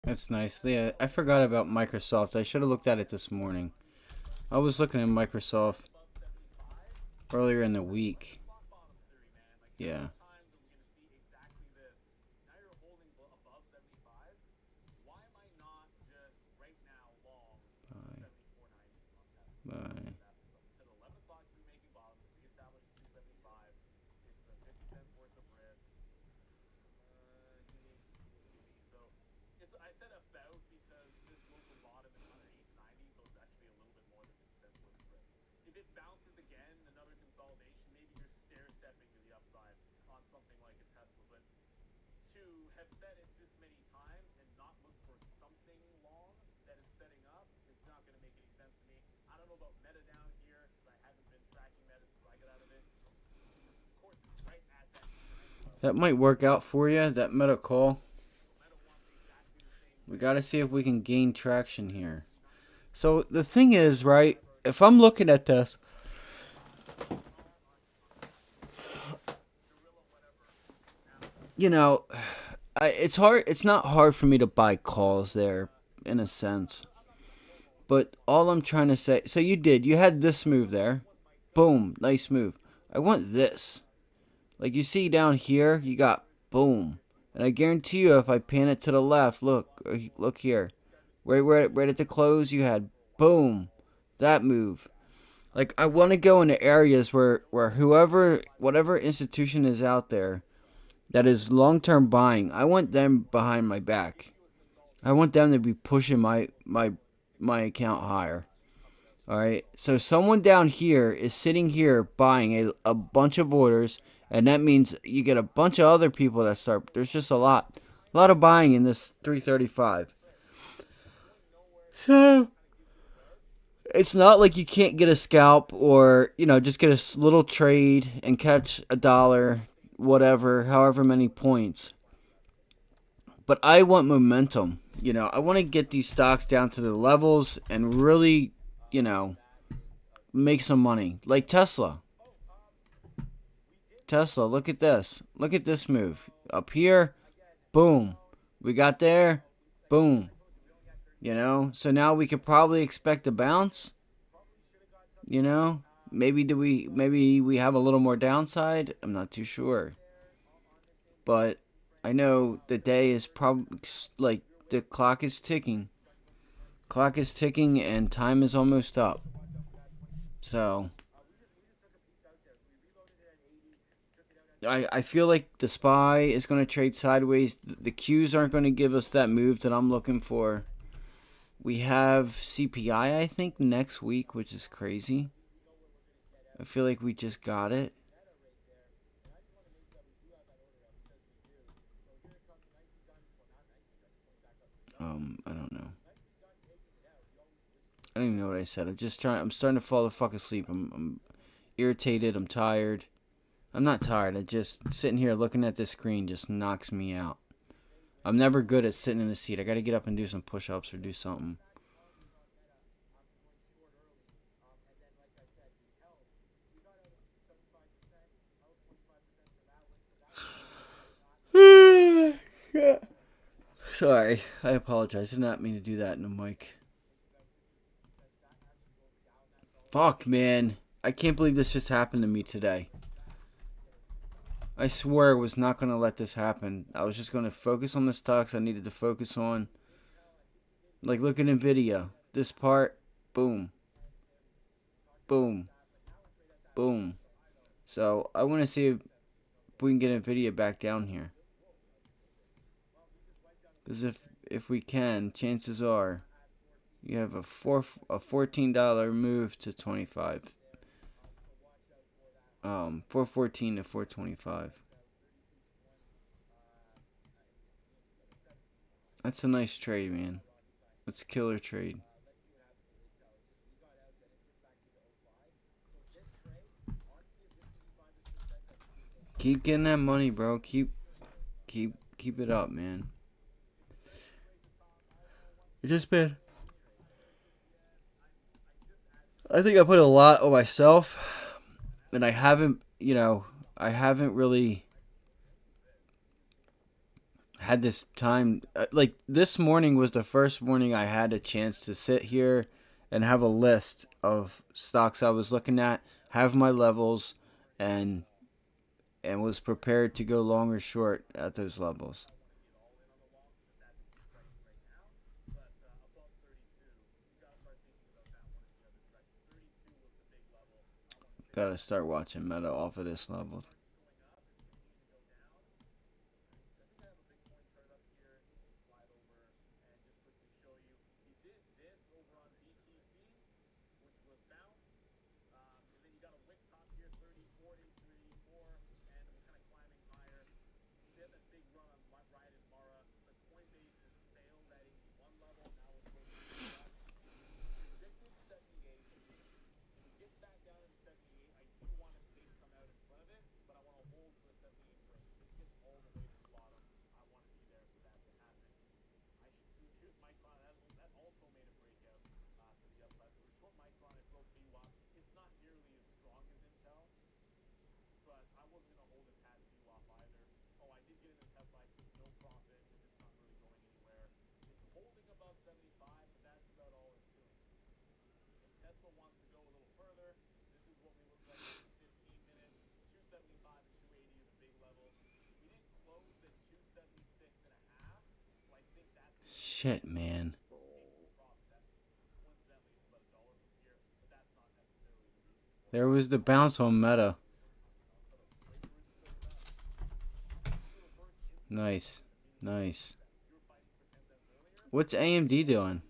That's nice. Yeah, I forgot about Microsoft. I should have looked at it this morning. I was looking at Microsoft Above 75. earlier in the week. Rock bottom theory, man. Like, how Yeah. many times are we going to see exactly this? Now you're holding above 75. Why am I not just right now longs to Bye. 74.90 on Tesla? That's what I Bye. always ask myself. We said 11 o'clock to be making bottom. We reestablished at 275. It's the 50 cents worth of risk. Gimme. So it's, I said about because this local bottom is underneath 90, so it's actually a little bit more than 50 cents worth of risk. If it bounces again, another consolidation, maybe you're stair stepping to the upside on something like a Tesla. But to have said it this many times and not look for something long that is setting up is not going to make any sense to me. I don't know about Meta down here because I haven't been tracking Meta since I got out of it. Of course, it's right at that 290 level. That might work out for you, that meta call. So Meta wants exactly the same We thing. got to see if we can gain traction here. So the thing is, right, if I'm looking at this, you know, it's hard. It's not hard for me to buy calls there, in a sense. But all I'm trying to say, so you had this move there, boom, nice move. I want this. Like you see down here, you got boom, and I guarantee you, if I pan it to the left, look here, right at the close, you had boom, that move. Like I want to go into areas where whatever institution is out there that is long-term buying, I want them behind my back. I want them to be pushing my account higher. All right. So someone down here is sitting here buying a bunch of orders, and that means you get a bunch of other people that start. There's just a lot of buying in this 335. So it's not like you can't get a scalp or just get a little trade and catch a dollar, whatever, however many points. But I want momentum. I want to get these stocks down to the levels and really, you know, make some money. Like Tesla. Tesla, look at this. Look at this move. Up here, boom. We got there, boom. So now we could probably expect a bounce. Maybe we have a little more downside. I'm not too sure. But I know the day is probably like the clock is ticking. Clock is ticking and time is almost up. So I feel like the SPY is going to trade sideways. The Qs aren't going to give us that move that I'm looking for. We have CPI, I think, next week, which is crazy. I feel like we just got it. I don't know. I don't even know what I said. I'm starting to fall the fuck asleep. I'm irritated. I'm tired. I'm not tired. I just sitting here looking at this screen just knocks me out. I'm never good at sitting in the seat. I got to get up and do some push-ups or do something. Sorry, I apologize. I did not mean to do that in the mic. Fuck, man. I can't believe this just happened to me today. I swear I was not going to let this happen. I was just going to focus on the stocks I needed to focus on. Like, look at NVIDIA. This part, boom. Boom. Boom. So, I want to see if we can get NVIDIA back down here. Because if we can, chances are you have a $14 move to 25. 414 to 425. That's a nice trade, man. That's a killer trade. Keep getting that money, bro. Keep it up, man. It's just been. I think I put a lot on myself, and I haven't really had this time. Like, this morning was the first morning I had a chance to sit here and have a list of stocks I was looking at, have my levels, and was prepared to go long or short at those levels. Gotta start watching Meta off of this level. Shit, man. There was the bounce on Meta. Nice. Nice. What's AMD doing?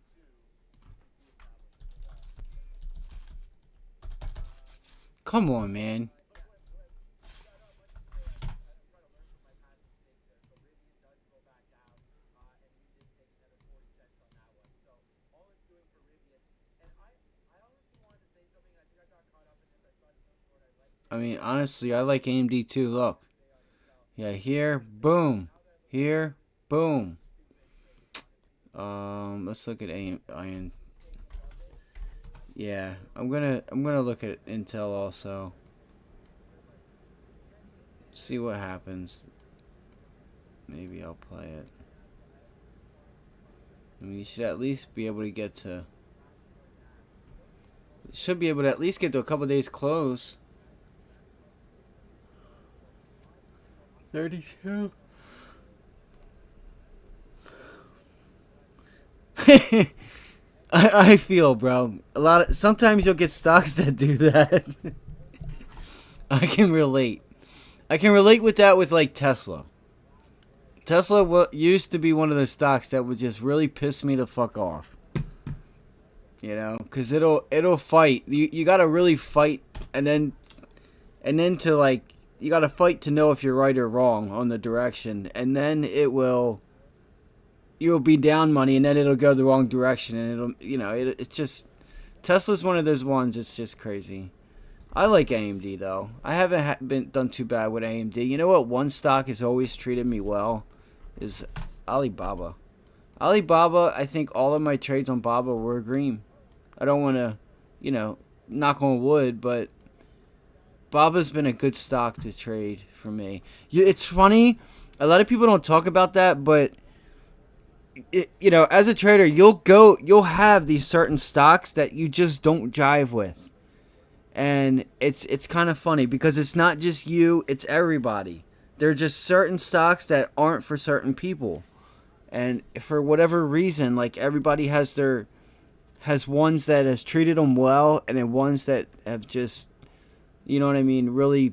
Come on, man. I mean, honestly, I like AMD too. Look. Yeah, here, boom. Here, boom. Let's look at Iron. Yeah, I'm gonna look at Intel also. See what happens. Maybe I'll play it. I mean, you should at least be able to get to. Should be able to at least get to a couple days close. 32. I feel, bro. Sometimes you'll get stocks that do that. I can relate. I can relate with that with like Tesla. Tesla used to be one of the stocks that would just really piss me the fuck off. You know, because it'll fight. You gotta really fight, and then to like. You gotta fight to know if you're right or wrong on the direction, and then you'll be down money, and then it'll go the wrong direction, and it's just, Tesla's one of those ones. It's just crazy. I like AMD though. I haven't been done too bad with AMD. You know what? One stock has always treated me well is Alibaba. Alibaba. I think all of my trades on Baba were green. I don't want to, knock on wood, but Baba's been a good stock to trade for me. It's funny. A lot of people don't talk about that, but as a trader, you'll have these certain stocks that you just don't jive with, and it's kind of funny because it's not just you; it's everybody. There are just certain stocks that aren't for certain people, and for whatever reason, like everybody has ones that has treated them well, and then ones that have just, you know what I mean, really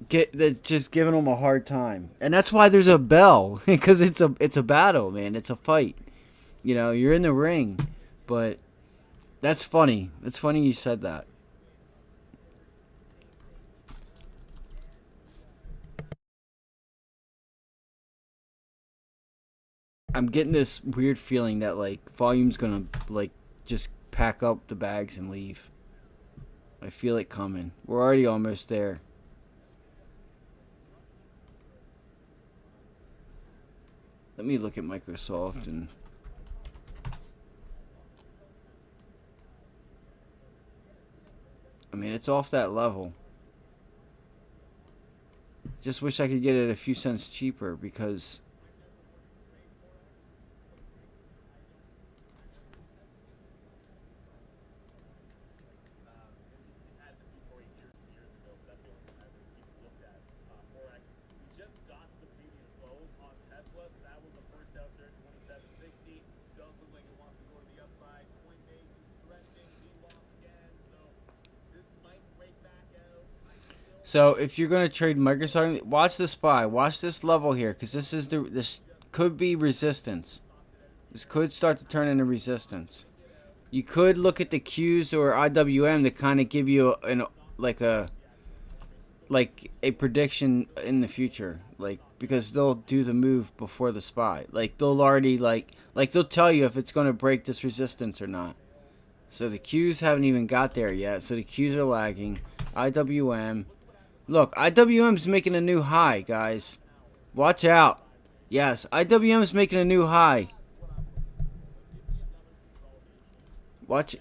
that's just giving them a hard time. And that's why there's a bell, because it's a battle, man. It's a fight. You're in the ring. But that's funny. It's funny you said that. I'm getting this weird feeling that like volume's gonna like just pack up the bags and leave. I feel it coming. We're already almost there. Let me look at Microsoft and I mean it's off that level. Just wish I could get it a few cents cheaper because so if you're gonna trade Microsoft, watch the SPY. Watch this level here, because this could be resistance. This could start to turn into resistance. You could look at the Qs or IWM to kind of give you like a prediction in the future, like because they'll do the move before the SPY. Like they'll already they'll tell you if it's gonna break this resistance or not. So the Qs haven't even got there yet. So the Qs are lagging. IWM. Look, IWM's making a new high, guys. Watch out. Yes, IWM's making a new high. Watch.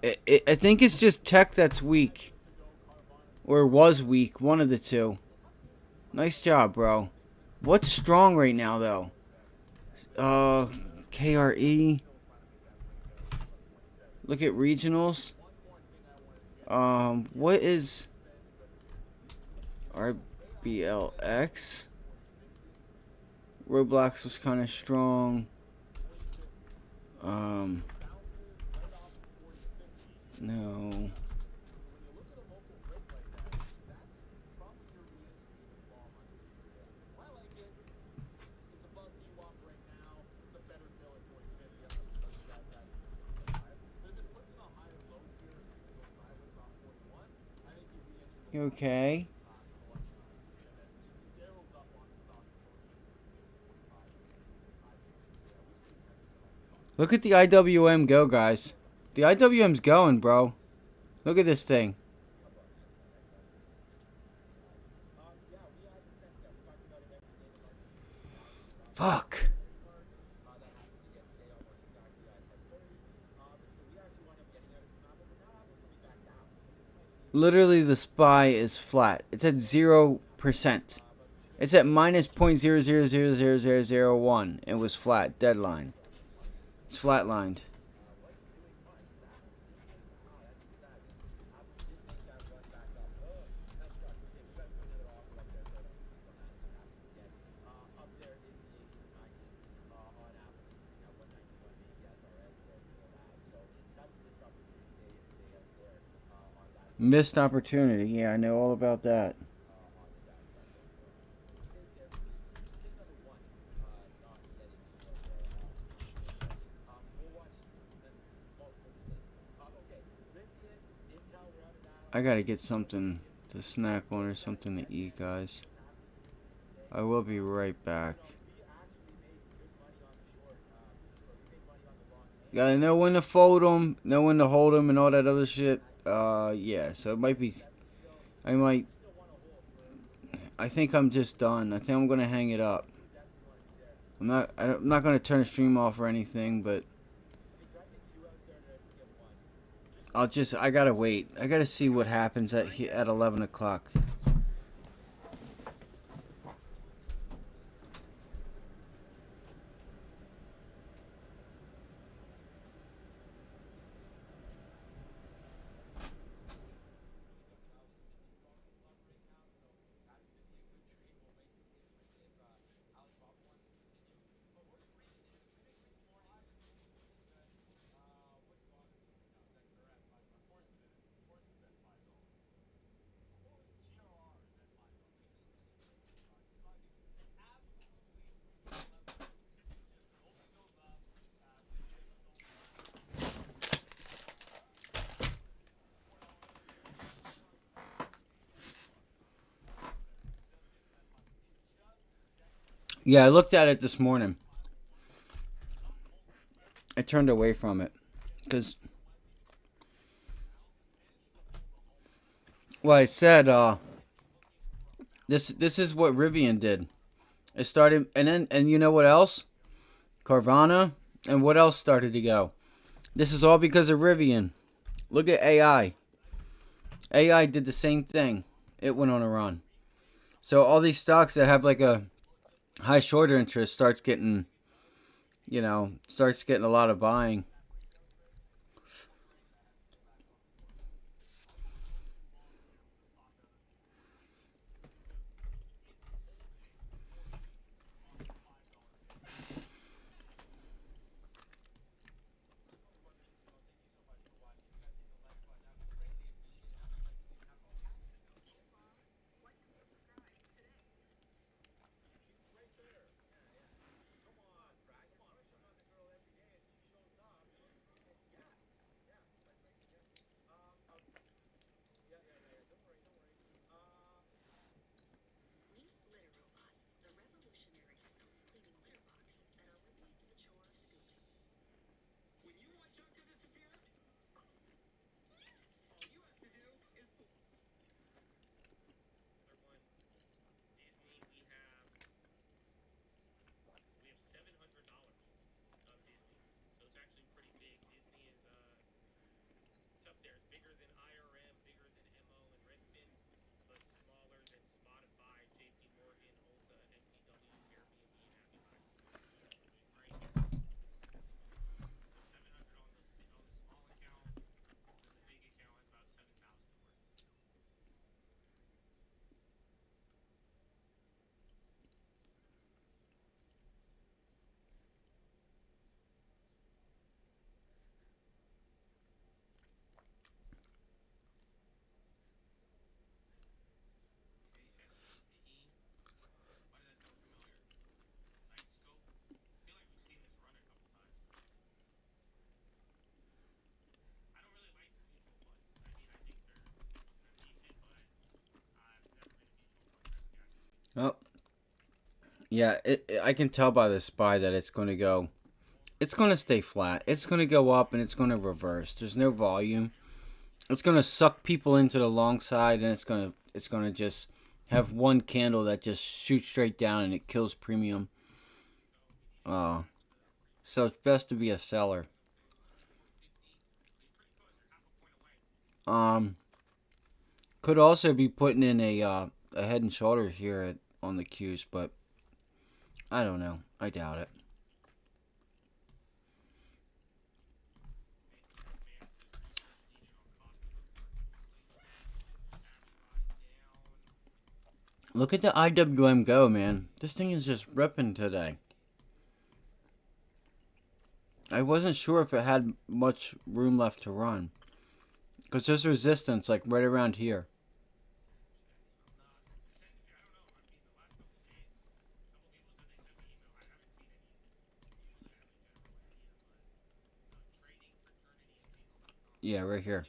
I think it's just tech that's weak. Or was weak. One of the two. Nice job, bro. What's strong right now, though? KRE. Look at regionals. What is RBLX? Roblox was kind of strong. No. Okay. Look at the IWM go, guys. The IWM's going, bro. Look at this thing. Fuck. Literally, the SPY is flat. It's at 0%. It's at minus 0.000001. It was flat. Deadline. It's flatlined. Missed opportunity. Yeah, I know all about that. I gotta get something to snack on or something to eat, guys. I will be right back. Gotta know when to fold them, know when to hold them, and all that other shit. Yeah. So it might be. I might. I think I'm just done. I think I'm gonna hang it up. I'm not. I'm not gonna turn the stream off or anything, but I'll just. I gotta wait. I gotta see what happens at 11 o'clock. Yeah, I looked at it this morning. I turned away from it because, well, I said this is what Rivian did. It started, and you know what else? Carvana, and what else started to go? This is all because of Rivian. Look at AI. AI did the same thing. It went on a run. So all these stocks that have like a high shorter interest starts getting, starts getting a lot of buying. Oh, yeah. I can tell by the SPY that it's going to go. It's going to stay flat. It's going to go up and it's going to reverse. There's no volume. It's going to suck people into the long side, and it's going to just have one candle that just shoots straight down and it kills premium. Uh, so it's best to be a seller. Um, could also be putting in a head and shoulders here on the Qs, but I don't know. I doubt it. Look at the IWM go, man. This thing is just ripping today. I wasn't sure if it had much room left to run. Because there's resistance like right around here. Yeah, right here.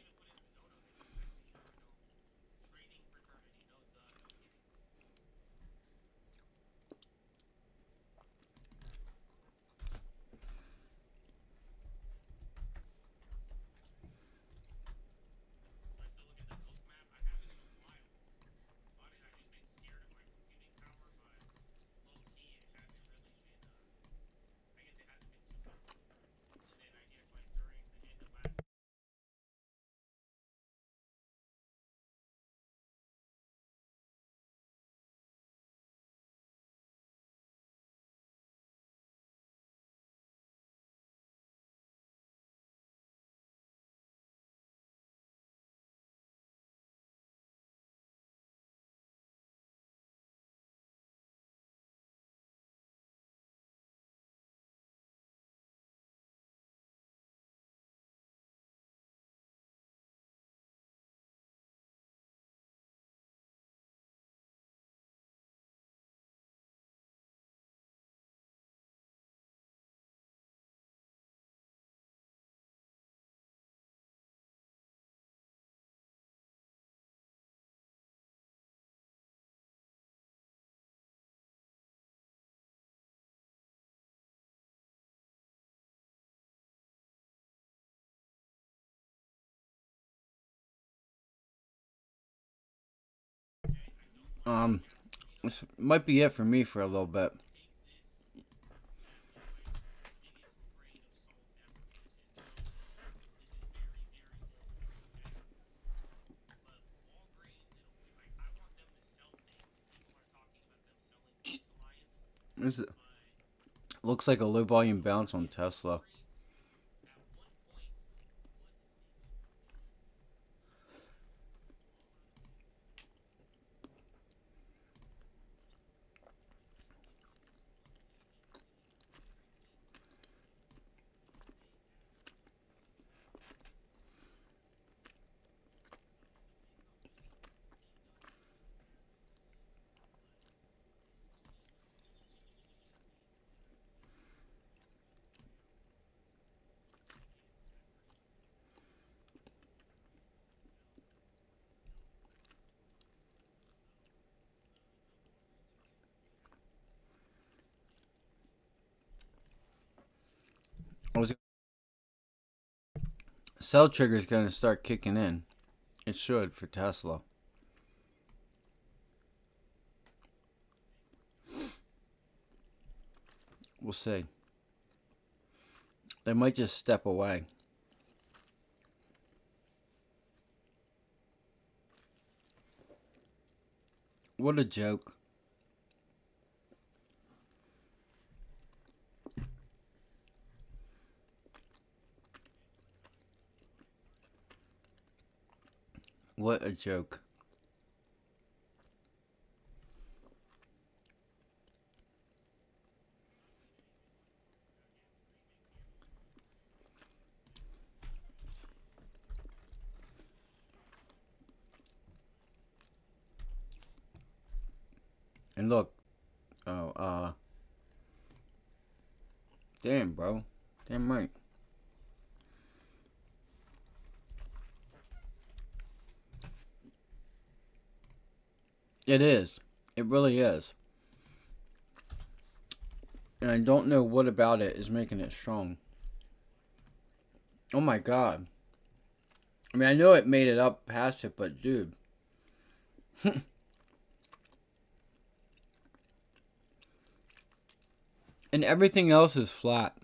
This might be it for me for a little bit. This looks like a low volume bounce on Tesla. I was Sell trigger is going to start kicking in. It should for Tesla. We'll see. They might just step away. What a joke. What a joke. And look. Oh, damn, bro. Damn right. It is. It really is. And I don't know what about it is making it strong. Oh my god. I mean, I know it made it up past it, but dude. And everything else is flat.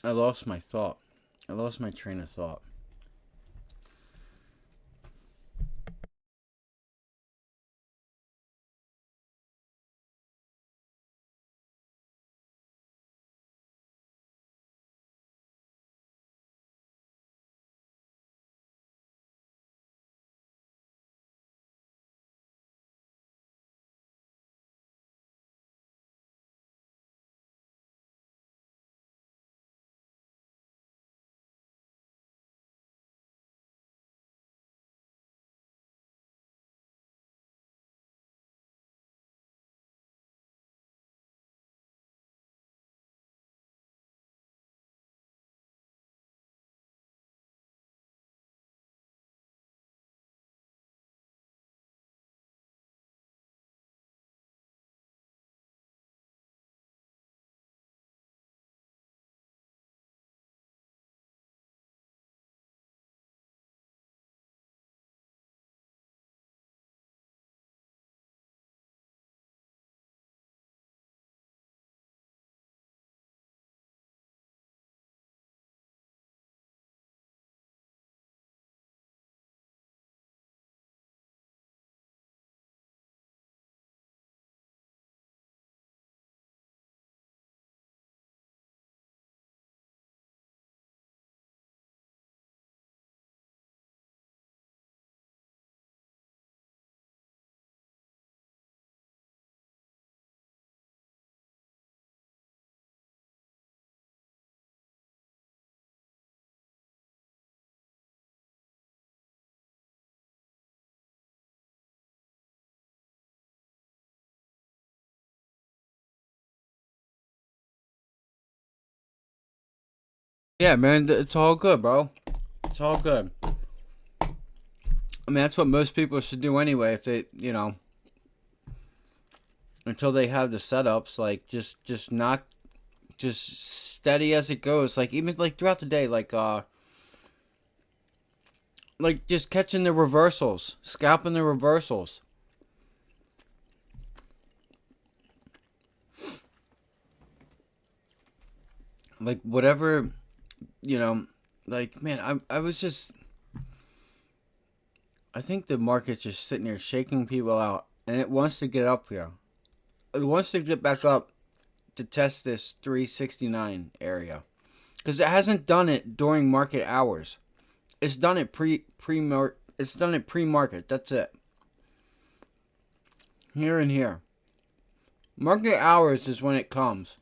I lost my thought. I lost my train of thought. Yeah, man, it's all good, bro. It's all good. I mean, that's what most people should do anyway. If they, until they have the setups, like just knock just steady as it goes. Like even like throughout the day, like just catching the reversals, scalping the reversals. Like whatever, like man, I was just, I think the market's just sitting there shaking people out, and it wants to get up here. It wants to get back up to test this 369 area, because it hasn't done it during market hours. It's done it It's done it pre-market. That's it. Here and here. Market hours is when it comes.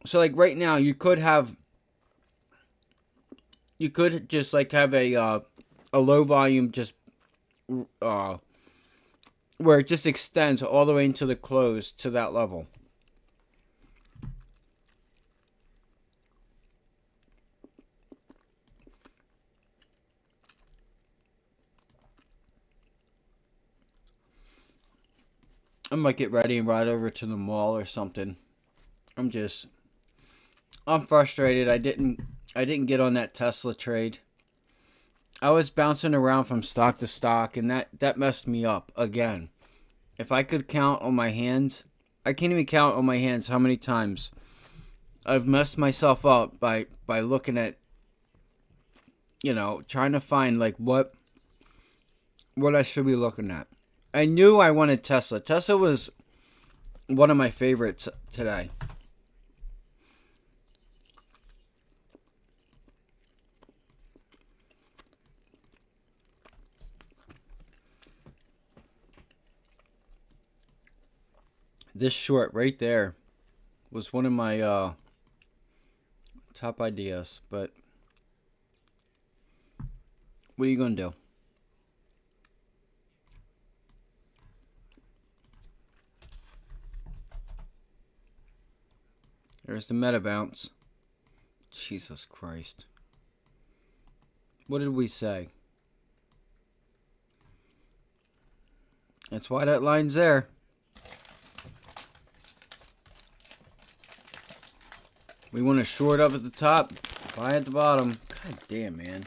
So like right now, you could just like have a low volume just where it just extends all the way into the close to that level. I might get ready and ride over to the mall or something. I'm frustrated. I didn't get on that Tesla trade. I was bouncing around from stock to stock, and that messed me up again. If I could count on my hands, I can't even count on my hands how many times I've messed myself up by looking at, trying to find like what I should be looking at. I knew I wanted Tesla. Tesla was one of my favorites today. This short right there was one of my top ideas, but what are you going to do? There's the meta bounce. Jesus Christ. What did we say? That's why that line's there. We want to short up at the top, buy at the bottom. God damn, man.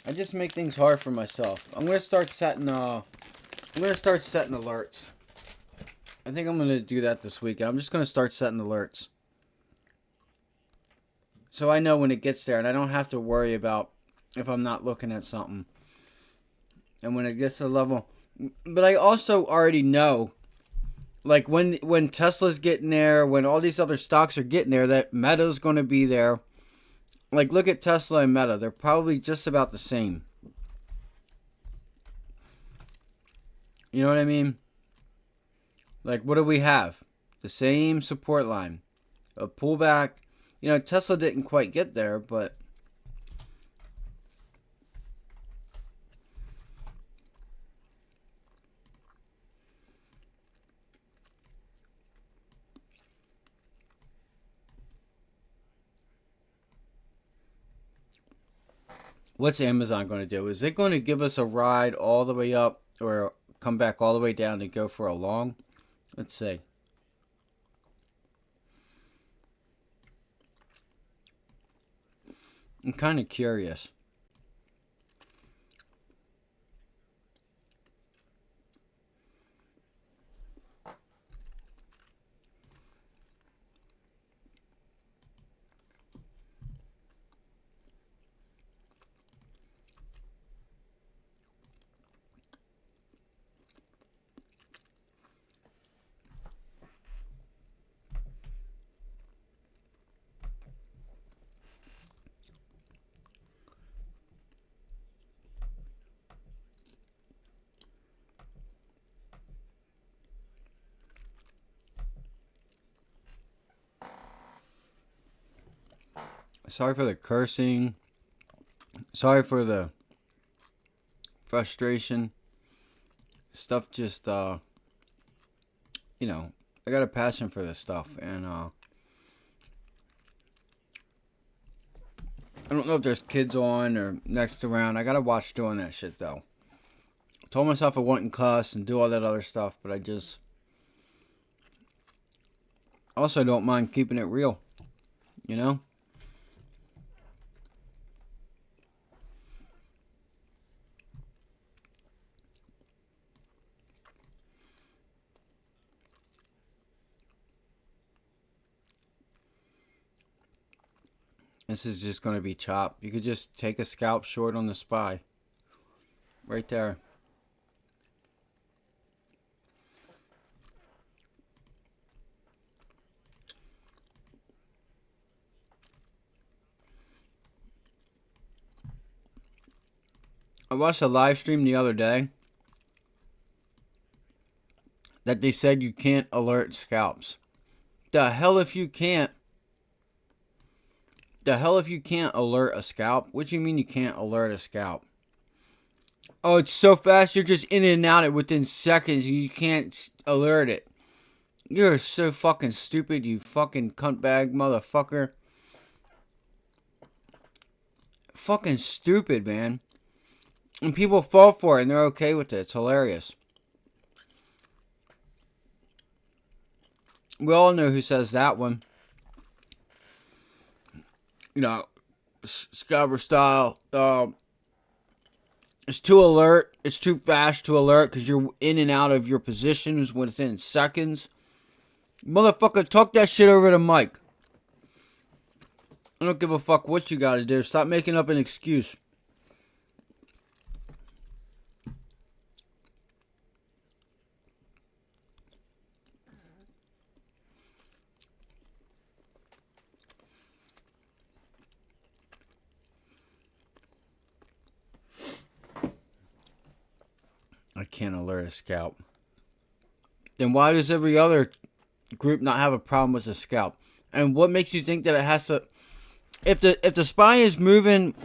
I just make things hard for myself. I'm gonna start setting alerts. I think I'm gonna do that this weekend. I'm just gonna start setting alerts, so I know when it gets there, and I don't have to worry about if I'm not looking at something. And when it gets to the level, but I also already know, like when Tesla's getting there, when all these other stocks are getting there, that Meta's going to be there. Like look at Tesla and Meta; they're probably just about the same. You know what I mean? Like what do we have? The same support line, a pullback. Tesla didn't quite get there, but what's Amazon going to do? Is it going to give us a ride all the way up or come back all the way down and go for a long? Let's see. I'm kind of curious. Sorry for the cursing. Sorry for the frustration. Stuff just, I got a passion for this stuff. And, I don't know if there's kids on or next around. I gotta watch doing that shit, though. I told myself I wouldn't cuss and do all that other stuff, but I just... Also, don't mind keeping it real. You know? This is just going to be chopped. You could just take a scalp short on the SPY. Right there. I watched a live stream the other day that they said you can't alert scalps. The hell if you can't? The hell if you can't alert a scalp? What do you mean you can't alert a scalp? Oh, it's so fast, you're just in and out it within seconds and you can't alert it. You're so fucking stupid, you fucking cuntbag motherfucker. Fucking stupid, man. And people fall for it and they're okay with it. It's hilarious. We all know who says that one. You know, scalper style. It's too alert. It's too fast to alert because you're in and out of your positions within seconds. Motherfucker, talk that shit over the mic. I don't give a fuck what you gotta do. Stop making up an excuse. I can't alert a scalp. Then why does every other group not have a problem with a scalp? And what makes you think that it has to? If the SPY is moving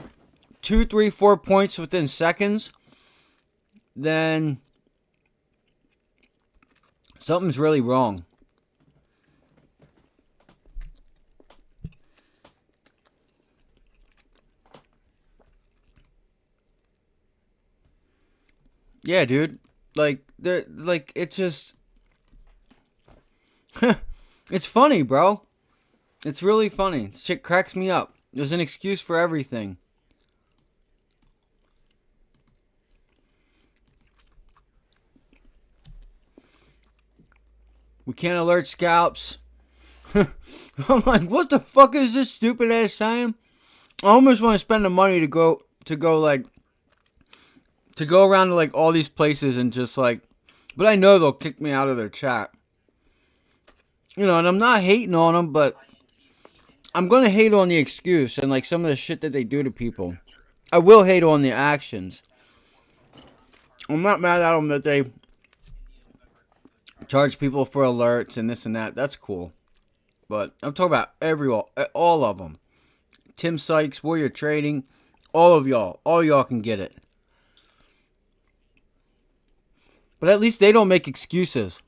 2, 3, 4 points within seconds, then something's really wrong. Yeah, dude. Like it's just it's funny, bro. It's really funny. Shit cracks me up. There's an excuse for everything. We can't alert scalps. I'm like, what the fuck is this stupid ass saying? I almost want to spend the money to go around to like all these places and just like, but I know they'll kick me out of their chat. You know, and I'm not hating on them, but I'm going to hate on the excuse and like some of the shit that they do to people. I will hate on the actions. I'm not mad at them that they charge people for alerts and this and that. That's cool. But I'm talking about all of them. Tim Sykes, Warrior Trading, all of y'all. All y'all can get it. But at least they don't make excuses.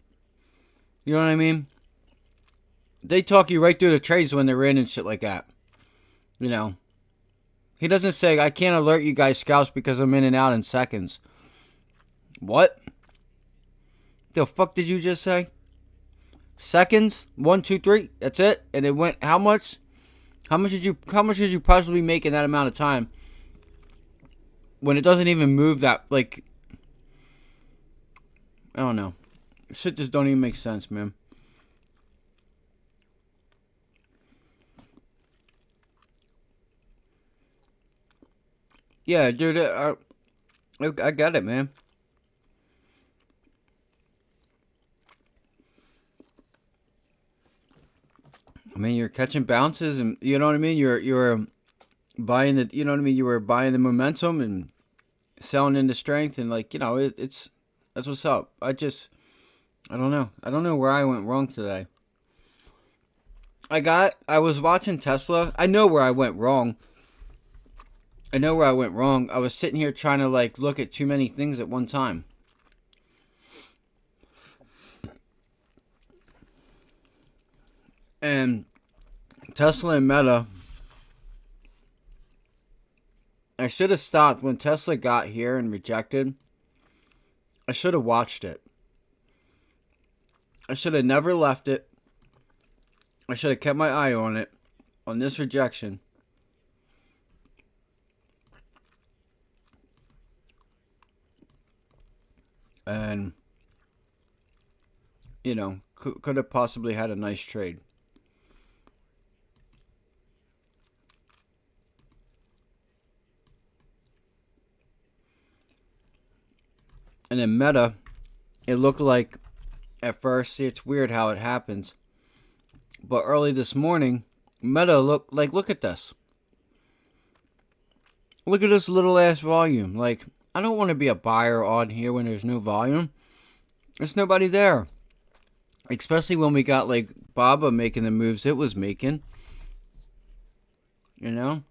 You know what I mean? They talk you right through the trades when they're in and shit like that. You know. He doesn't say, I can't alert you guys scalps because I'm in and out in seconds. What? The fuck did you just say? Seconds? 1, 2, 3. That's it? And it went how much? How much did you possibly make in that amount of time? When it doesn't even move that, like, I don't know. Shit just don't even make sense, man. Yeah, dude, I got it, man. I mean, you're catching bounces, and you know what I mean. You're buying the, you know what I mean. You were buying the momentum and selling into strength, and like, you know, it's that's what's up. I don't know. I don't know where I went wrong today. I was watching Tesla. I know where I went wrong. I was sitting here trying to like look at too many things at one time. And Tesla and Meta, I should have stopped when Tesla got here and rejected. I should have watched it. I should have never left it. I should have kept my eye on it, on this rejection. And, you know, could have possibly had a nice trade. And then Meta, it looked like at first, see, it's weird how it happens. But early this morning, Meta looked like, look at this. Look at this little ass volume. Like, I don't want to be a buyer on here when there's no volume. There's nobody there. Especially when we got like Baba making the moves it was making. You know?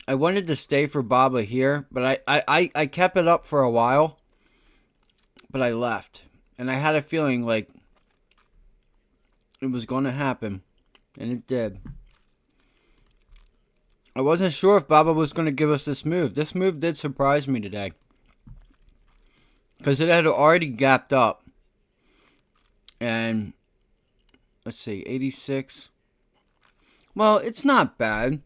I wanted to stay for Baba here, but I kept it up for a while. But I left. And I had a feeling like it was going to happen. And it did. I wasn't sure if Baba was going to give us this move. This move did surprise me today. Because it had already gapped up. And let's see, 86. Well, it's not bad.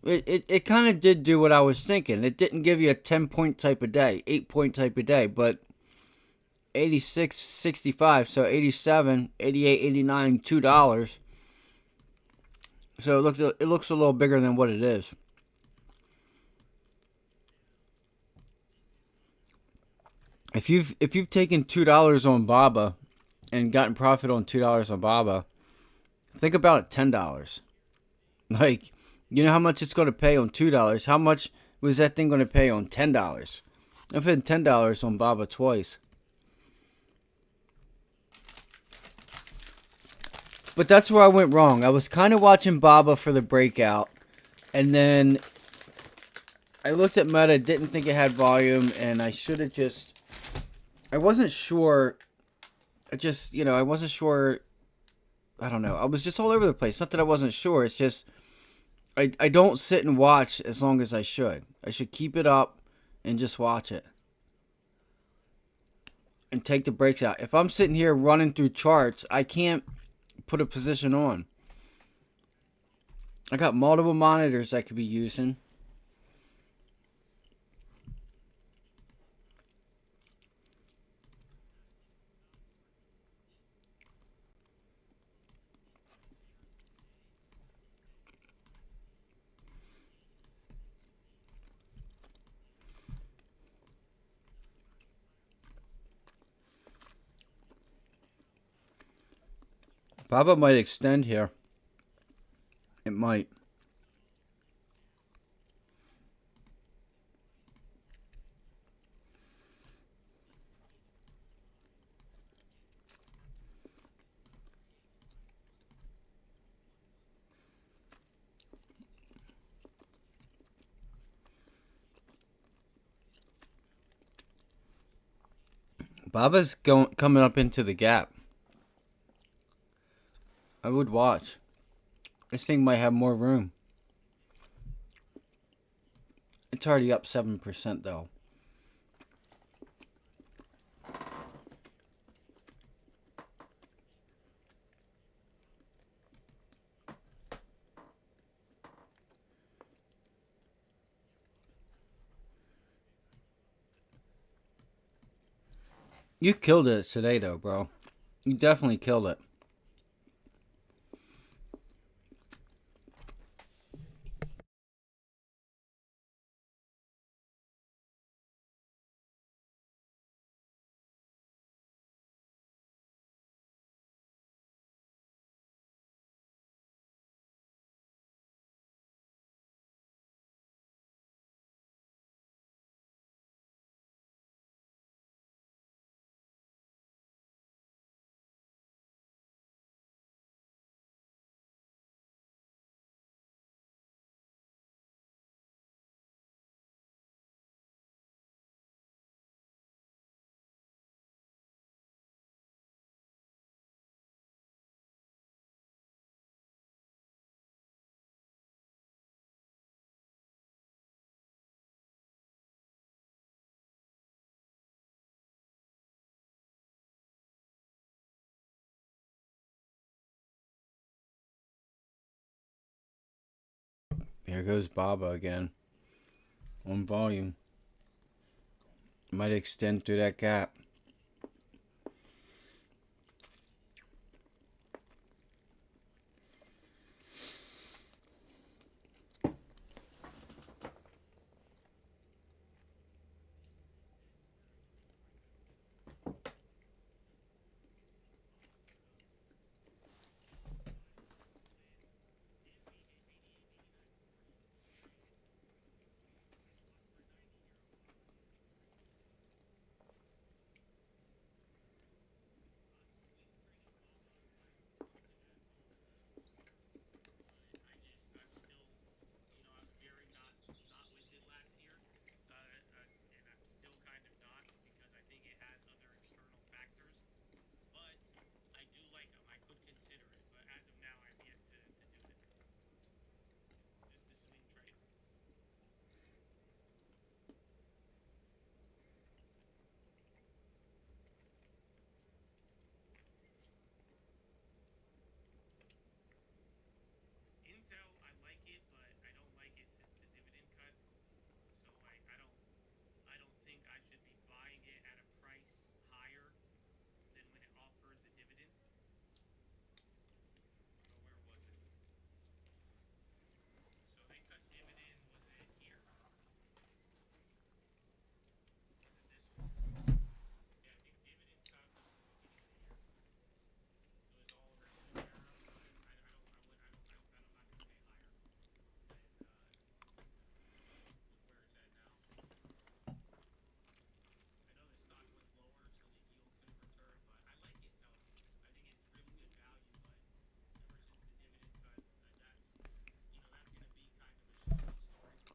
It kind of did do what I was thinking. It didn't give you a 10-point type of day, 8-point type of day, but 86, 65, so 87, 88, 89, $2. So it looks a little bigger than what it is. If you've taken $2 on Baba and gotten profit on $2 on Baba, think about it, $10. Like, you know how much it's going to pay on $2? How much was that thing going to pay on $10? I've had $10 on Baba twice. But that's where I went wrong. I was kind of watching Baba for the breakout, and then I looked at Meta, didn't think it had volume, and I should have just... I wasn't sure. I wasn't sure. I don't know. I was just all over the place. Not that I wasn't sure. It's just I don't sit and watch as long as I should. I should keep it up and just watch it. And take the breaks out. If I'm sitting here running through charts, I can't put a position on. I got multiple monitors I could be using. Baba might extend here. It might. Baba's coming up into the gap. I would watch. This thing might have more room. It's already up 7% though. You killed it today though, bro. You definitely killed it. Here goes Baba again. On volume. Might extend through that gap.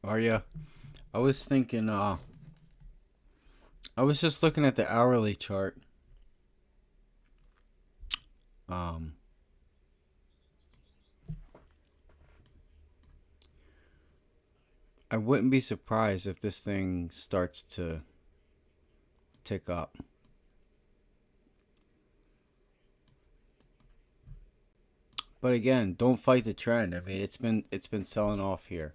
Are ya? I was thinking, I was just looking at the hourly chart. Um, I wouldn't be surprised if this thing starts to tick up. But again, don't fight the trend. I mean, it's been selling off here.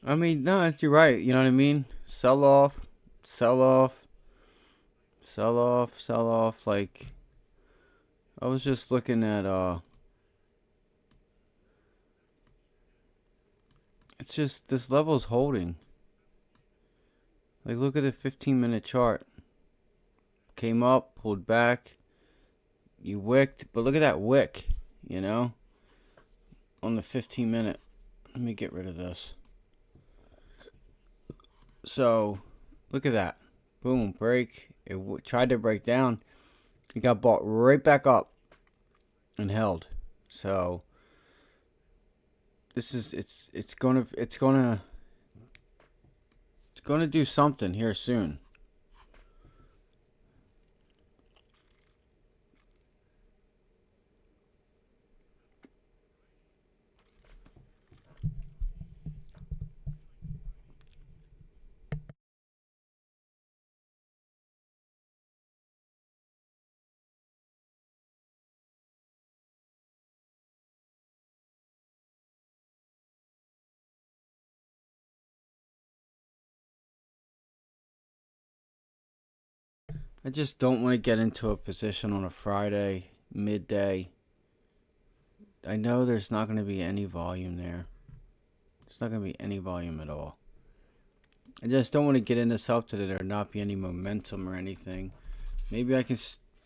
I mean, no, you're right. You know what I mean? Sell off, sell off, sell off, sell off. Like, I was just looking at it's just this level's holding. Like, look at the 15-minute chart. Came up, pulled back. You wicked, but look at that wick, you know, on the 15-minute. Let me get rid of this. So, look at that. Boom, break. It tried to break down. It got bought right back up and held. So, this is it's gonna do something here soon. I just don't want to get into a position on a Friday midday. I know there's not going to be any volume there. There's not going to be any volume at all. I just don't want to get into something that there not be any momentum or anything. Maybe I can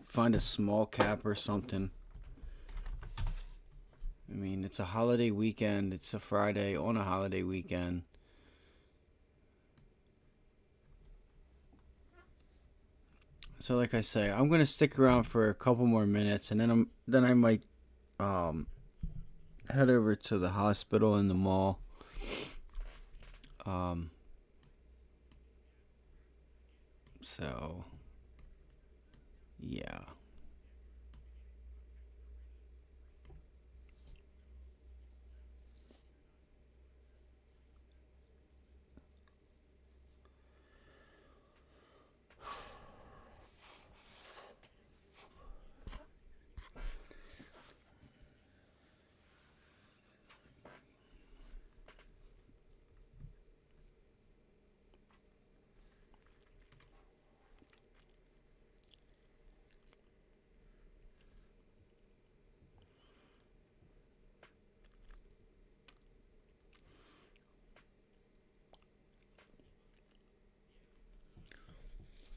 find a small cap or something. I mean, it's a holiday weekend. It's a Friday on a holiday weekend. So like I say, I'm gonna stick around for a couple more minutes, and then I might head over to the hospital in the mall. So yeah.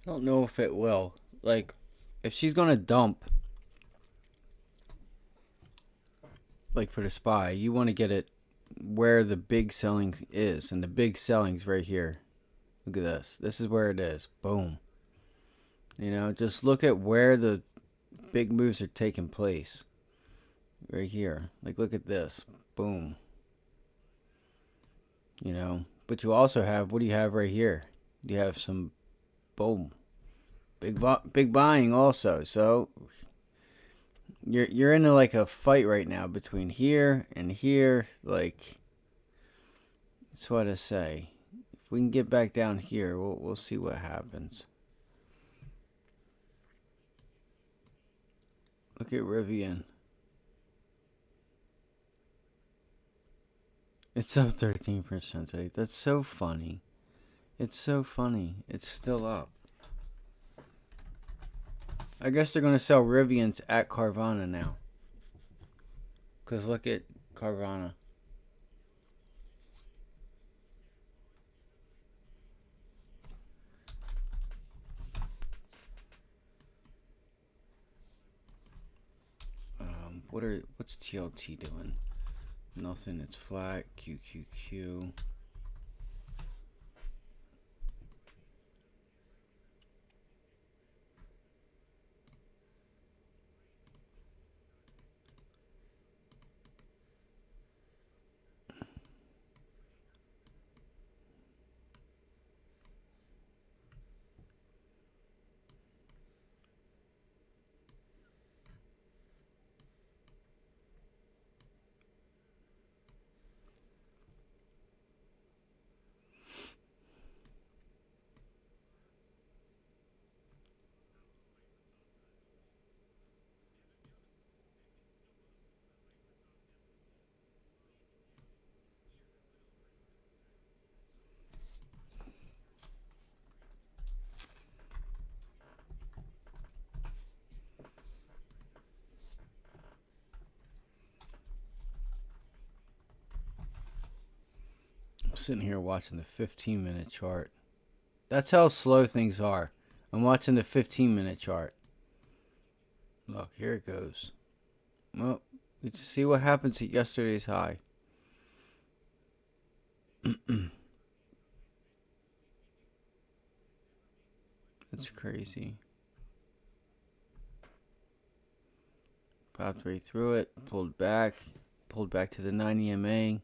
I don't know if it will. Like, if she's gonna dump, like for the SPY, you want to get it where the big selling is, and the big selling's right here. Look at this. This is where it is. Boom. Just look at where the big moves are taking place. Right here. Like, look at this. Boom. But you also have, what do you have right here? You have some, boom, big buying also. So you're into like a fight right now between here and here. Like, that's what I say. If we can get back down here, we'll see what happens. Look at Rivian. It's up 13%. That's so funny. It's so funny. It's still up. I guess they're going to sell Rivians at Carvana now. Because look at Carvana. What's TLT doing? Nothing. It's flat. QQQ. I'm sitting here watching the 15-minute chart. That's how slow things are. I'm watching the 15-minute chart. Look, here it goes. Well, we just see what happens at yesterday's high. That's crazy. Popped right through it, pulled back to the 9 EMA.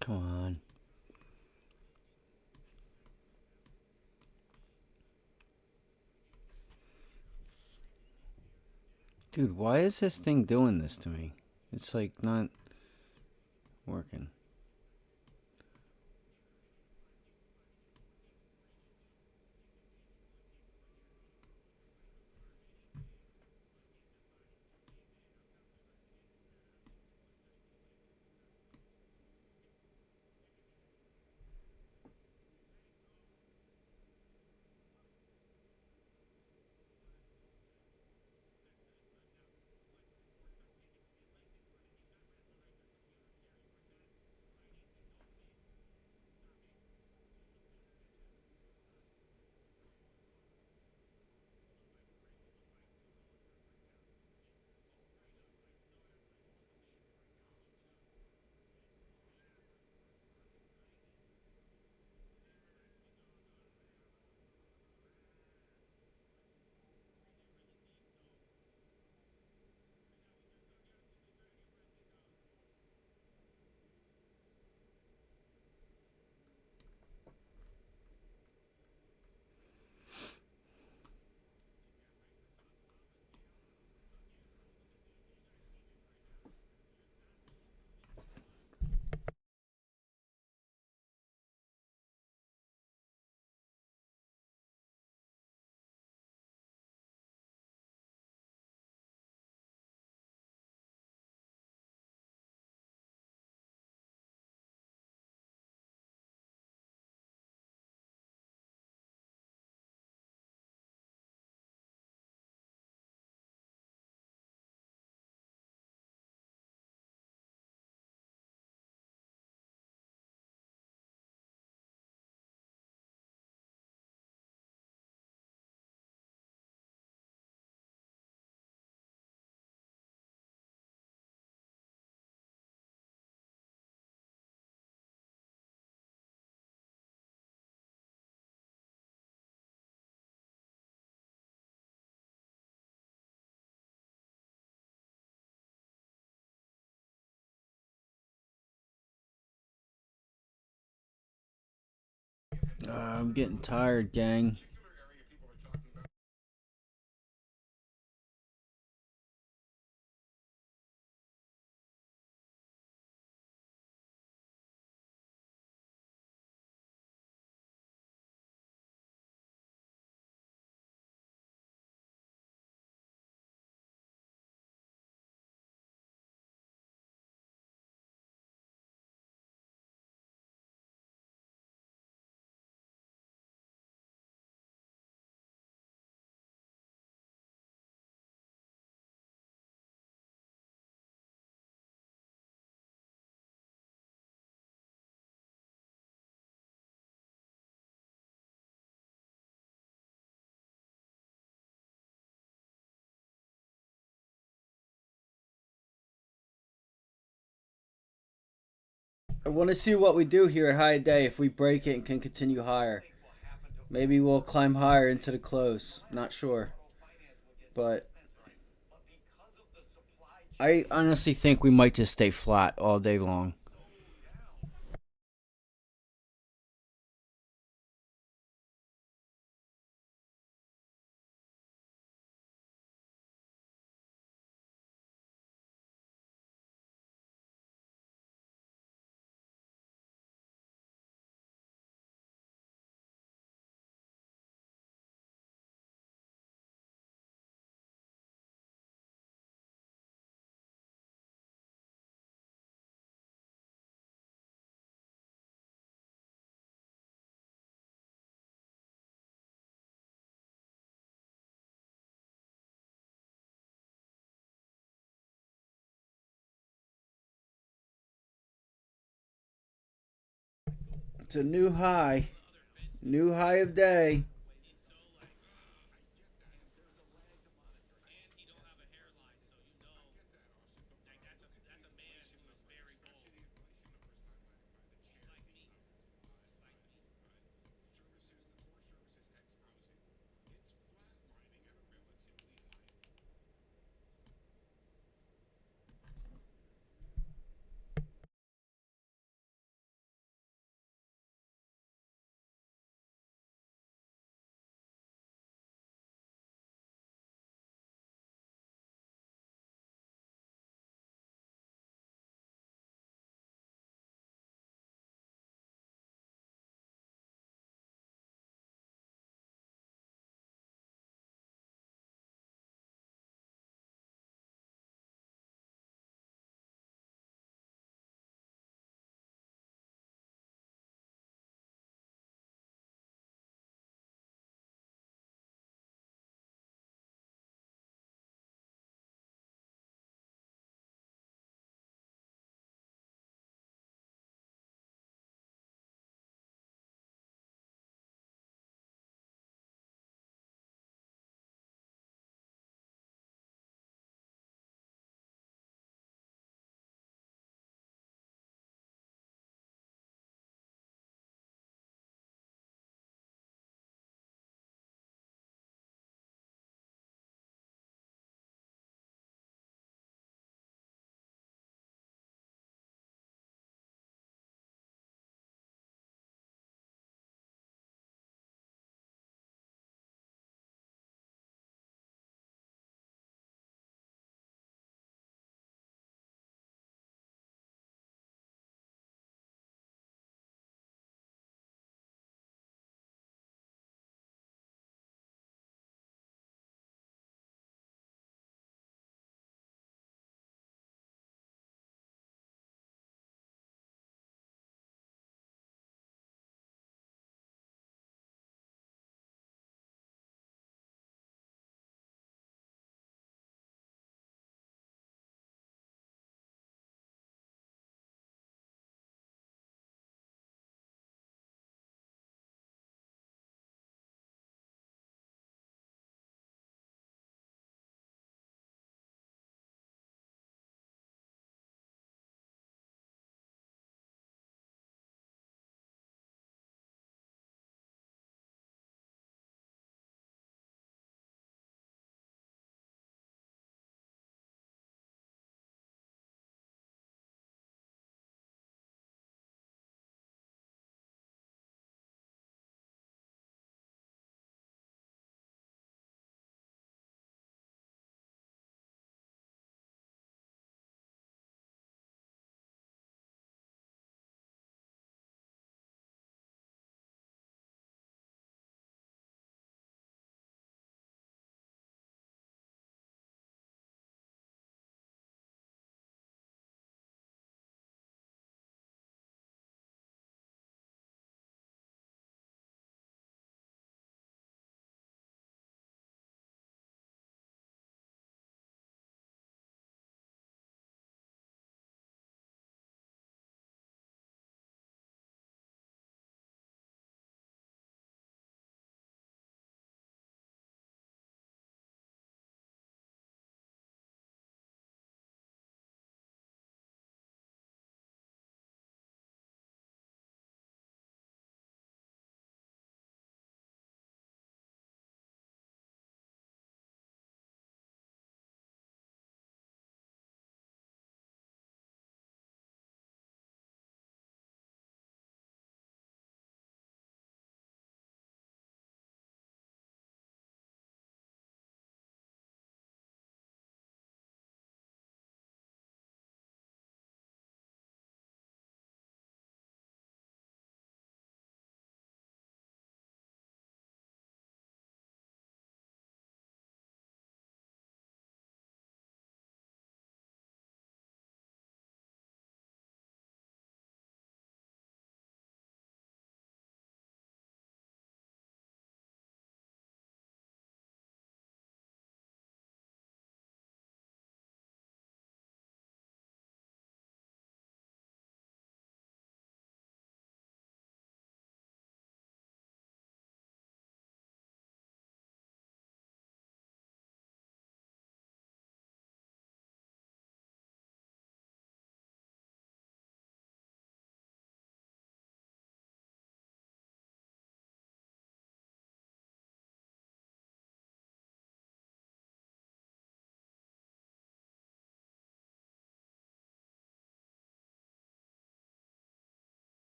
Come on. Dude, why is this thing doing this to me? It's like not working. I'm getting tired, gang. I want to see what we do here at high day. If we break it and can continue higher, maybe we'll climb higher into the close. Not sure, but I honestly think we might just stay flat all day long. It's a new high. New high of day.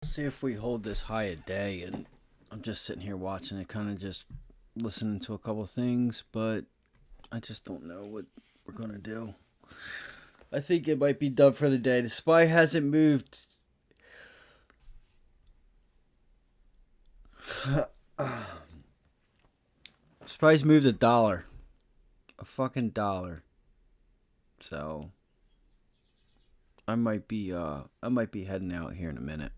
see if we hold this high a day. And I'm just sitting here watching it, kind of just listening to a couple things, but I just don't know what we're going to do. I think it might be done for the day. The SPY hasn't moved. SPY's moved $1. A fucking dollar. So I might be heading out here in a minute.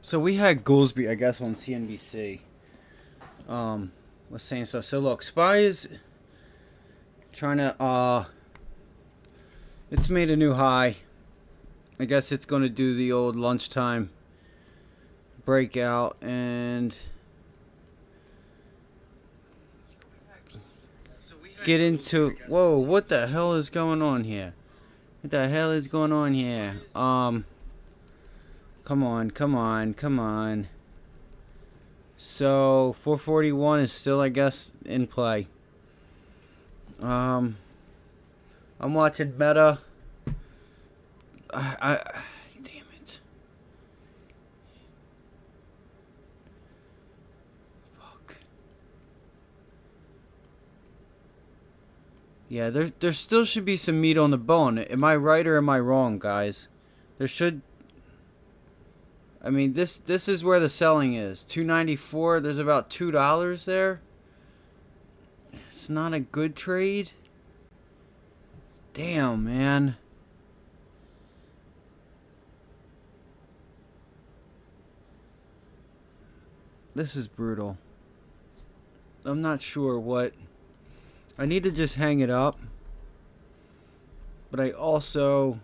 So we had Goolsby, I guess, on CNBC. Was saying stuff. So look, SPY is trying to it's made a new high. I guess it's going to do the old lunchtime breakout and get into. Whoa, what the hell is going on here? What the hell is going on here? Come on, come on, come on. So 441 is still, I guess, in play. I'm watching Meta. Damn it. Fuck. Yeah, there still should be some meat on the bone. Am I right or am I wrong, guys? There should. I mean, this is where the selling is. 294. There's about $2 there. It's not a good trade. Damn, man. This is brutal. I'm not sure what. I need to just hang it up. But I also.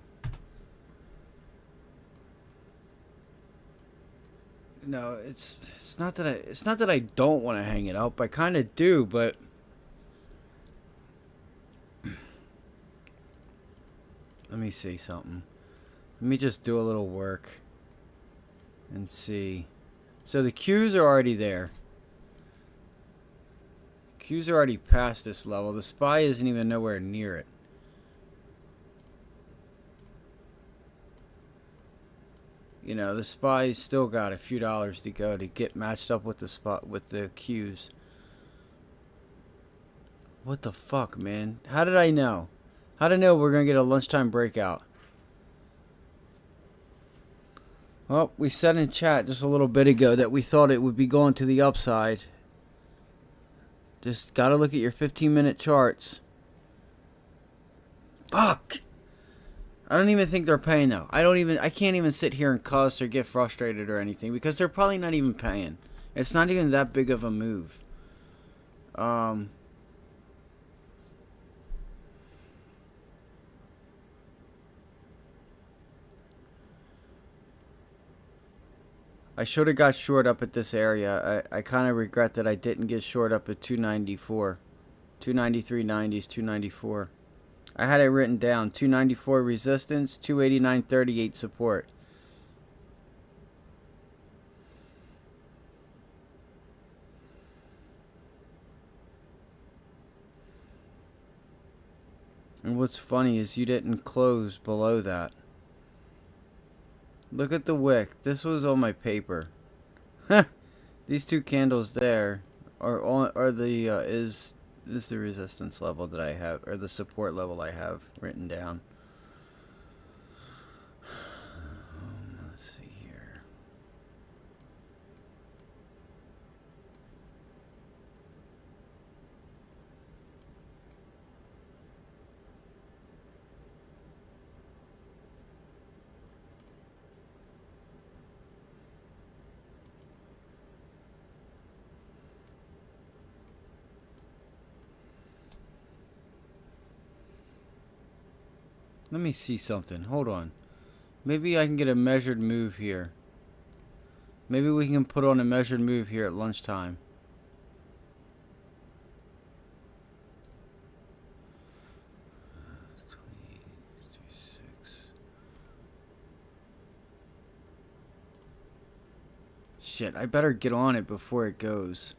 No, it's not that I don't want to hang it up. I kind of do, but let me see something. Let me just do a little work and see. So the Qs are already there. Qs are already past this level. The SPY isn't even nowhere near it. You know, the SPY's still got a few dollars to go to get matched up with the Qs. What the fuck, man? How did I know? How did I know we're gonna get a lunchtime breakout? Well, we said in chat just a little bit ago that we thought it would be going to the upside. Just gotta look at your 15-minute charts. Fuck! I don't even think they're paying though. I can't even sit here and cuss or get frustrated or anything because they're probably not even paying. It's not even that big of a move. I should have got short up at this area. I kind of regret that I didn't get short up at 294. 293.90s, 294. I had it written down. 294 resistance, 289.38 support. And what's funny is you didn't close below that. Look at the wick. This was on my paper. These two candles there are the is the resistance level that I have, or the support level I have written down. Let's see here. Let me see something. Hold on. Maybe I can get a measured move here. Maybe we can put on a measured move here at lunchtime. Shit, I better get on it before it goes.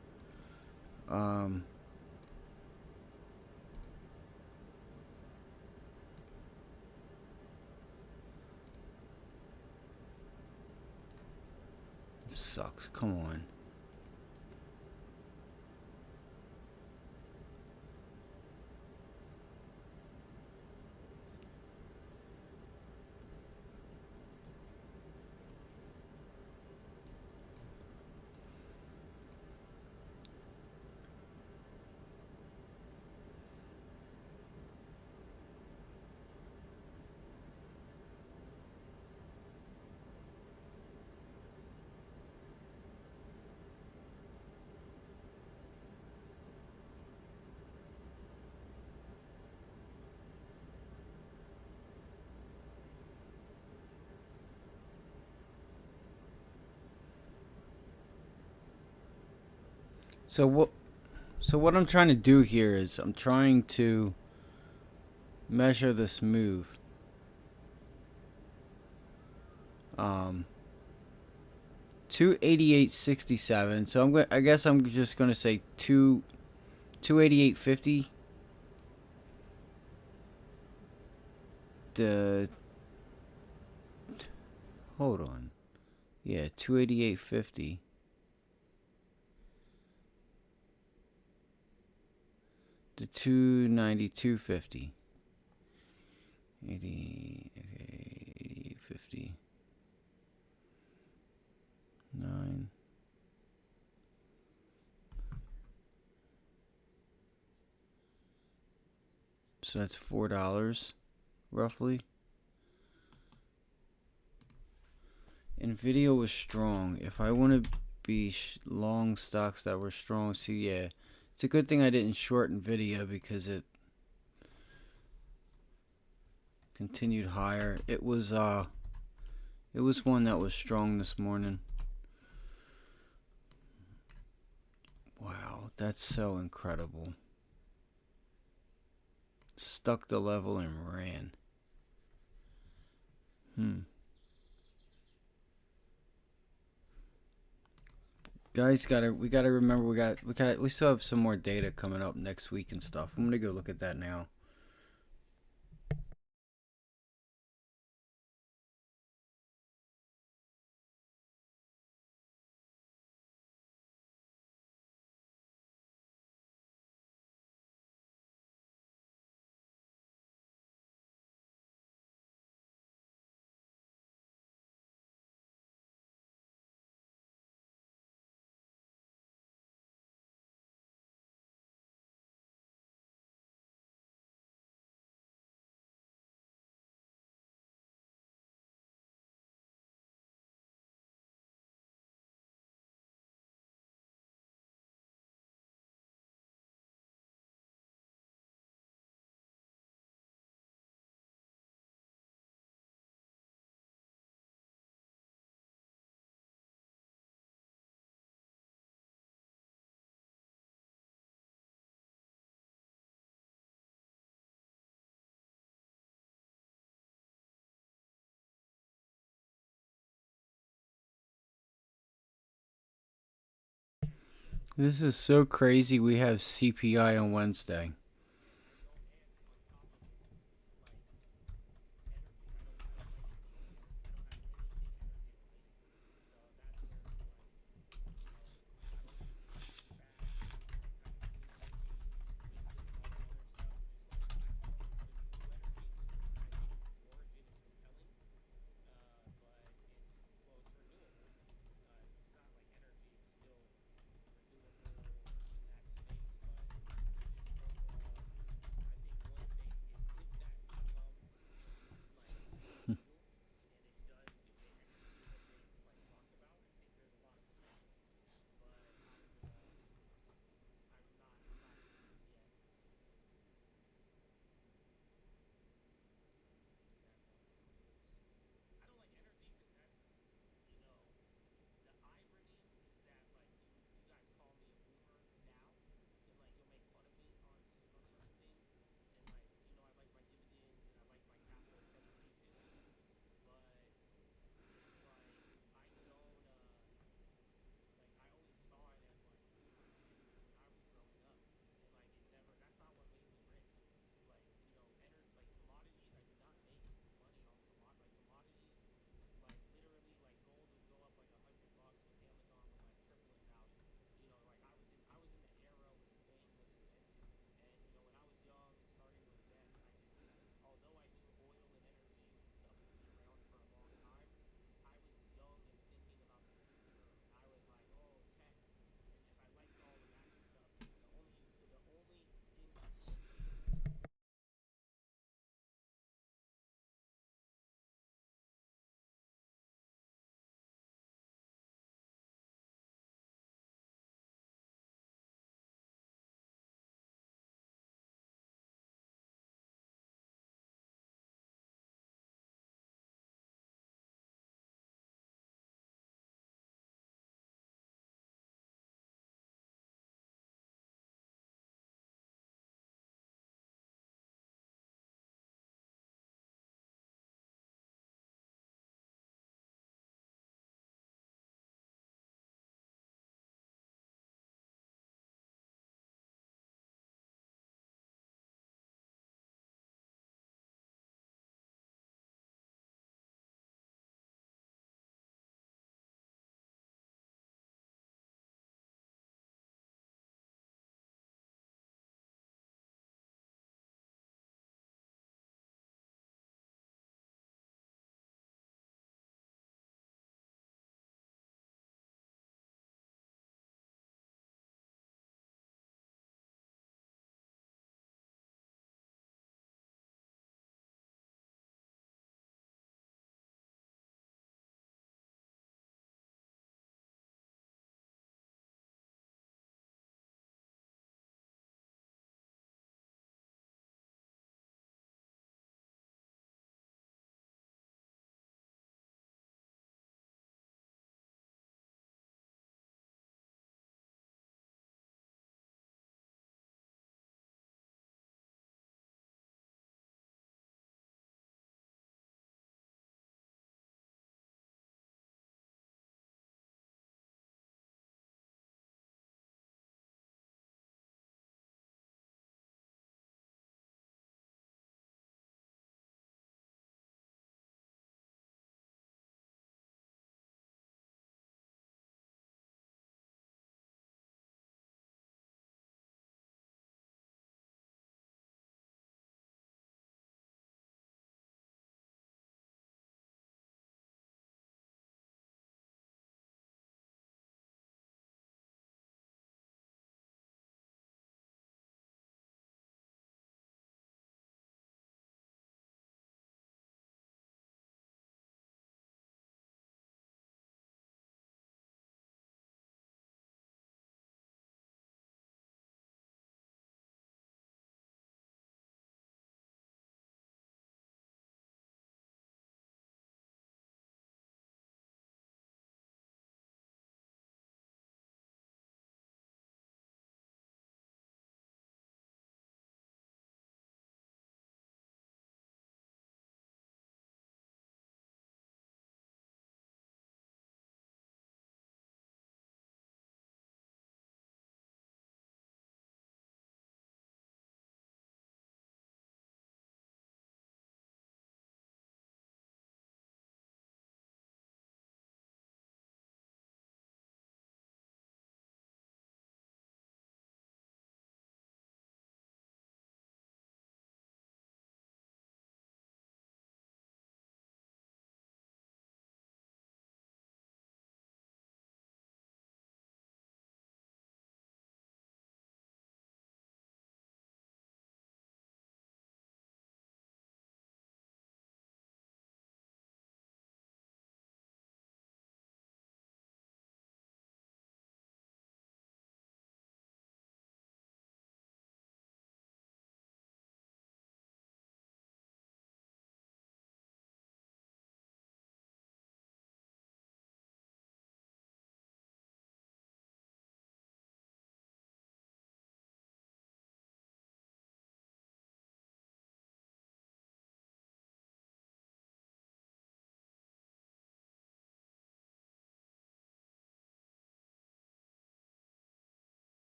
Sucks. Come on. So what I'm trying to do here is I'm trying to measure this move. Um 288.67. So I guess I'm just going to say 288.50. The hold on. Yeah, 288.50. To 292.50. 80, okay, 50. 9. So that's $4 roughly. Nvidia was strong. If I want to be long stocks that were strong, see, yeah, it's a good thing I didn't short Nvidia because it continued higher. It was one that was strong this morning. Wow, that's so incredible. Stuck the level and ran. Guys, we gotta remember we still have some more data coming up next week and stuff. I'm gonna go look at that now. This is so crazy. We have CPI on Wednesday.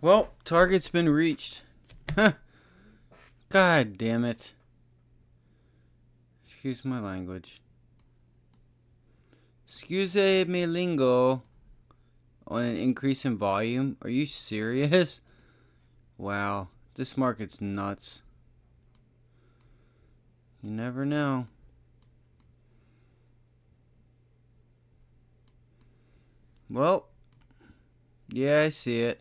Well, target's been reached. Huh. God damn it. Excuse my language. Excuse me lingo. On an increase in volume? Are you serious? Wow. This market's nuts. You never know. Well, yeah, I see it.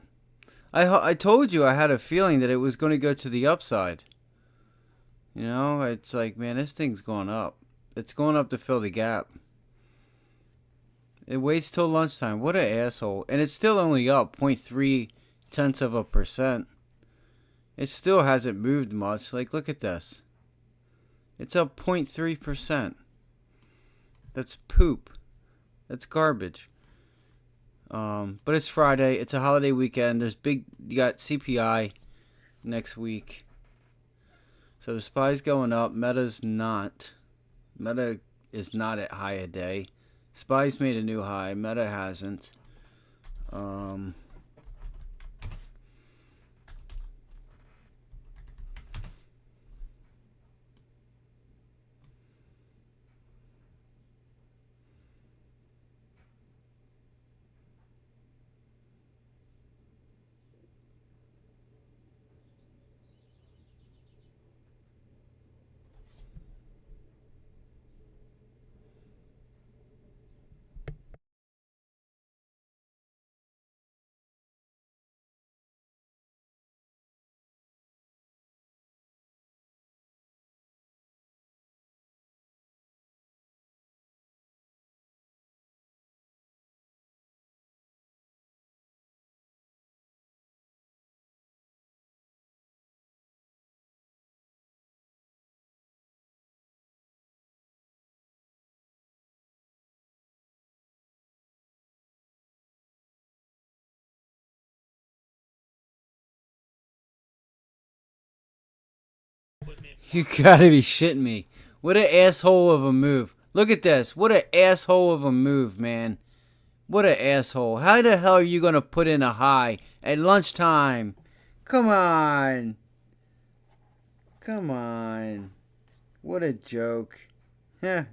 I told you I had a feeling that it was going to go to the upside. You know, it's like, man, this thing's going up. It's going up to fill the gap. It waits till lunchtime. What an asshole. And it's still only up 0.3%. It still hasn't moved much. Like, look at this. It's up 0.3%. That's poop. That's garbage. But it's Friday. It's a holiday weekend. You got CPI next week. So the SPY's going up. Meta's not. Meta is not at high a day. SPY's made a new high. Meta hasn't. You gotta be shitting me. What an asshole of a move. Look at this. What an asshole of a move, man. What an asshole. How the hell are you gonna put in a high at lunchtime? Come on. Come on. What a joke. Heh.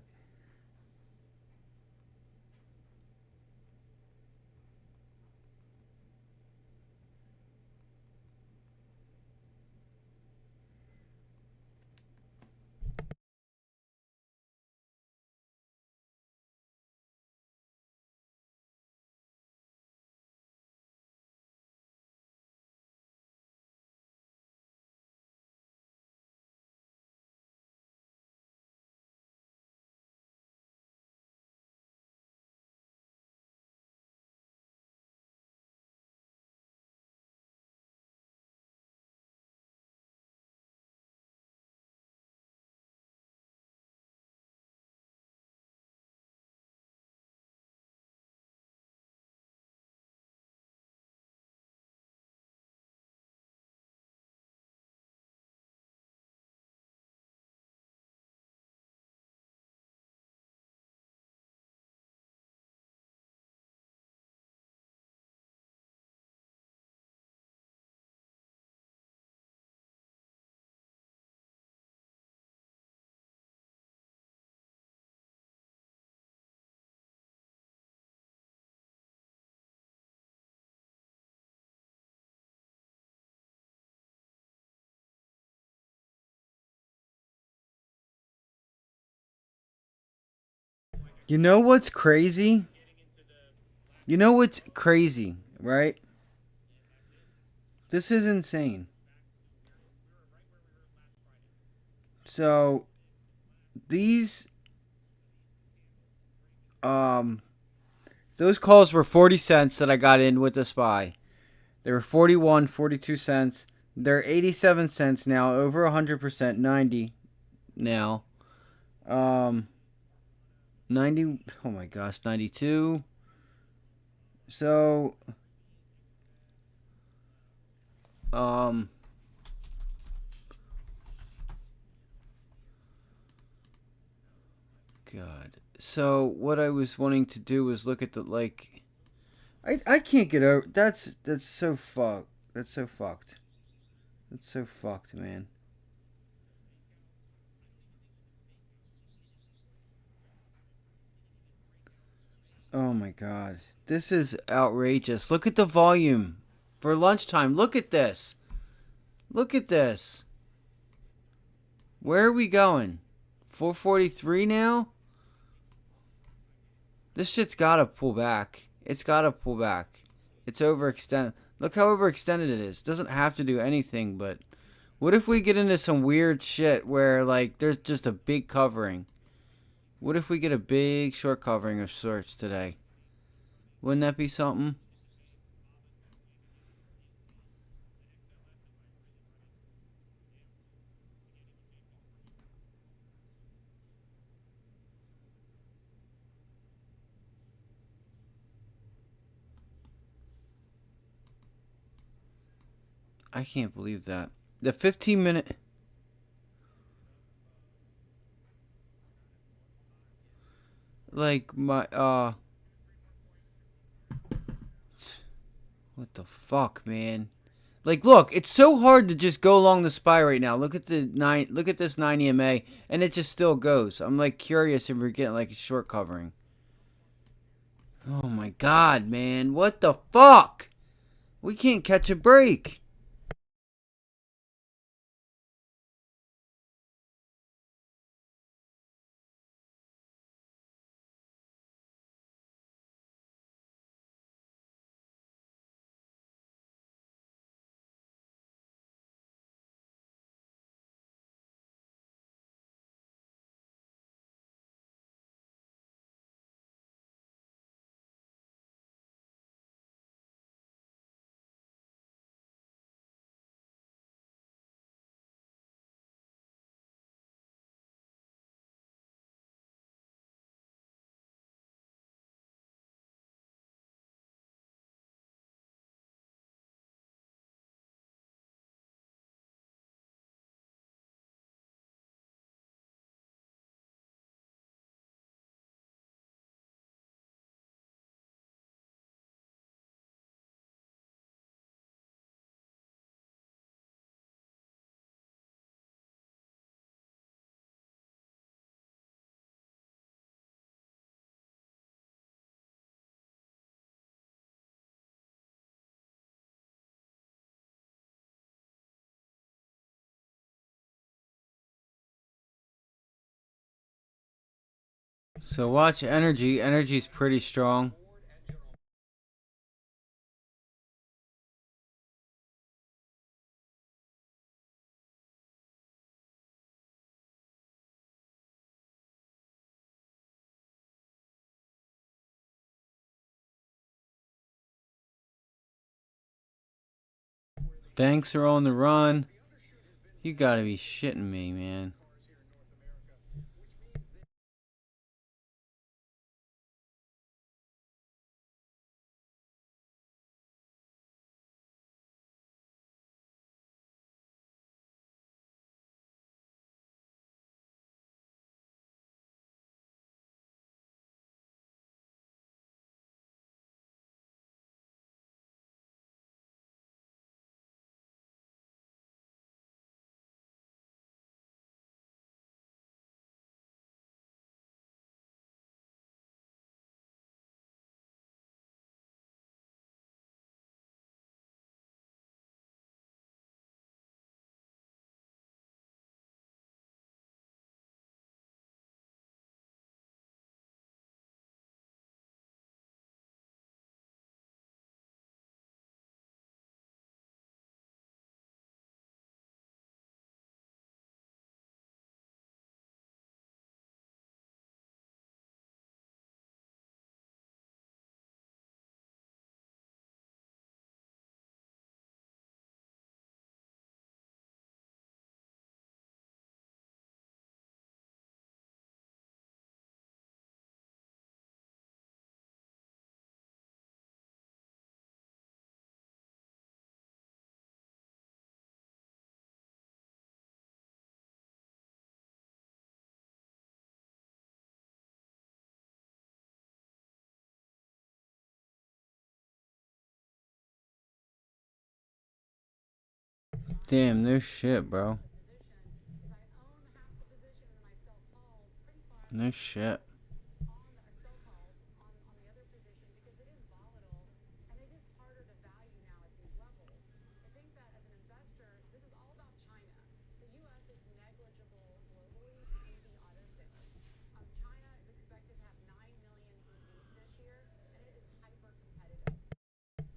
You know what's crazy? You know what's crazy, right? This is insane. So these um those calls were 40 cents that I got in with the SPY. They were 41, 42 cents. They're 87 cents now, over 100%, 90 now. 90, oh my gosh, 92. So um God. So what I was wanting to do was look at the, like, I can't get over that's so fuck. That's so fucked. That's so fucked, man. Oh my god. This is outrageous. Look at the volume for lunchtime. Look at this. Look at this. Where are we going? 443 now? This shit's gotta pull back. It's gotta pull back. It's overextended. Look how overextended it is. It doesn't have to do anything, but what if we get into some weird shit where, like, there's just a big covering? What if we get a big short covering of sorts today? Wouldn't that be something? I can't believe that. The 15-minute. Like, what the fuck, man? Like, look, it's so hard to just go along the SPY right now. Look at the nine. Look at this 9 EMA, and it just still goes. I'm like curious if we're getting like a short covering. Oh my god, man! What the fuck? We can't catch a break. So watch energy. Energy's pretty strong. Banks are on the run. You gotta be shitting me, man. Damn, no shit, bro. No shit.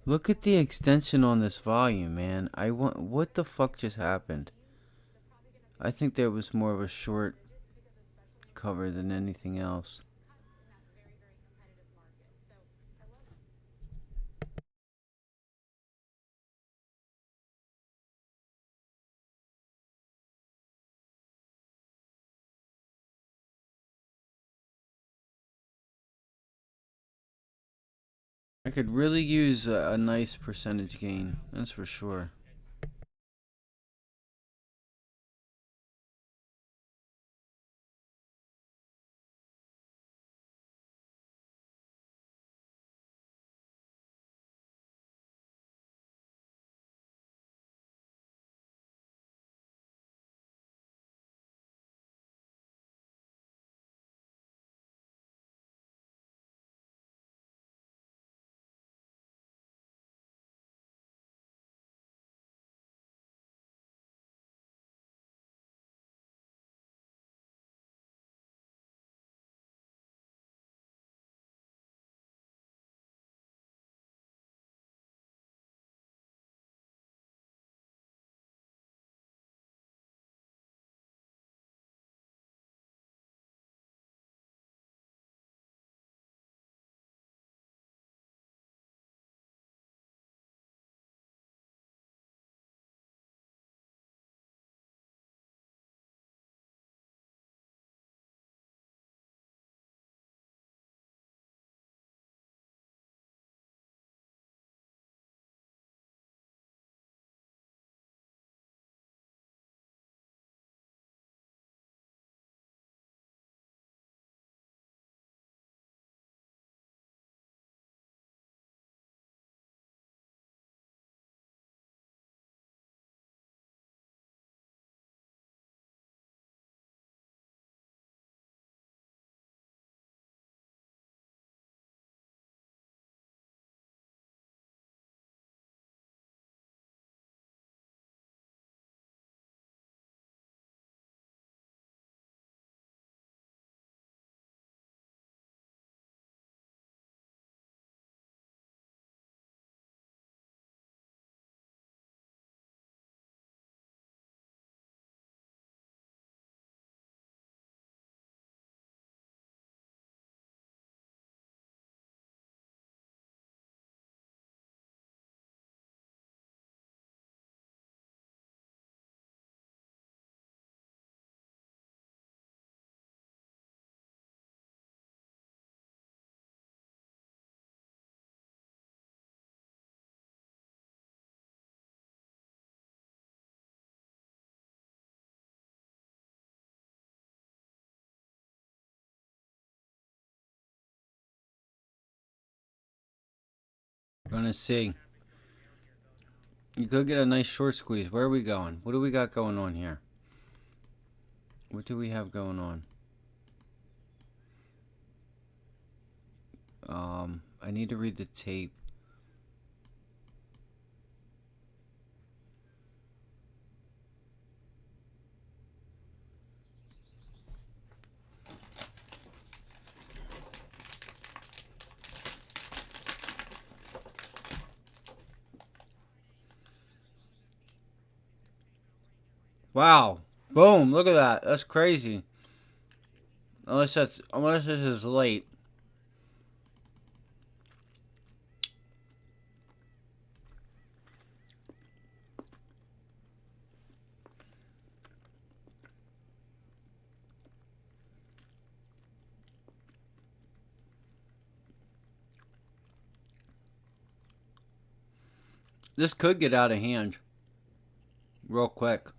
Look at the extension on this volume, man. I want. What the fuck just happened? I think there was more of a short cover than anything else. I could really use a nice percentage gain. That's for sure. We're gonna see. You could get a nice short squeeze. Where are we going? What do we got going on here? What do we have going on? I need to read the tape. Wow. Boom. Look at that. That's crazy. Unless this is late. This could get out of hand real quick.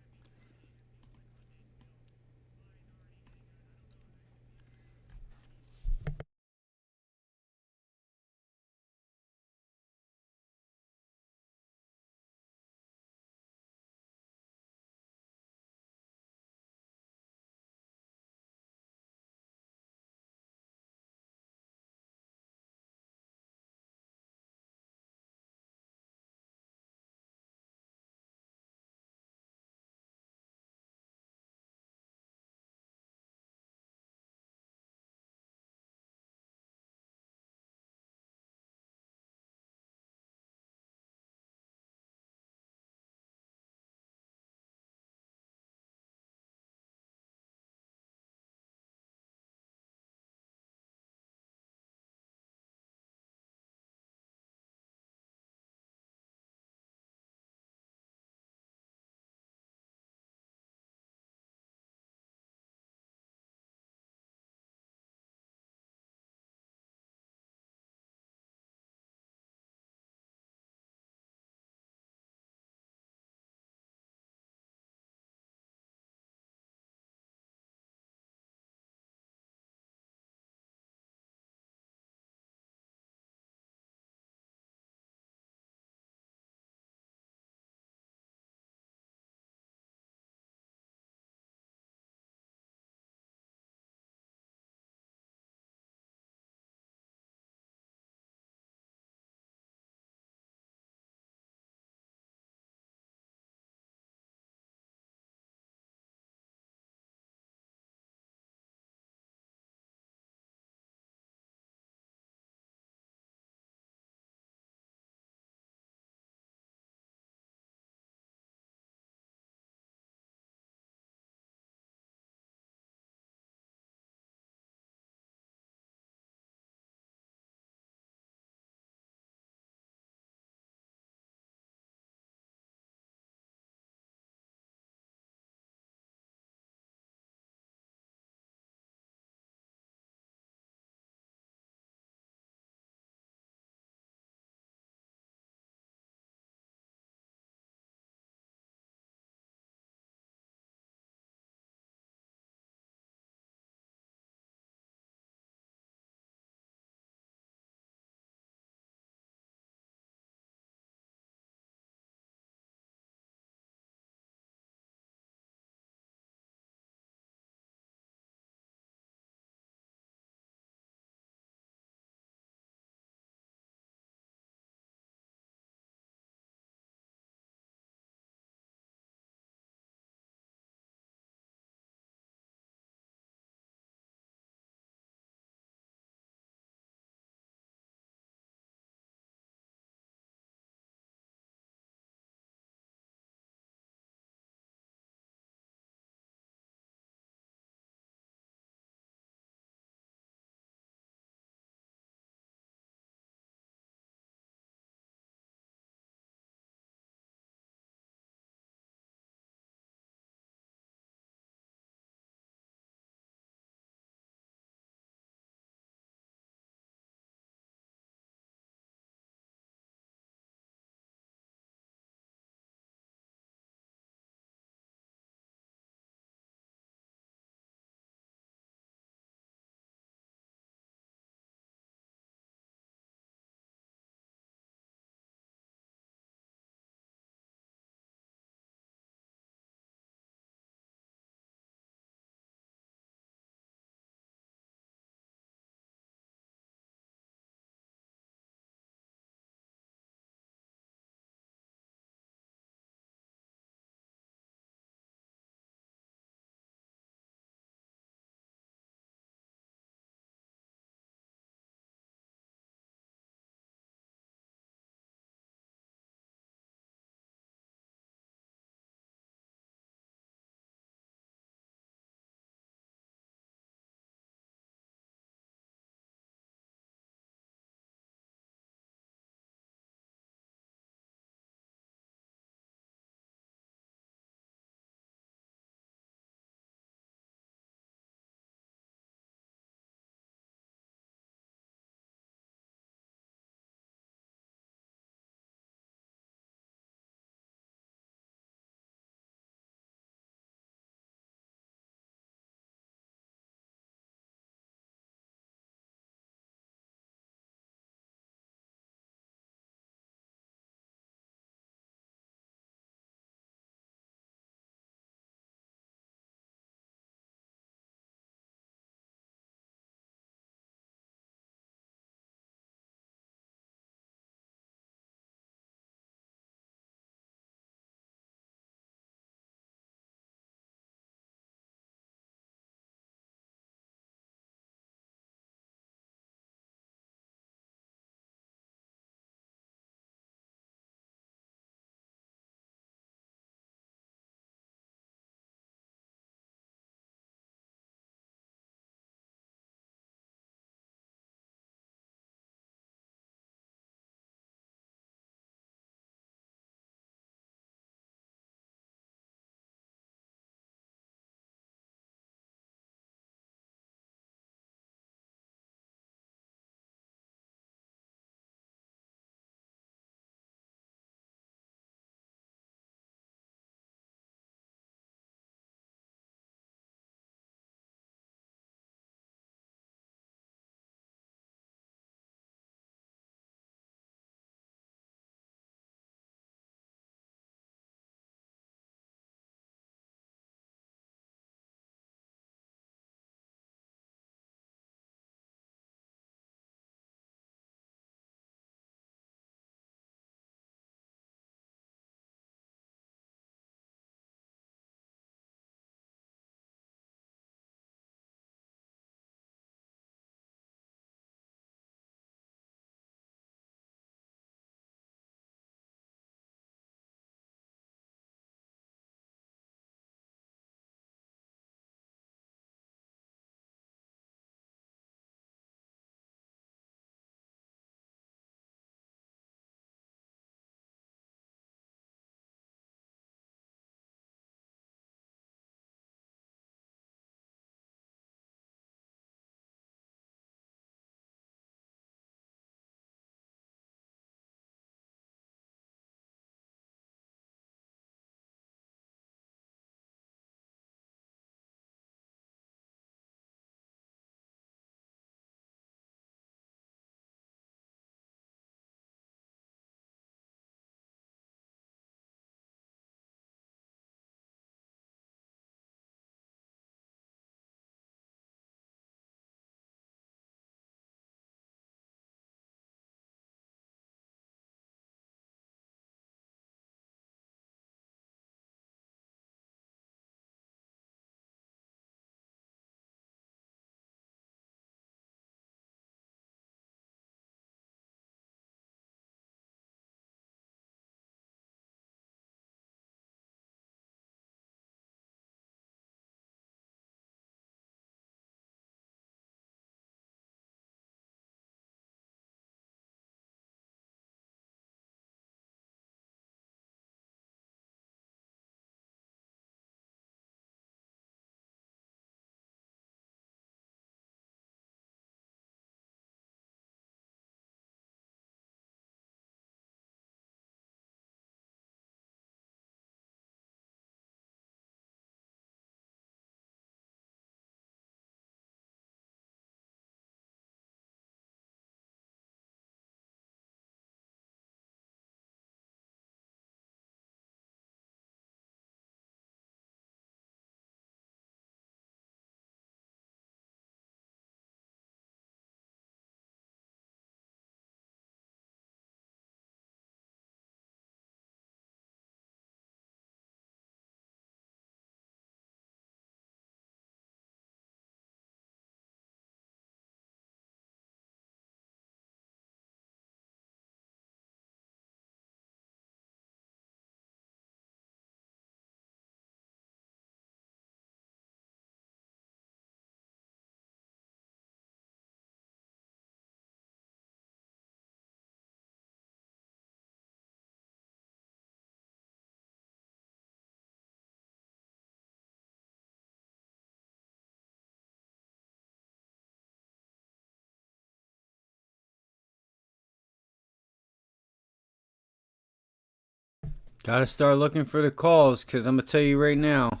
Gotta start looking for the calls, because I'm going to tell you right now,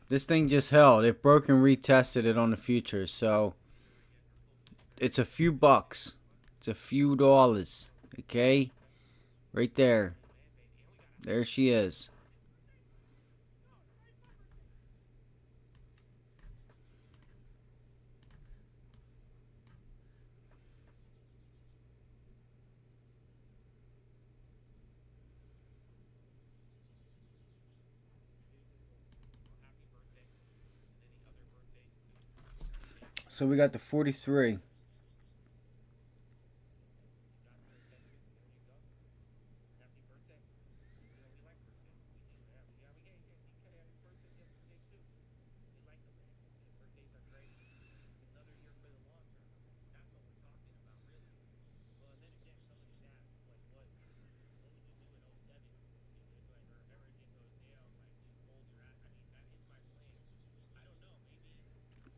this thing just held. It broke and retested it on the future, so it's a few bucks. It's a few dollars, okay? Right there. There she is. So we got the 43.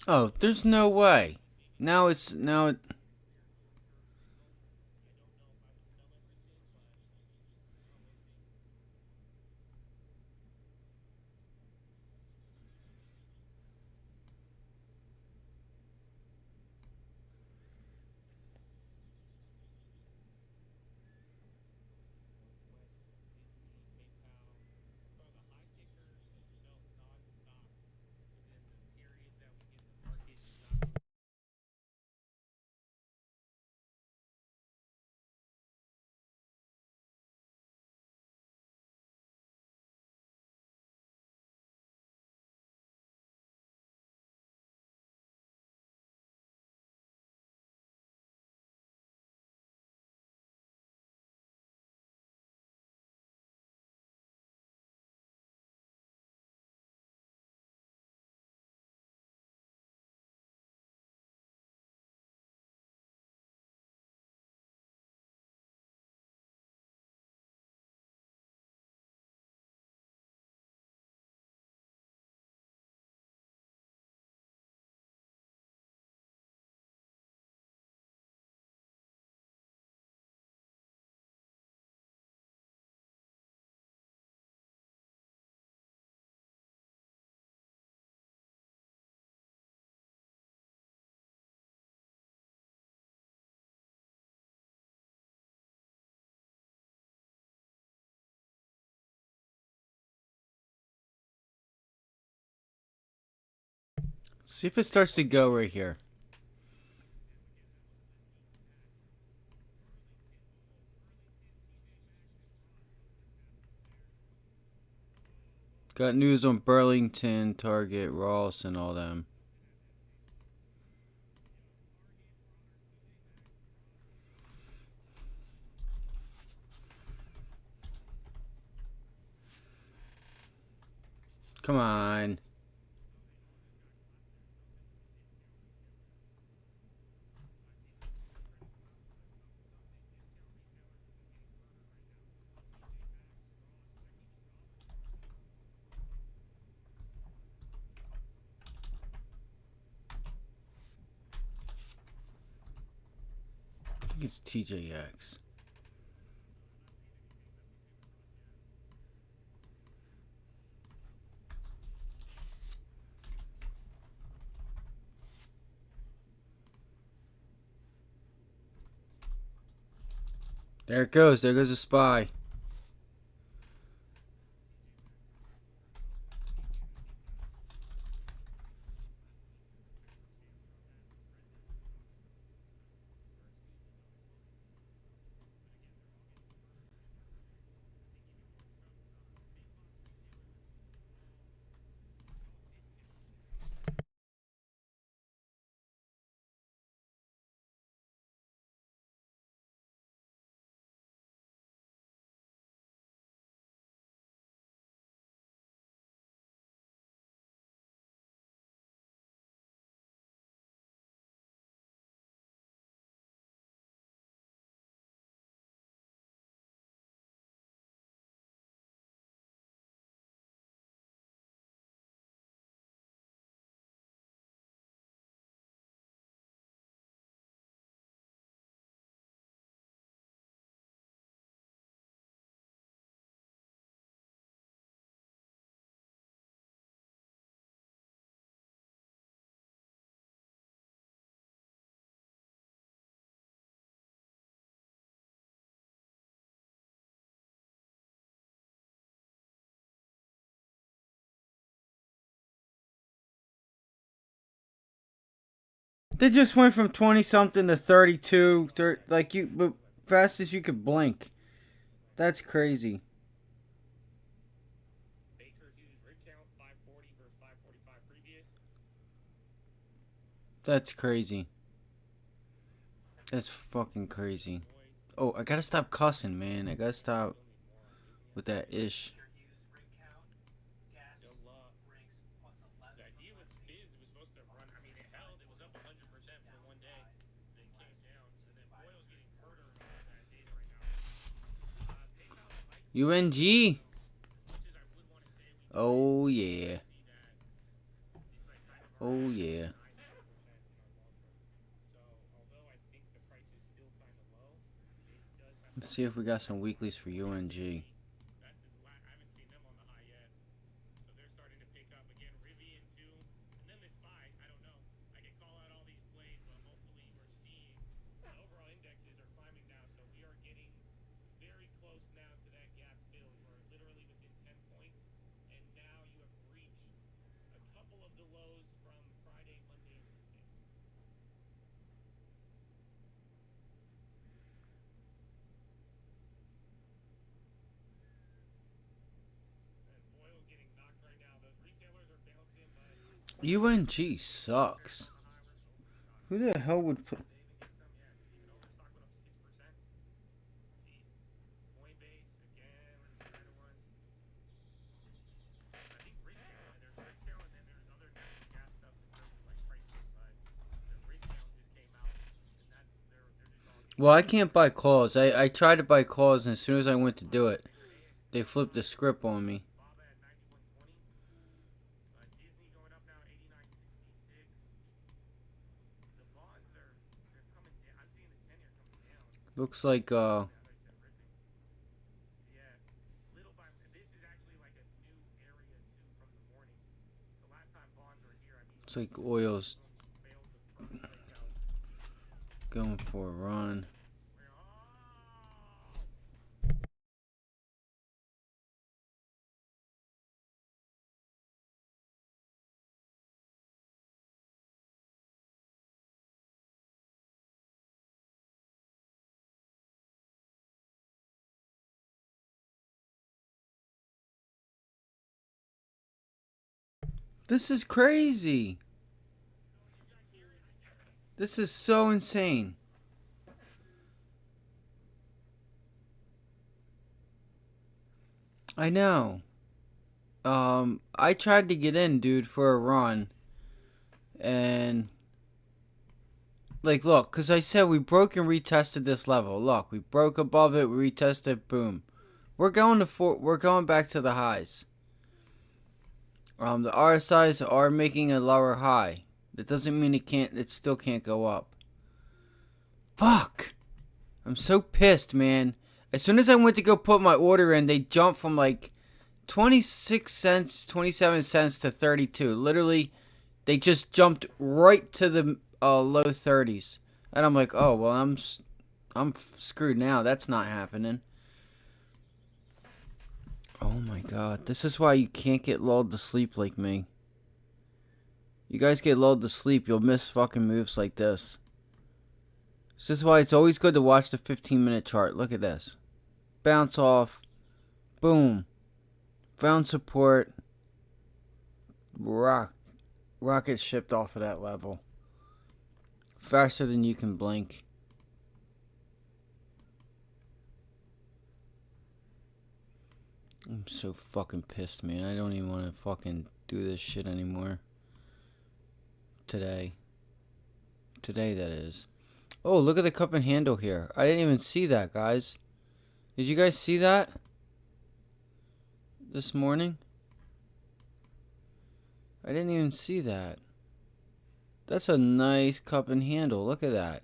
Oh, there's no way. Now it. See if it starts to go right here. Got news on Burlington, Target, Ross, and all them. Come on. I think it's TJX. There it goes. There goes the SPY. They just went from 20 something to 32, like you, but fast as you could blink. That's crazy. Baker Hughes rig count 540 versus 545 previous. That's crazy. That's fucking crazy. Oh, I gotta stop cussing, man. I gotta stop with that ish. The idea with Fizz, it was supposed to run. I mean, it held. It was up 100% for one day. Then it came down. And then oil's getting murdered on that data right now. PayPal's likely. UNG. As much as I would want to say we Oh yeah. see that, it's like kind of Oh yeah. 9%, in our long term. So although I think the price is still kind of low, it does have. Let's see if we got some weeklies for UNG. That's I haven't seen them on the high yet. So they're starting to pick up again. Rivian too, and then this SPY. I don't know. I can call out all these plays, but hopefully we're seeing the overall indexes are climbing now. So we are getting very close now to that gap fill. We're literally within 10 points, and now you have reached a couple of the lows from Friday, Monday, and Tuesday. And oil getting knocked right now. Those retailers are bouncing, but UNG sucks. Who the hell would put? they even get some, yeah. Even overstock went up 6%. Jeez. Coinbase again. Where's the China ones? I think rig count. There's rig count, and then there's other natural gas stuff in terms of like pricing. But the rig count just came out, and that's they're just all. Well, I can't buy calls. I tried to buy calls, and as soon as I went to do it, they flipped the script on me. Baba at 91.20. Disney going up now 89.66. The bonds they're coming down. I'm seeing the 10-year coming down. Looks like Like I said, ripping. Yeah, little by this is actually like a new area too from the morning. So last time bonds were here, I mean, it's like oil's failed the first breakout. going for a run. This is crazy. This is so insane. I know. I tried to get in, dude, for a run. And like, look, cuz I said we broke and retested this level. Look, we broke above it, we retested, boom. We're going back to the highs. The RSIs are making a lower high. That doesn't mean it still can't go up. Fuck. I'm so pissed, man. As soon as I went to go put my order in, they jumped from like 26 cents, 27 cents to 32. Literally, they just jumped right to the low 30s. And I'm like, "Oh, well, I'm screwed now. That's not happening." Oh my god. This is why you can't get lulled to sleep like me. You guys get lulled to sleep, you'll miss fucking moves like this. This is why it's always good to watch the 15-minute chart. Look at this. Bounce off. Boom. Found support. Rocket shipped off of that level. Faster than you can blink. I'm so fucking pissed, man. I don't even want to fucking do this shit anymore. Today, that is. Oh, look at the cup and handle here. I didn't even see that, guys. Did you guys see that? This morning? I didn't even see that. That's a nice cup and handle. Look at that.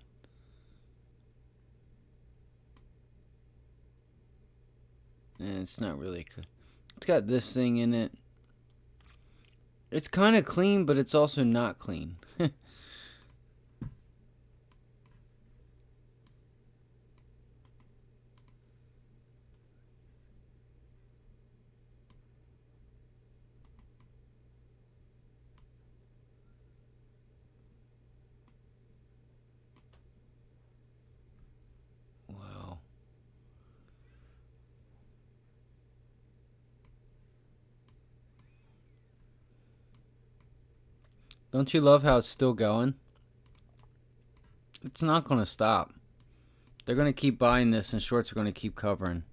And it's not really. It's got this thing in it. It's kind of clean, but it's also not clean. Don't you love how it's still going? It's not going to stop. They're going to keep buying this and shorts are going to keep covering.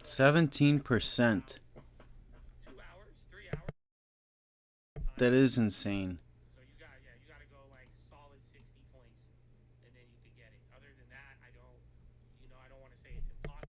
Sixty 17%. 2 hours, 3 hours. That is insane. So you got to go like solid 60 points, and then you could get it. Other than that, I don't want to say it's impossible.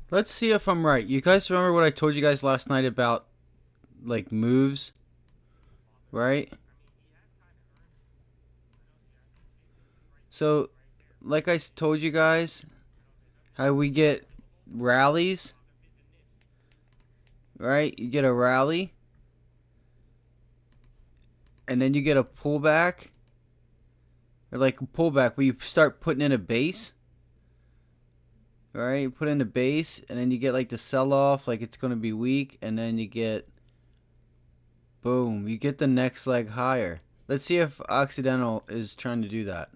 Let's see if I'm right. You guys remember what I told you guys last night about like moves, right? So, like I told you guys, how we get rallies, right? You get a rally, and then you get a pullback, or like a pullback where you start putting in a base, right? You put in a base, and then you get like the sell off, like it's going to be weak, and then you get, boom, you get the next leg higher. Let's see if Occidental is trying to do that.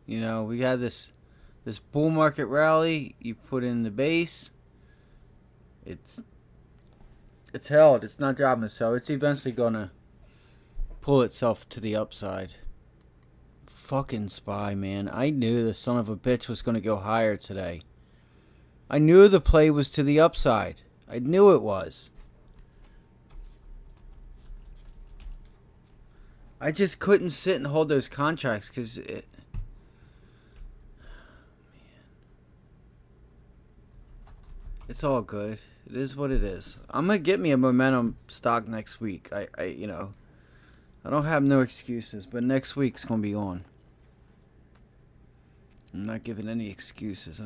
You know, we had this bull market rally. You put in the base. It's held. It's not dropping. So it's eventually gonna pull itself to the upside. Fucking SPY, man. I knew the son of a bitch was gonna go higher today. I knew the play was to the upside. I knew it was. I just couldn't sit and hold those contracts because it. It's all good. It is what it is. I'm gonna get me a momentum stock next week. I don't have no excuses, but next week's gonna be on. I'm not giving any excuses.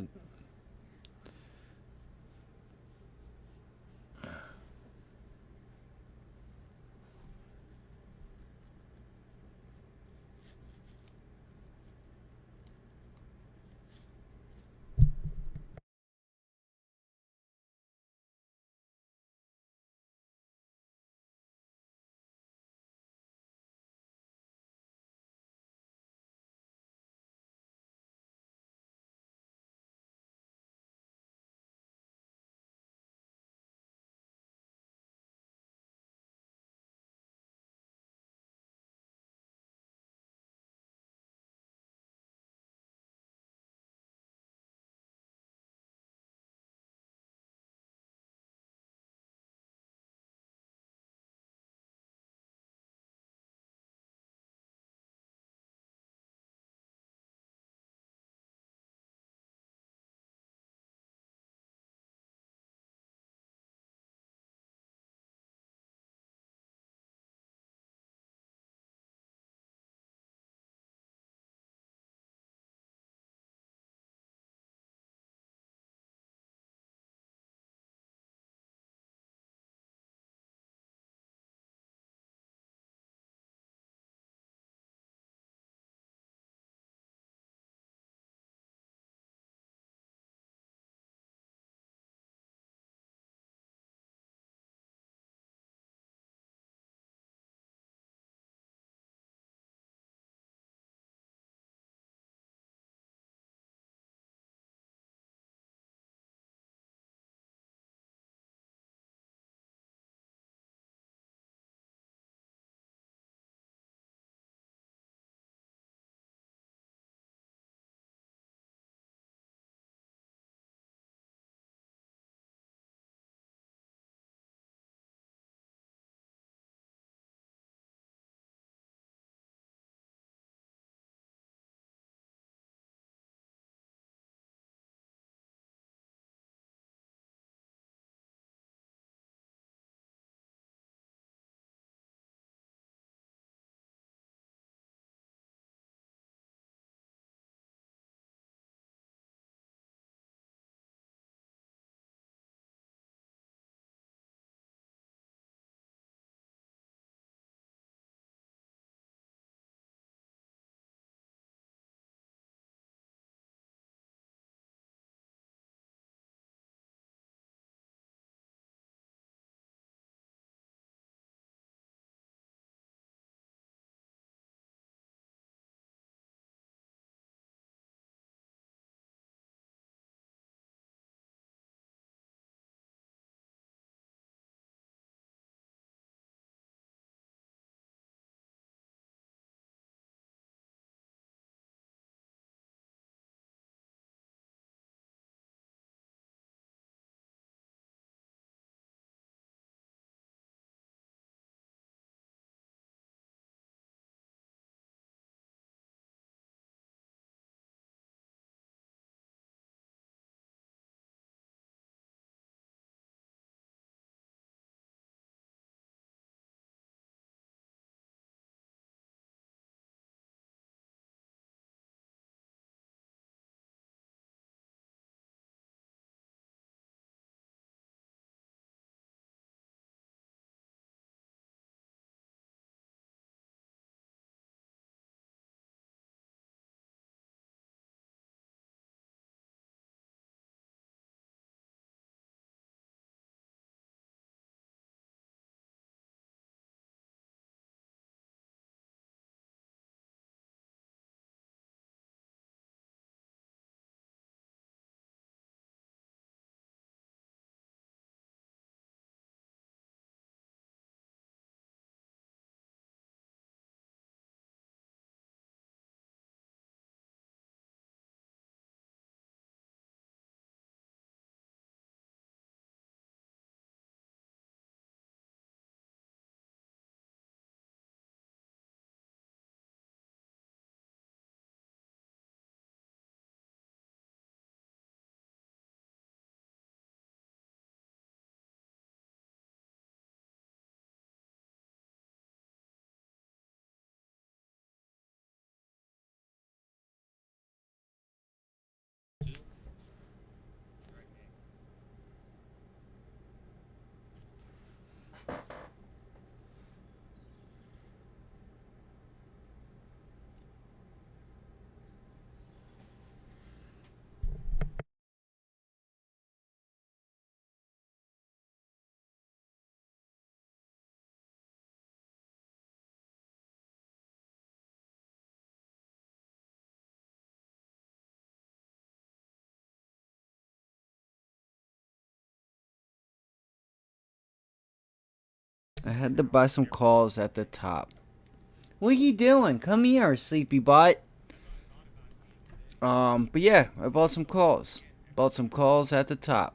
I had to buy some calls at the top. What are you doing? Come here, sleepy butt. But yeah, I bought some calls. Bought some calls at the top.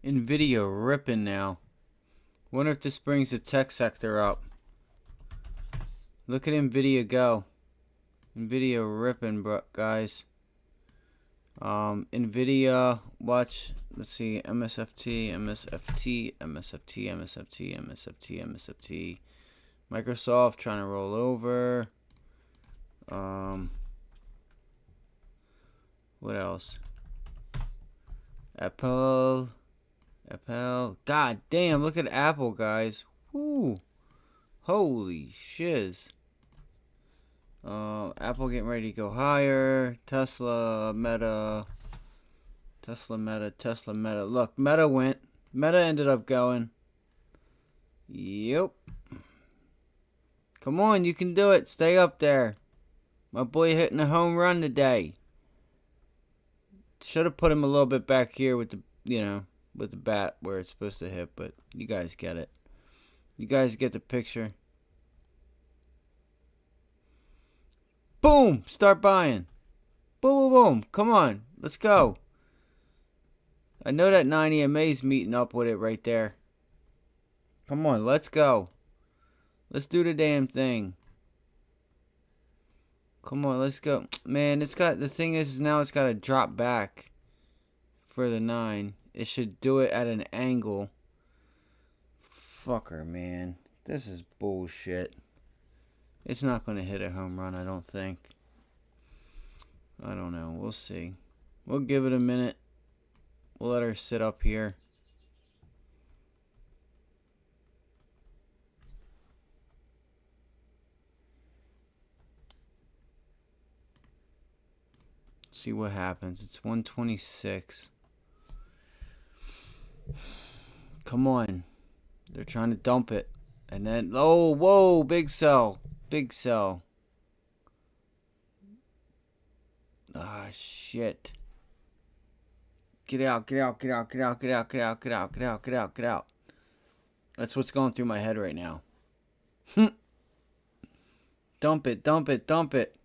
Nvidia ripping now. Wonder if this brings the tech sector up. Look at Nvidia go. Nvidia ripping, bro, guys. Nvidia, watch. Let's see. MSFT, MSFT, MSFT, MSFT, MSFT, MSFT. Microsoft trying to roll over. What else? Apple. God damn, look at Apple, guys. Woo. Holy shiz. Apple getting ready to go higher. Tesla, Meta. Look, Meta went. Meta ended up going. Yep. Come on, you can do it. Stay up there. My boy hitting a home run today. Should have put him a little bit back here with the, with the bat where it's supposed to hit, but you guys get it. You guys get the picture. Boom! Start buying. Boom, boom, boom. Come on. Let's go. I know that 9 EMA's meeting up with it right there. Come on, let's go. Let's do the damn thing. Come on, let's go. Man, the thing is now it's got to drop back for the 9. It should do it at an angle. Fucker, man. This is bullshit. It's not going to hit a home run, I don't think. I don't know. We'll see. We'll give it a minute. We'll let her sit up here. See what happens. It's 126. Come on. They're trying to dump it. And then, oh, whoa, big sell. Big sell. Ah, shit. Get out, get out, get out, get out, get out, get out, get out, get out, get out, get out. That's what's going through my head right now. Dump it, dump it, dump it.